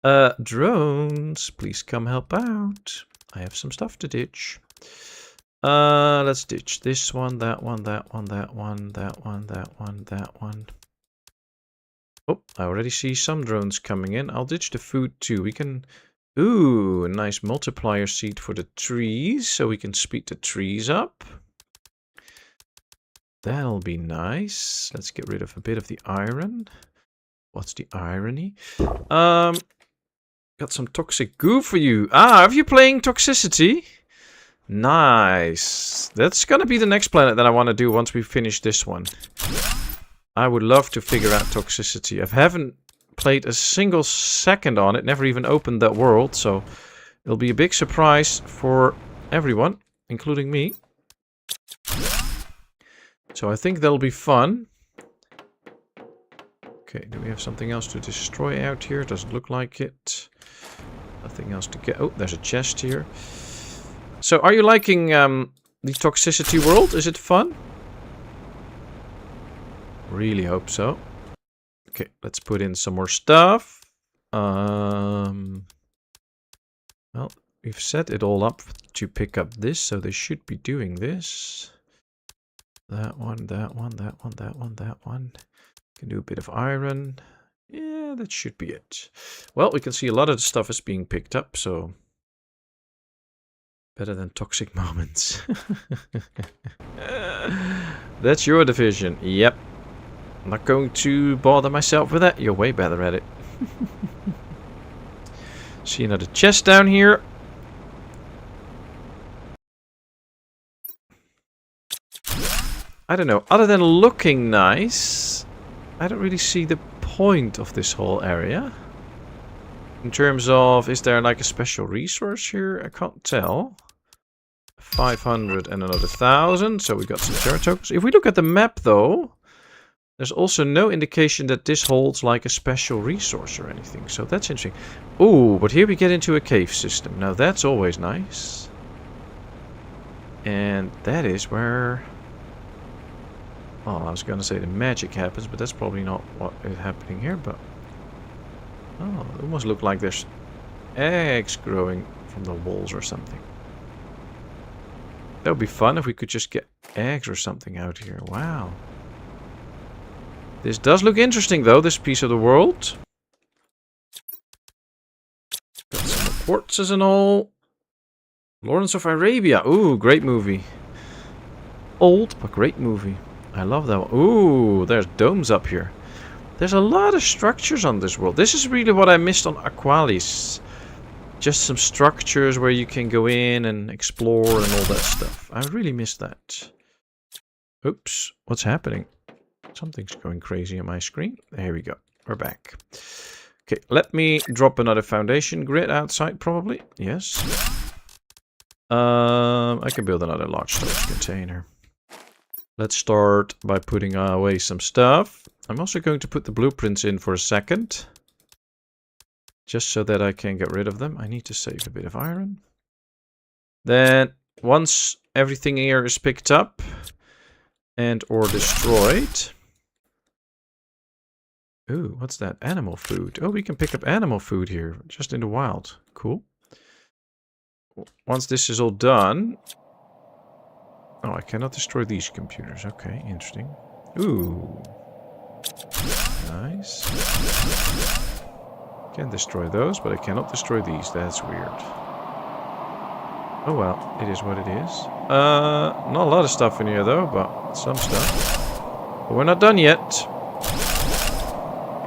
Drones, please come help out. I have some stuff to ditch. Let's ditch this one, that one, that one, that one, that one, that one, that one. Oh, I already see some drones coming in. I'll ditch the food too. We can... Ooh, a nice multiplier seed for the trees, so we can speed the trees up. That'll be nice. Let's get rid of a bit of the iron. What's the irony? Got some toxic goo for you. Ah, are you playing Toxicity? Nice. That's gonna be the next planet that I want to do once we finish this one. I would love to figure out Toxicity. I haven't played a single second on it, never even opened that world, so it'll be a big surprise for everyone, including me. So I think that'll be fun. Okay, do we have something else to destroy out here? Doesn't look like it. Nothing else to get. Oh, there's a chest here. So are you liking the Toxicity world? Is it fun? Really hope so. Okay, let's put in some more stuff. Well, we've set it all up to pick up this, so they should be doing this. That one, that one, that one, that one, that one. Can do a bit of iron. Yeah, that should be it. Well, we can see a lot of the stuff is being picked up, so... Better than toxic moments. That's your division. Yep. I'm not going to bother myself with that. You're way better at it. See another chest down here. I don't know. Other than looking nice, I don't really see the point of this whole area. In terms of, is there like a special resource here? I can't tell. 500 and another 1,000. So we got some terra tokens. If we look at the map though, there's also no indication that this holds like a special resource or anything. So that's interesting. Ooh, but here we get into a cave system. Now that's always nice. And that is where... Oh, I was going to say the magic happens, but that's probably not what is happening here. But oh, it almost look like there's eggs growing from the walls or something. That would be fun if we could just get eggs or something out here. Wow. This does look interesting, though, this piece of the world. Got some quartzes and all. Lawrence of Arabia. Ooh, great movie. Old, but great movie. I love that one. Ooh, there's domes up here. There's a lot of structures on this world. This is really what I missed on Aqualis. Just some structures where you can go in and explore and all that stuff. I really missed that. Oops, what's happening? Something's going crazy on my screen. There we go. We're back. Okay, let me drop another foundation grid outside probably. Yes. I can build another large storage container. Let's start by putting away some stuff. I'm also going to put the blueprints in for a second. Just so that I can get rid of them. I need to save a bit of iron. Then, once everything here is picked up and or destroyed... Ooh, what's that? Animal food. Oh, we can pick up animal food here, just in the wild. Cool. Once this is all done... Oh, I cannot destroy these computers. Okay, interesting. Ooh. Nice. Can destroy those, but I cannot destroy these. That's weird. Oh well, it is what it is. Not a lot of stuff in here though, but some stuff. But we're not done yet.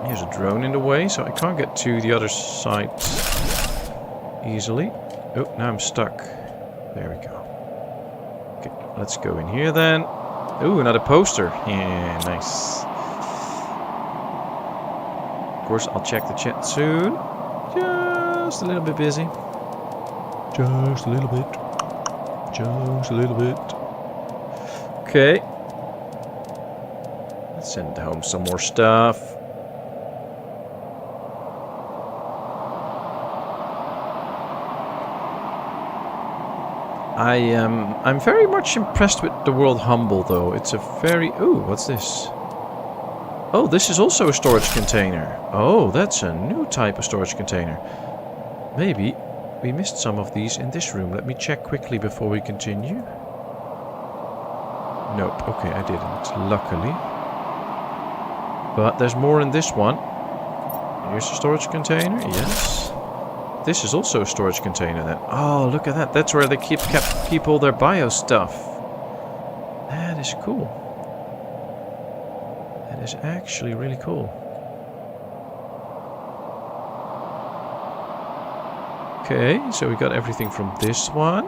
Here's a drone in the way, so I can't get to the other side easily. Oh, now I'm stuck. There we go. Okay, let's go in here then. Ooh, another poster. Yeah, nice. Of course, I'll check the chat soon. Just a little bit busy. Just a little bit. Just a little bit. Okay. Let's send home some more stuff. I'm very much impressed with the World Humble though. It's a very... Ooh, what's this? Oh, this is also a storage container. Oh, that's a new type of storage container. Maybe we missed some of these in this room. Let me check quickly before we continue. Nope, okay, I didn't, luckily. But there's more in this one. Here's a storage container, yes. This is also a storage container then. Oh, look at that. That's where they keep all their bio stuff. That is cool. That is actually really cool. Okay, so we got everything from this one.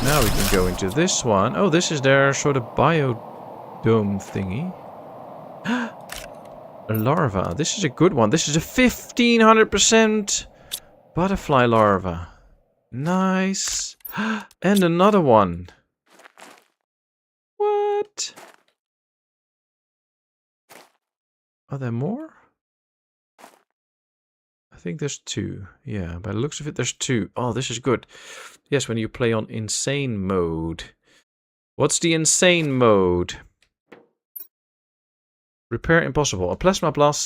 Now we can go into this one. Oh, this is their sort of biodome thingy. A larva. This is a good one. This is a 1500% butterfly larva. Nice. And another one. What? Are there more? I think there's two. Yeah, by the looks of it, there's two. Oh, this is good. Yes, when you play on insane mode. What's the insane mode? Repair impossible. A plasma blast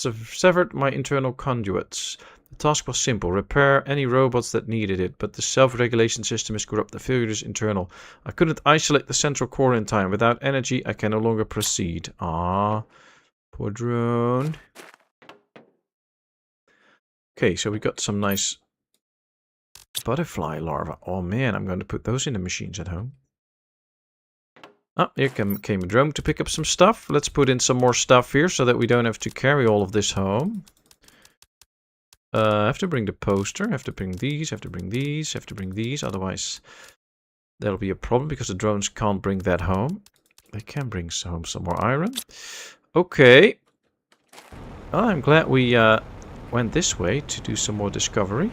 severed my internal conduits. The task was simple. Repair any robots that needed it, but the self-regulation system is corrupt. The failure is internal. I couldn't isolate the central core in time. Without energy, I can no longer proceed. Ah, poor drone. Okay, so we got some nice butterfly larvae. Oh man, I'm going to put those in the machines at home. Ah, here came a drone to pick up some stuff. Let's put in some more stuff here so that we don't have to carry all of this home. I have to bring the poster. I have to bring these. I have to bring these. I have to bring these. Otherwise, that'll be a problem because the drones can't bring that home. They can bring home some more iron. Okay. Well, I'm glad we went this way to do some more discovery.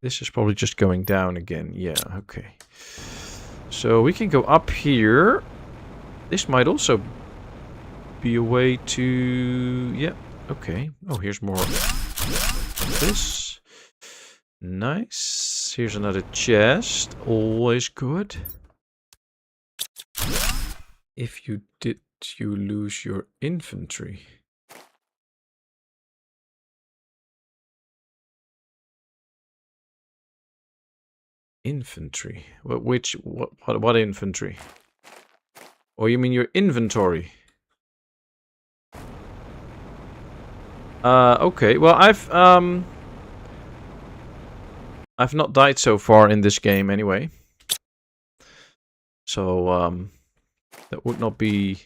This is probably just going down again. Yeah, okay. So we can go up here. This might also be a way to... Yeah, okay. Oh, here's more of this. Nice. Here's another chest. Always good. If you did, you lose your inventory. Infantry. What infantry? Or you mean your inventory? Okay. Well, I've not died so far in this game anyway. So that would not be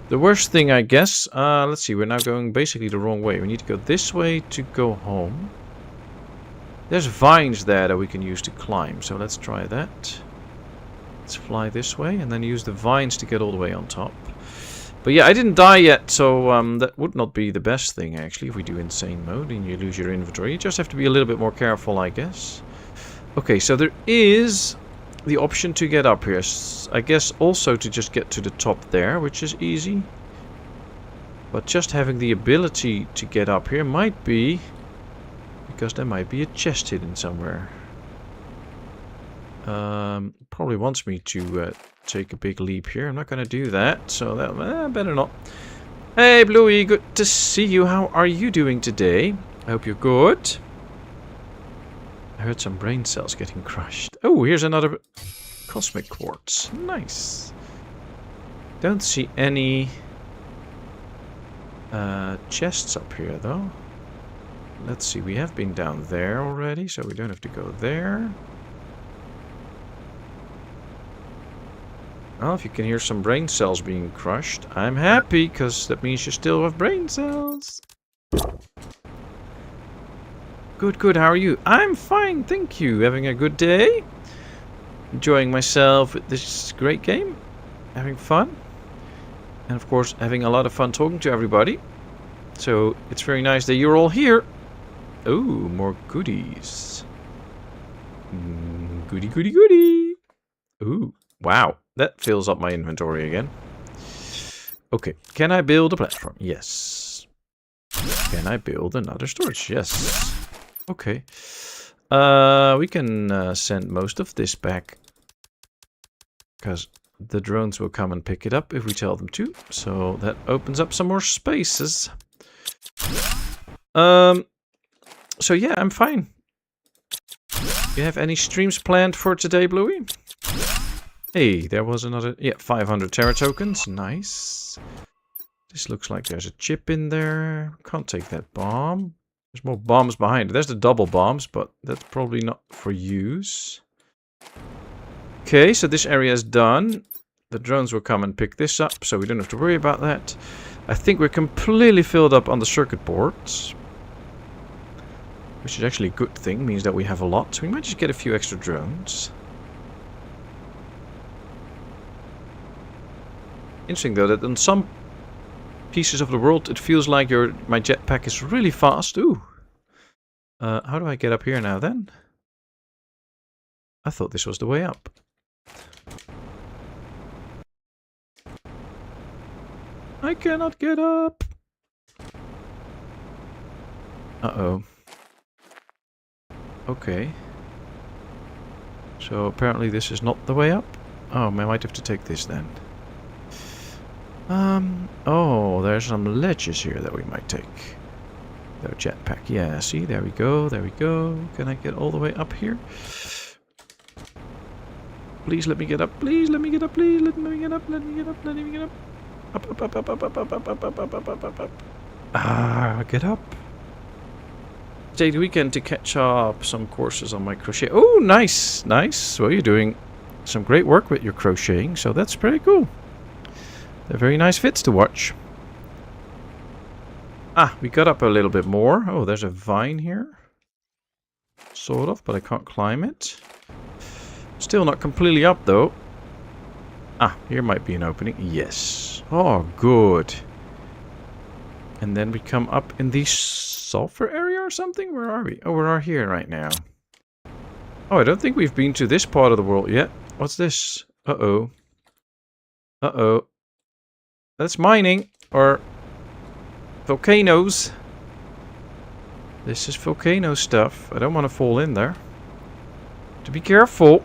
the worst thing, I guess. Let's see. We're now going basically the wrong way. We need to go this way to go home. There's vines there that we can use to climb, so let's try that. Let's fly this way and then use the vines to get all the way on top. But yeah, I didn't die yet, so that would not be the best thing actually if we do insane mode and you lose your inventory. You just have to be a little bit more careful, I guess. Okay, so there is the option to get up here. I guess also to just get to the top there, which is easy. But just having the ability to get up here might be... because there might be a chest hidden somewhere. Probably wants me to take a big leap here. I'm not going to do that, so that better not. Hey, Bluey, good to see you. How are you doing today? I hope you're good. I heard some brain cells getting crushed. Oh, here's another cosmic quartz. Nice. Don't see any chests up here, though. let's see. We have been down there already, so we don't have to go there. Well, if you can hear some brain cells being crushed, I'm happy, because that means you still have brain cells. Good, good. How are you? I'm fine, thank you. Having a good day. Enjoying myself with this great game. Having fun. And of course, having a lot of fun talking to everybody. So, it's very nice that you're all here. Oh, more goodies. Goody, goody, goody. Ooh, wow. That fills up my inventory again. Okay, can I build a platform? Yes. Can I build another storage? Yes. Okay. We can send most of this back. Because the drones will come and pick it up if we tell them to. So that opens up some more spaces. So yeah, I'm fine. You have any streams planned for today, Bluey? Hey, there was another... Yeah, 500 Terra tokens. Nice. This looks like there's a chip in there. Can't take that bomb. There's more bombs behind it. There's the double bombs, but that's probably not for use. Okay, so this area is done. The drones will come and pick this up, so we don't have to worry about that. I think we're completely filled up on the circuit boards. Which is actually a good thing. Means that we have a lot. So we might just get a few extra drones. Interesting though that on some pieces of the world it feels like my jetpack is really fast. Ooh. How do I get up here now then? I thought this was the way up. I cannot get up. Uh-oh. Okay. So apparently this is not the way up. Oh, I might have to take this then. Oh, there's some ledges here that we might take. The jetpack, yeah, see, there we go, there we go. Can I get all the way up here? Please let me get up, please let me get up, please let me get up, let me get up, let me get up. Up, up, up, up, up, up, up, up, up, up, up, up, up, up. Ah, get up. Take the weekend to catch up some courses on my crochet. Oh, nice, nice. Well, you're doing some great work with your crocheting, so that's pretty cool. They're very nice fits to watch. Ah, we got up a little bit more. Oh, there's a vine here. Sort of, but I can't climb it. Still not completely up, though. Ah, here might be an opening. Yes. Oh, good. And then we come up in the sulfur area or something? Where are we? Oh, we are here right now. Oh, I don't think we've been to this part of the world yet. What's this? Uh-oh. Uh-oh. That's mining. Or volcanoes. This is volcano stuff. I don't want to fall in there. To be careful.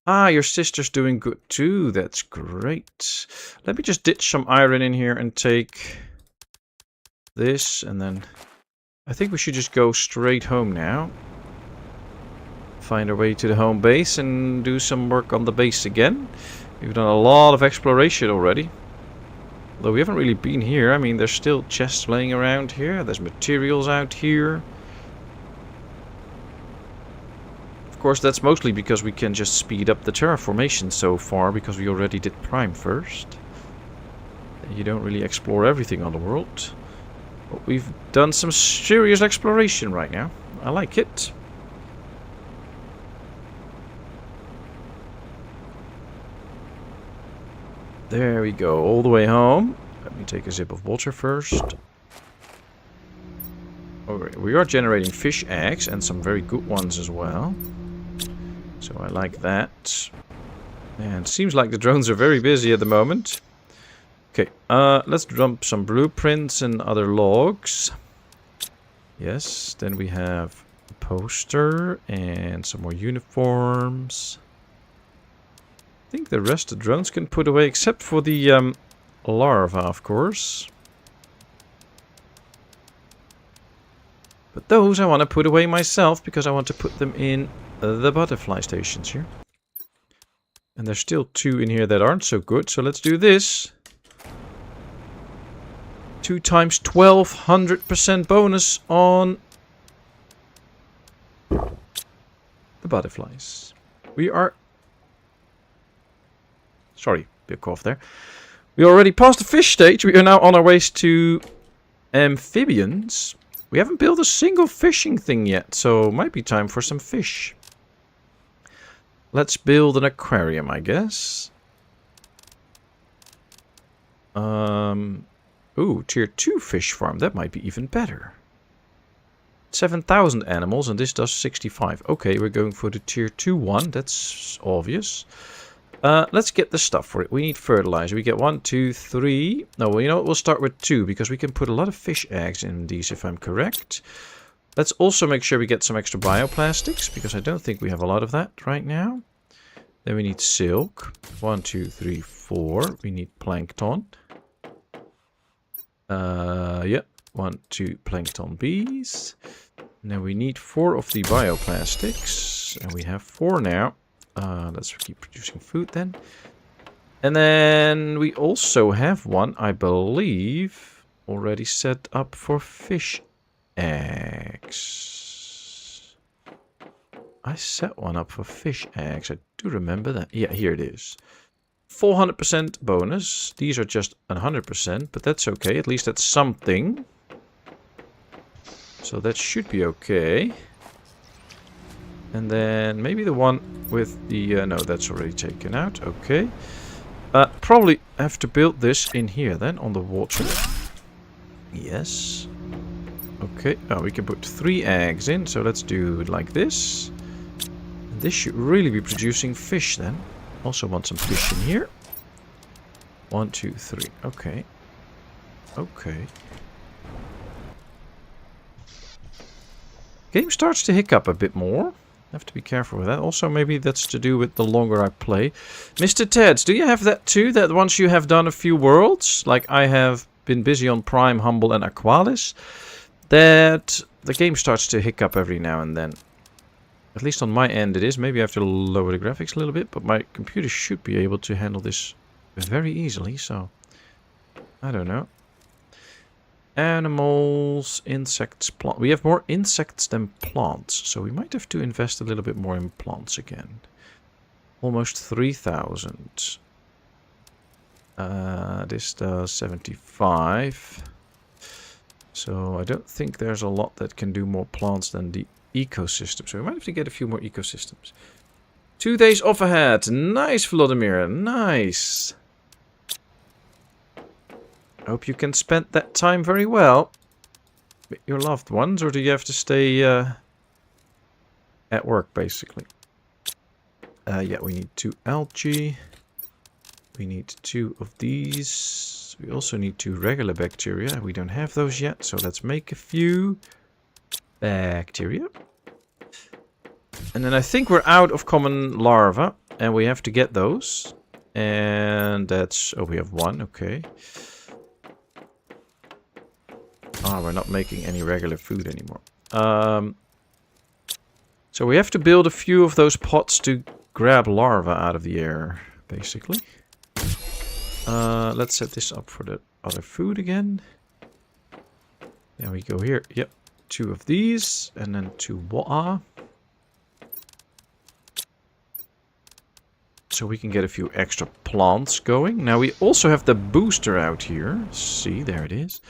Ah, your sister's doing good too. That's great. Let me just ditch some iron in here and take this. And then I think we should just go straight home now. Find our way to the home base and do some work on the base again. We've done a lot of exploration already. Though we haven't really been here. I mean, there's still chests laying around here. There's materials out here. Of course, that's mostly because we can just speed up the terraformation so far, because we already did Prime first. You don't really explore everything on the world. But we've done some serious exploration right now. I like it. There we go, all the way home. Let me take a sip of water first. Okay, we are generating fish eggs, and some very good ones as well. So I like that. And seems like the drones are very busy at the moment. Okay, let's dump some blueprints and other logs. Yes, then we have a poster and some more uniforms. I think the rest of the drones can put away, except for the larva, of course. But those I want to put away myself, because I want to put them in the butterfly stations here. And there's still two in here that aren't so good, so let's do this. 2 times 1200% bonus on the butterflies. We are... Sorry, bit cough there. We already passed the fish stage. We are now on our way to amphibians. We haven't built a single fishing thing yet, so it might be time for some fish. Let's build an aquarium, I guess. Ooh, tier 2 fish farm. That might be even better. 7,000 animals, and this does 65. Okay, we're going for the tier 2 one. That's obvious. Let's get the stuff for it. We need fertilizer. We get 1, 2, 3. No, well, you know what? We'll start with 2, because we can put a lot of fish eggs in these, if I'm correct. Let's also make sure we get some extra bioplastics, because I don't think we have a lot of that right now. Then we need silk. 1, 2, 3, 4. We need plankton. Yep. 1, 2 plankton bees. Now we need 4 of the bioplastics. And we have 4 now. Let's keep producing food then. And then we also have one, I believe, already set up for fish eggs. I set one up for fish eggs. I do remember that. Yeah, here it is. 400% bonus. These are just 100%, but that's okay. At least that's something. So that should be okay. And then maybe the one with the... no, that's already taken out. Okay. Probably have to build this in here then, on the water. Yes. Okay. Oh, we can put 3 eggs in, so let's do it like this. This should really be producing fish then. Also want some fish in here. 1, 2, 3. Okay. Okay. Game starts to hiccup a bit more. Have to be careful with that. Also, maybe that's to do with the longer I play. Mr. Teds, do you have that too? That once you have done a few worlds, like I have been busy on Prime, Humble, and Aqualis, that the game starts to hiccup every now and then. At least on my end it is. Maybe I have to lower the graphics a little bit, but my computer should be able to handle this very easily, so I don't know. Animals, insects, plants. We have more insects than plants, so we might have to invest a little bit more in plants again. Almost 3,000. This does 75. So I don't think there's a lot that can do more plants than the ecosystem. So we might have to get a few more ecosystems. 2 days off ahead. Nice, Vladimir. Nice. Hope you can spend that time very well with your loved ones, or do you have to stay at work, basically? Yeah, we need 2 algae. We need 2 of these. We also need 2 regular bacteria. We don't have those yet, so let's make a few bacteria. And then I think we're out of common larvae, and we have to get those. And that's... oh, we have 1, okay. Ah, we're not making any regular food anymore. So we have to build a few of those pots to grab larvae out of the air, basically. Let's set this up for the other food again. There we go here. Yep, 2 of these, and then 2 water. So we can get a few extra plants going. Now we also have the booster out here. See, there it is.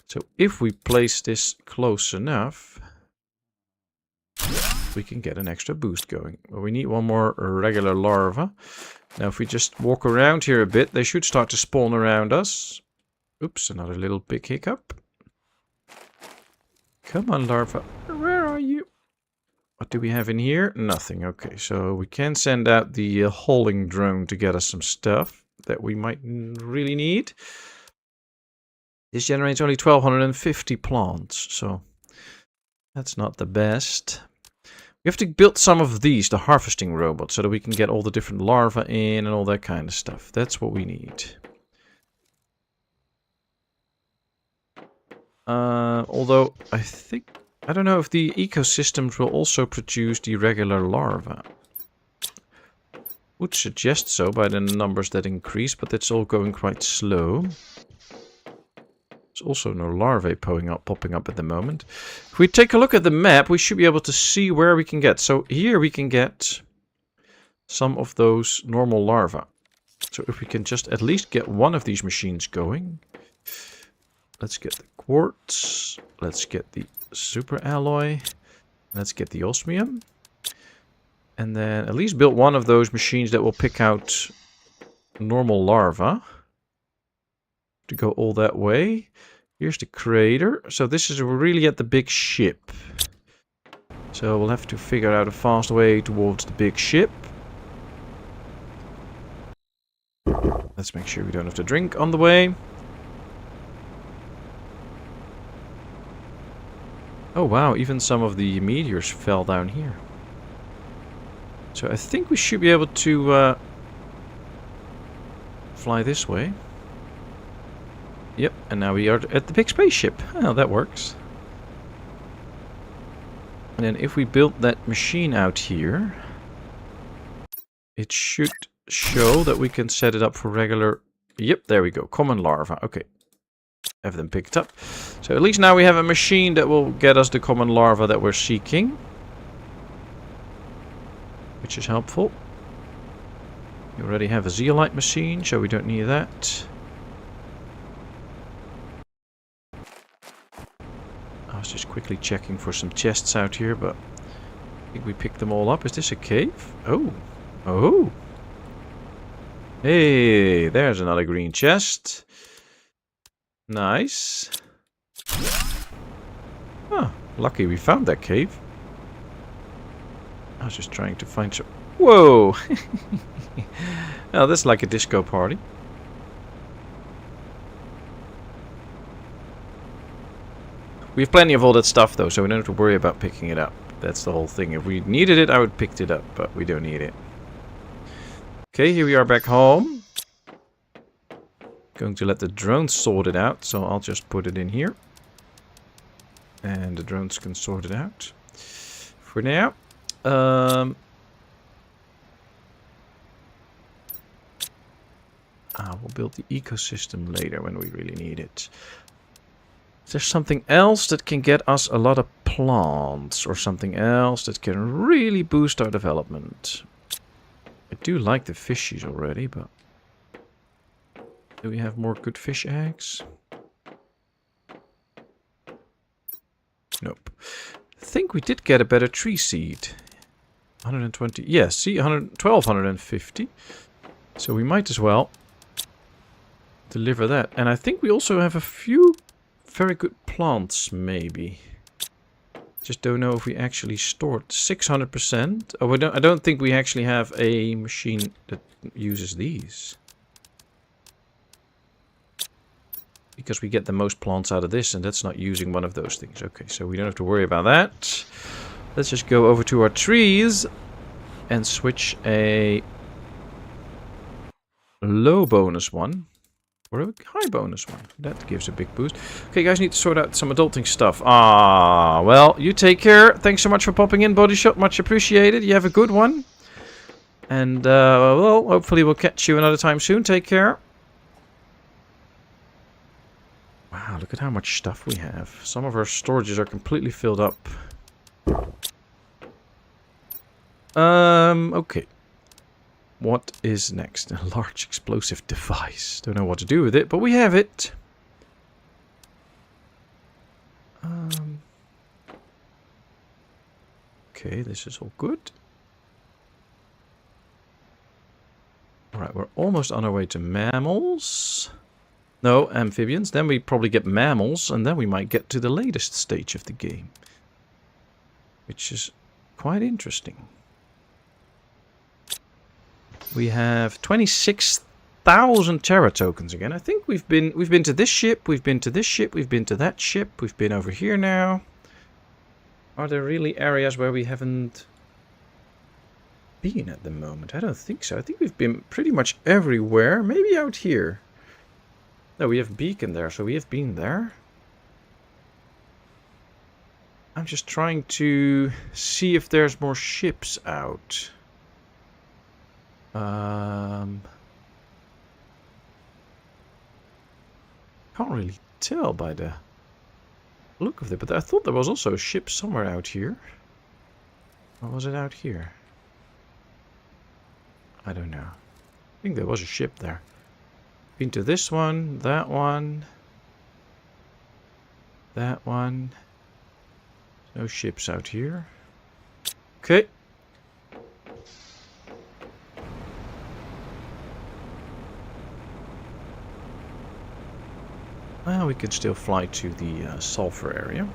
So if we place this close enough, we can get an extra boost going. But we need 1 more regular larva. Now if we just walk around here a bit, they should start to spawn around us. Oops, another little big hiccup. Come on, larva. Where are you? What do we have in here? Nothing. Okay, so we can send out the hauling drone to get us some stuff that we might really need. This generates only 1,250 plants, so that's not the best. We have to build some of these, the harvesting robots, so that we can get all the different larvae in and all that kind of stuff. That's what we need. Although, I don't know if the ecosystems will also produce the regular larvae. Would suggest so by the numbers that increase, but that's all going quite slow. There's also no larvae popping up at the moment. If we take a look at the map, we should be able to see where we can get. So here we can get some of those normal larvae. So if we can just at least get one of these machines going. Let's get the quartz. Let's get the super alloy. Let's get the osmium. And then at least build one of those machines that will pick out normal larvae. To go all that way. Here's the crater. So this is really at the big ship. So we'll have to figure out a fast way towards the big ship. Let's make sure we don't have to drink on the way. Oh wow, even some of the meteors fell down here. So I think we should be able to fly this way. Yep, and now we are at the big spaceship. Oh, that works. And then if we build that machine out here, it should show that we can set it up for regular... Yep, there we go. Common larva. Okay. Have them picked up. So at least now we have a machine that will get us the common larva that we're seeking. Which is helpful. We already have a zeolite machine, so we don't need that. I was just quickly checking for some chests out here, but I think we picked them all up. Is this a cave? Oh. Oh. Hey, there's another green chest. Nice. Oh, lucky we found that cave. I was just trying to find some... Whoa! Oh, that's like a disco party. We have plenty of all that stuff though, so we don't have to worry about picking it up. That's the whole thing. If we needed it, I would have picked it up, but we don't need it. Okay, here we are back home. Going to let the drones sort it out, so I'll just put it in here. And the drones can sort it out. For now. We'll build the ecosystem later when we really need it. Is there something else that can get us a lot of plants? Or something else that can really boost our development? I do like the fishies already, but... Do we have more good fish eggs? Nope. I think we did get a better tree seed. 120. Yes, see, 1250. So we might as well deliver that. And I think we also have a few very good plants, maybe. Just don't know if we actually stored 600%. Oh, I don't think we actually have a machine that uses these. Because we get the most plants out of this, and that's not using one of those things. Okay, so we don't have to worry about that. Let's just go over to our trees and switch a low bonus one for a high bonus one. That gives a big boost. Okay, guys, need to sort out some adulting stuff. Ah, well, you take care. Thanks so much for popping in, Body Shot. Much appreciated. You have a good one. And, well, hopefully we'll catch you another time soon. Take care. Wow, look at how much stuff we have. Some of our storages are completely filled up. Okay. What is next? A large explosive device. Don't know what to do with it, but we have it. Okay, this is all good. Alright, we're almost on our way to mammals. No, amphibians. Then we probably get mammals, and then we might get to the latest stage of the game. Which is quite interesting. We have 26,000 Terra tokens again. I think we've been to this ship, we've been to this ship, we've been to that ship, we've been over here now. Are there really areas where we haven't been at the moment? I don't think so. I think we've been pretty much everywhere. Maybe out here. No, we have Beacon there, so we have been there. I'm just trying to see if there's more ships out. Can't really tell by the look of it. But I thought there was also a ship somewhere out here. Or was it out here? I don't know. I think there was a ship there. Been to this one, that one. That one. No ships out here. Okay. Well, we can still fly to the sulfur area.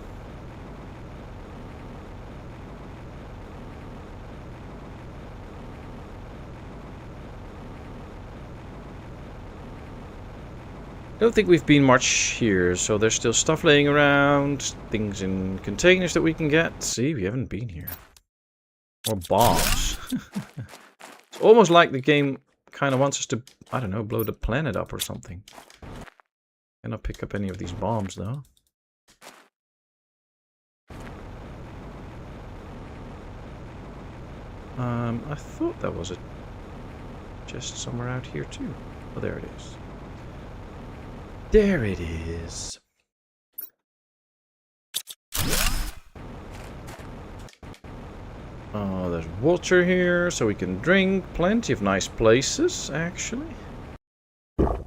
I don't think we've been much here, so there's still stuff laying around, things in containers that we can get. See, we haven't been here. Or bombs. It's almost like the game kind of wants us to, I don't know, blow the planet up or something. Cannot pick up any of these bombs, though. I thought that was a chest somewhere out here, too. Oh, there it is. There it is. Oh, there's water here, so we can drink. Plenty of nice places, actually.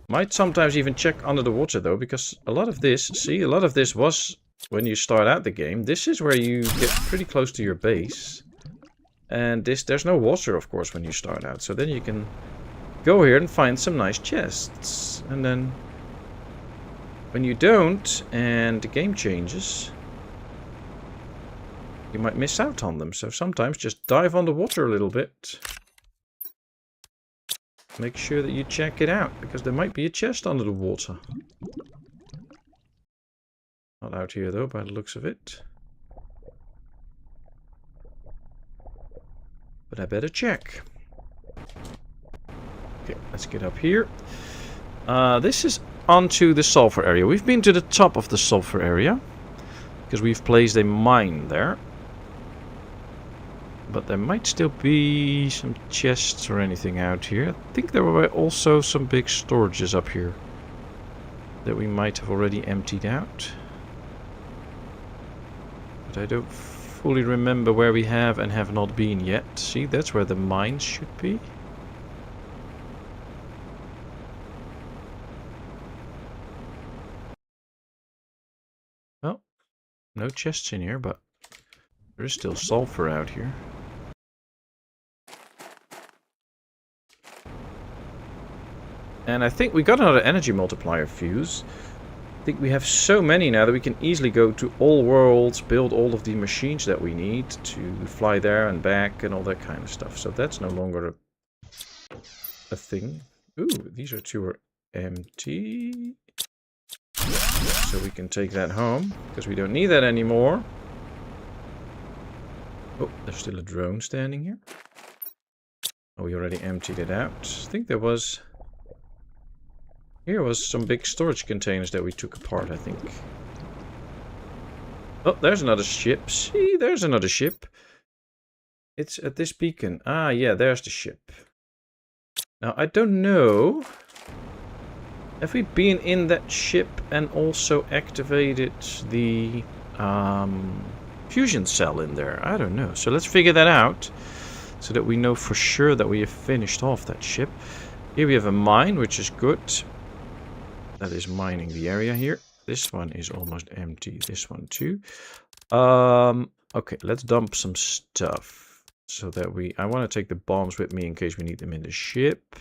Might sometimes even check under the water, though, because a lot of this, see, a lot of this was when you start out the game. This is where you get pretty close to your base. And there's no water, of course, when you start out. So then you can go here and find some nice chests. And then when you don't, and the game changes, you might miss out on them. So sometimes just dive underwater a little bit. Make sure that you check it out, because there might be a chest under the water. Not out here, though, by the looks of it. But I better check. Okay, let's get up here. This is onto the sulfur area. We've been to the top of the sulfur area, because we've placed a mine there. But there might still be some chests or anything out here. I think there were also some big storages up here that we might have already emptied out. But I don't fully remember where we have and have not been yet. See, that's where the mines should be. Well, no chests in here, but there is still sulfur out here. And I think we got another energy multiplier fuse. I think we have so many now that we can easily go to all worlds, build all of the machines that we need to fly there and back and all that kind of stuff. So that's no longer a thing. Ooh, these two are empty. So we can take that home, because we don't need that anymore. Oh, there's still a drone standing here. Oh, we already emptied it out. I think there was... Here was some big storage containers that we took apart, I think. Oh, there's another ship. See, there's another ship. It's at this beacon. Ah, yeah, there's the ship. Now, I don't know. Have we been in that ship and also activated the fusion cell in there? I don't know. So let's figure that out, so that we know for sure that we have finished off that ship. Here we have a mine, which is good. That is mining the area here. This one is almost empty. This one too. Okay, let's dump some stuff. So that I want to take the bombs with me in case we need them in the ship.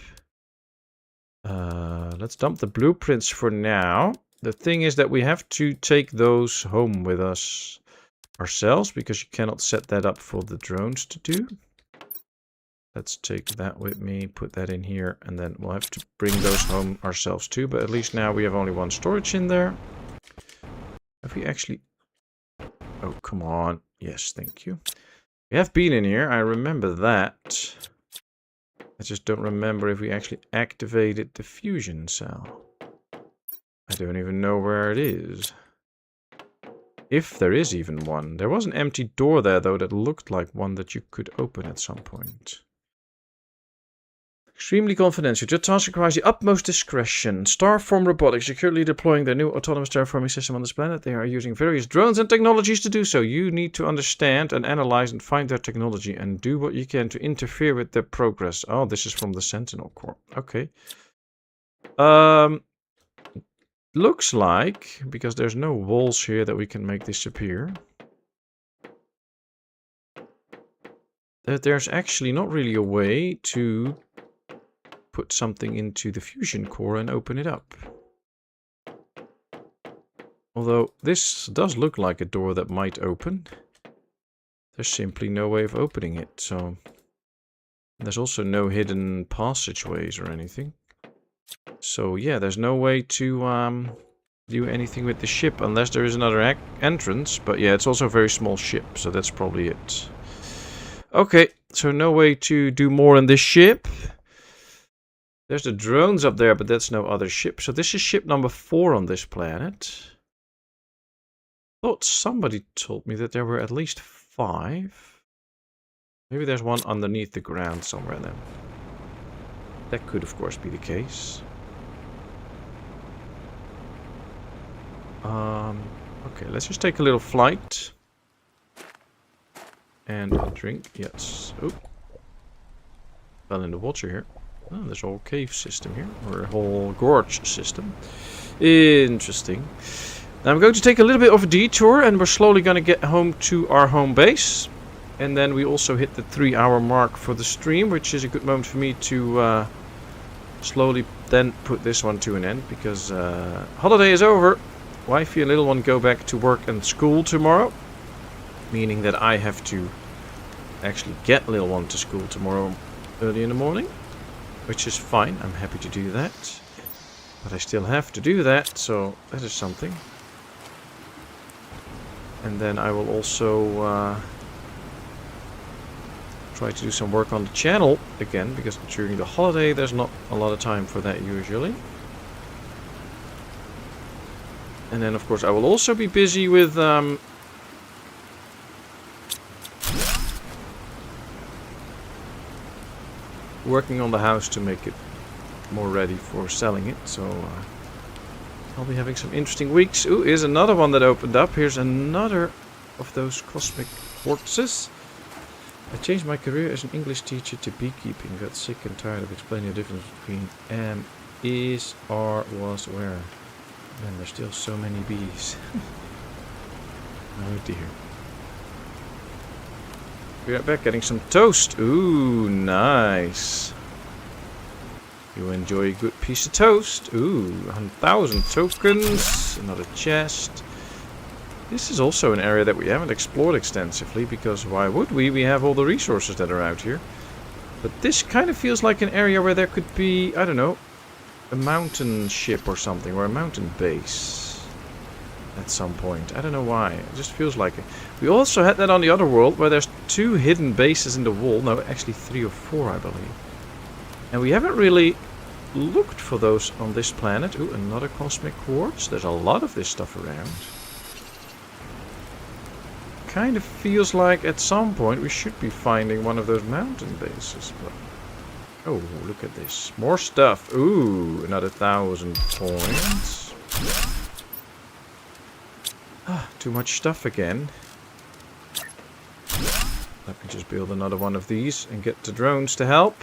Let's dump the blueprints for now. The thing is that we have to take those home with us ourselves, because you cannot set that up for the drones to do. Let's take that with me, put that in here, and then we'll have to bring those home ourselves too. But at least now we have only one storage in there. Have we actually... Oh, come on. Yes, thank you. We have been in here, I remember that. I just don't remember if we actually activated the fusion cell. I don't even know where it is. If there is even one. There was an empty door there, though, that looked like one that you could open at some point. Extremely confidential. Your task requires the utmost discretion. Starform Robotics are currently deploying their new autonomous terraforming system on this planet. They are using various drones and technologies to do so. You need to understand and analyze and find their technology and do what you can to interfere with their progress. Oh, this is from the Sentinel Corps. Okay. Looks like, because there's no walls here that we can make disappear, that there's actually not really a way to put something into the fusion core and open it up. Although this does look like a door that might open. There's simply no way of opening it, so there's also no hidden passageways or anything. So yeah, there's no way to do anything with the ship unless there is another entrance. But yeah, it's also a very small ship, so that's probably it. Okay, so no way to do more on this ship. There's the drones up there, but that's no other ship. So this is ship number 4 on this planet. Thought somebody told me that there were at least 5. Maybe there's one underneath the ground somewhere then. That could of course be the case. Okay, let's just take a little flight. And a drink, yes. Oh. Fell in the water here. Oh, there's a whole cave system here, or a whole gorge system. Interesting. Now I'm going to take a little bit of a detour, and we're slowly going to get home to our home base. And then we also hit the 3-hour mark for the stream, which is a good moment for me to slowly then put this one to an end, because holiday is over. Wifey and little one go back to work and school tomorrow, meaning that I have to actually get little one to school tomorrow early in the morning. Which is fine, I'm happy to do that. But I still have to do that, so that is something. And then I will also try to do some work on the channel again, because during the holiday there's not a lot of time for that usually. And then of course I will also be busy with working on the house to make it more ready for selling it, so I'll be having some interesting weeks. Ooh, here's another one that opened up. Here's another of those cosmic quartzes. I changed my career as an English teacher to beekeeping. Got sick and tired of explaining the difference between am, is, are, was, where. Man, there's still so many bees. Oh dear. Be right back, getting some toast. Ooh, nice. You enjoy a good piece of toast. Ooh, 1,000 tokens. Another chest. This is also an area that we haven't explored extensively, because why would we? We have all the resources that are out here. But this kind of feels like an area where there could be, I don't know, a mountain ship or something, or a mountain base. At some point. I don't know why. It just feels like it. We also had that on the other world, where there's 2 hidden bases in the wall. No, actually 3 or 4, I believe. And we haven't really looked for those on this planet. Ooh, another cosmic quartz. There's a lot of this stuff around. Kind of feels like at some point we should be finding one of those mountain bases. But oh, look at this. More stuff. Ooh, another 1,000 points. Ah, too much stuff again. Let me just build another one of these and get the drones to help.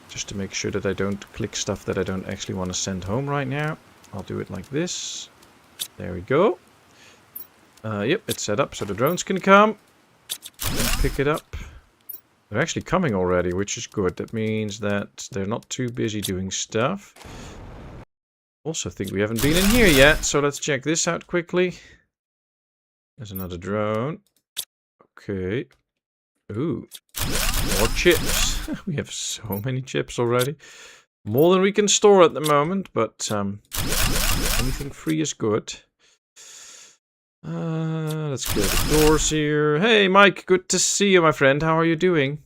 Just to make sure that I don't click stuff that I don't actually want to send home right now. I'll do it like this. There we go. Yep, it's set up so the drones can come and pick it up. They're actually coming already, which is good. That means that they're not too busy doing stuff. Also think we haven't been in here yet, so let's check this out quickly. There's another drone. Okay. Ooh. More chips. We have so many chips already. More than we can store at the moment, but anything free is good. Let's kill the doors here. Hey, Mike, good to see you, my friend. How are you doing?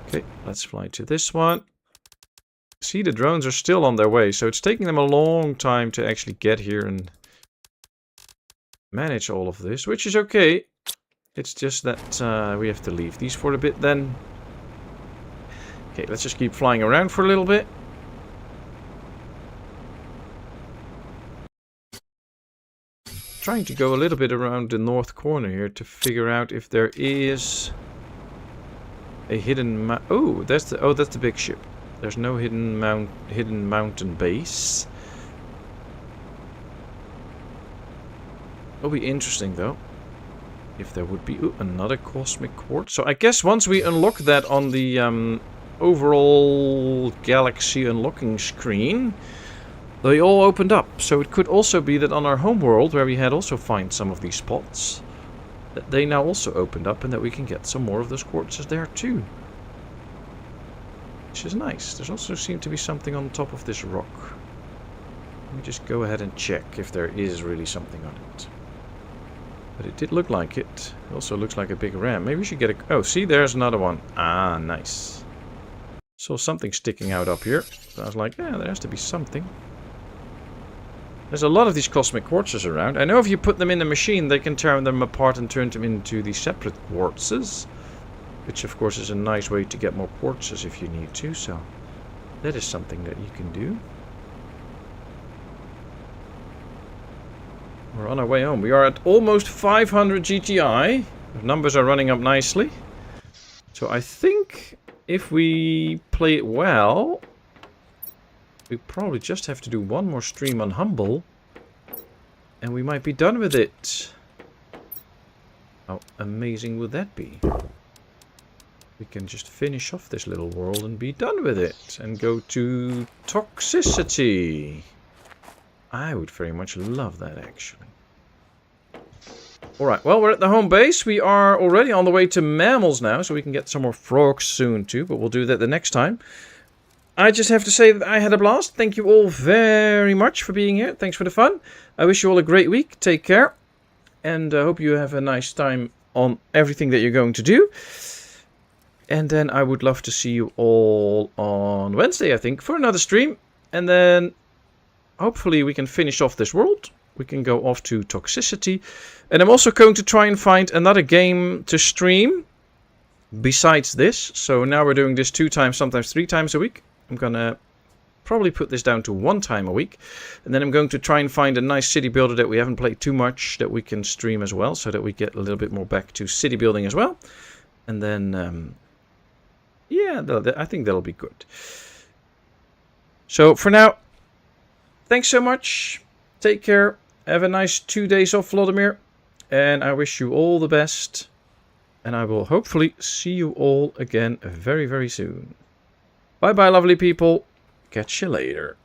Okay, let's fly to this one. See, the drones are still on their way, so it's taking them a long time to actually get here and manage all of this, which is okay. It's just that we have to leave these for a bit then. Okay, let's just keep flying around for a little bit. Trying to go a little bit around the north corner here to figure out if there is a hidden that's the big ship. There's no hidden mountain base. It'll be interesting though if there would be another cosmic quartz. So I guess once we unlock that on the overall galaxy unlocking screen, they all opened up. So it could also be that on our home world, where we had also found some of these spots, that they now also opened up and that we can get some more of those quartzes there too. Which is nice. There's also seemed to be something on top of this rock. Let me just go ahead and check if there is really something on it. But it did look like it. It also looks like a big ram. Maybe we should get a... Oh, see, there's another one. Ah, nice. Saw something sticking out up here. So I was like, yeah, there has to be something. There's a lot of these cosmic quartzes around. I know if you put them in the machine, they can tear them apart and turn them into these separate quartzes. Which, of course, is a nice way to get more quartzes if you need to. So that is something that you can do. We're on our way home. We are at almost 500 GTI. The numbers are running up nicely. So I think if we play it well, we probably just have to do one more stream on Humble. And we might be done with it. How amazing would that be? We can just finish off this little world and be done with it. And go to Toxicity. I would very much love that, actually. Alright, well, we're at the home base. We are already on the way to mammals now, so we can get some more frogs soon, too. But we'll do that the next time. I just have to say that I had a blast. Thank you all very much for being here. Thanks for the fun. I wish you all a great week. Take care. And I hope you have a nice time on everything that you're going to do. And then I would love to see you all on Wednesday, I think, for another stream. And then hopefully we can finish off this world. We can go off to Toxicity. And I'm also going to try and find another game to stream besides this. So now we're doing this 2 times, sometimes 3 times a week. I'm going to probably put this down to 1 time a week. And then I'm going to try and find a nice city builder that we haven't played too much that we can stream as well. So that we get a little bit more back to city building as well. And then, yeah, I think that'll be good. So for now, thanks so much. Take care. Have a nice 2 days off, Vladimir. And I wish you all the best. And I will hopefully see you all again very, very soon. Bye-bye, lovely people. Catch you later.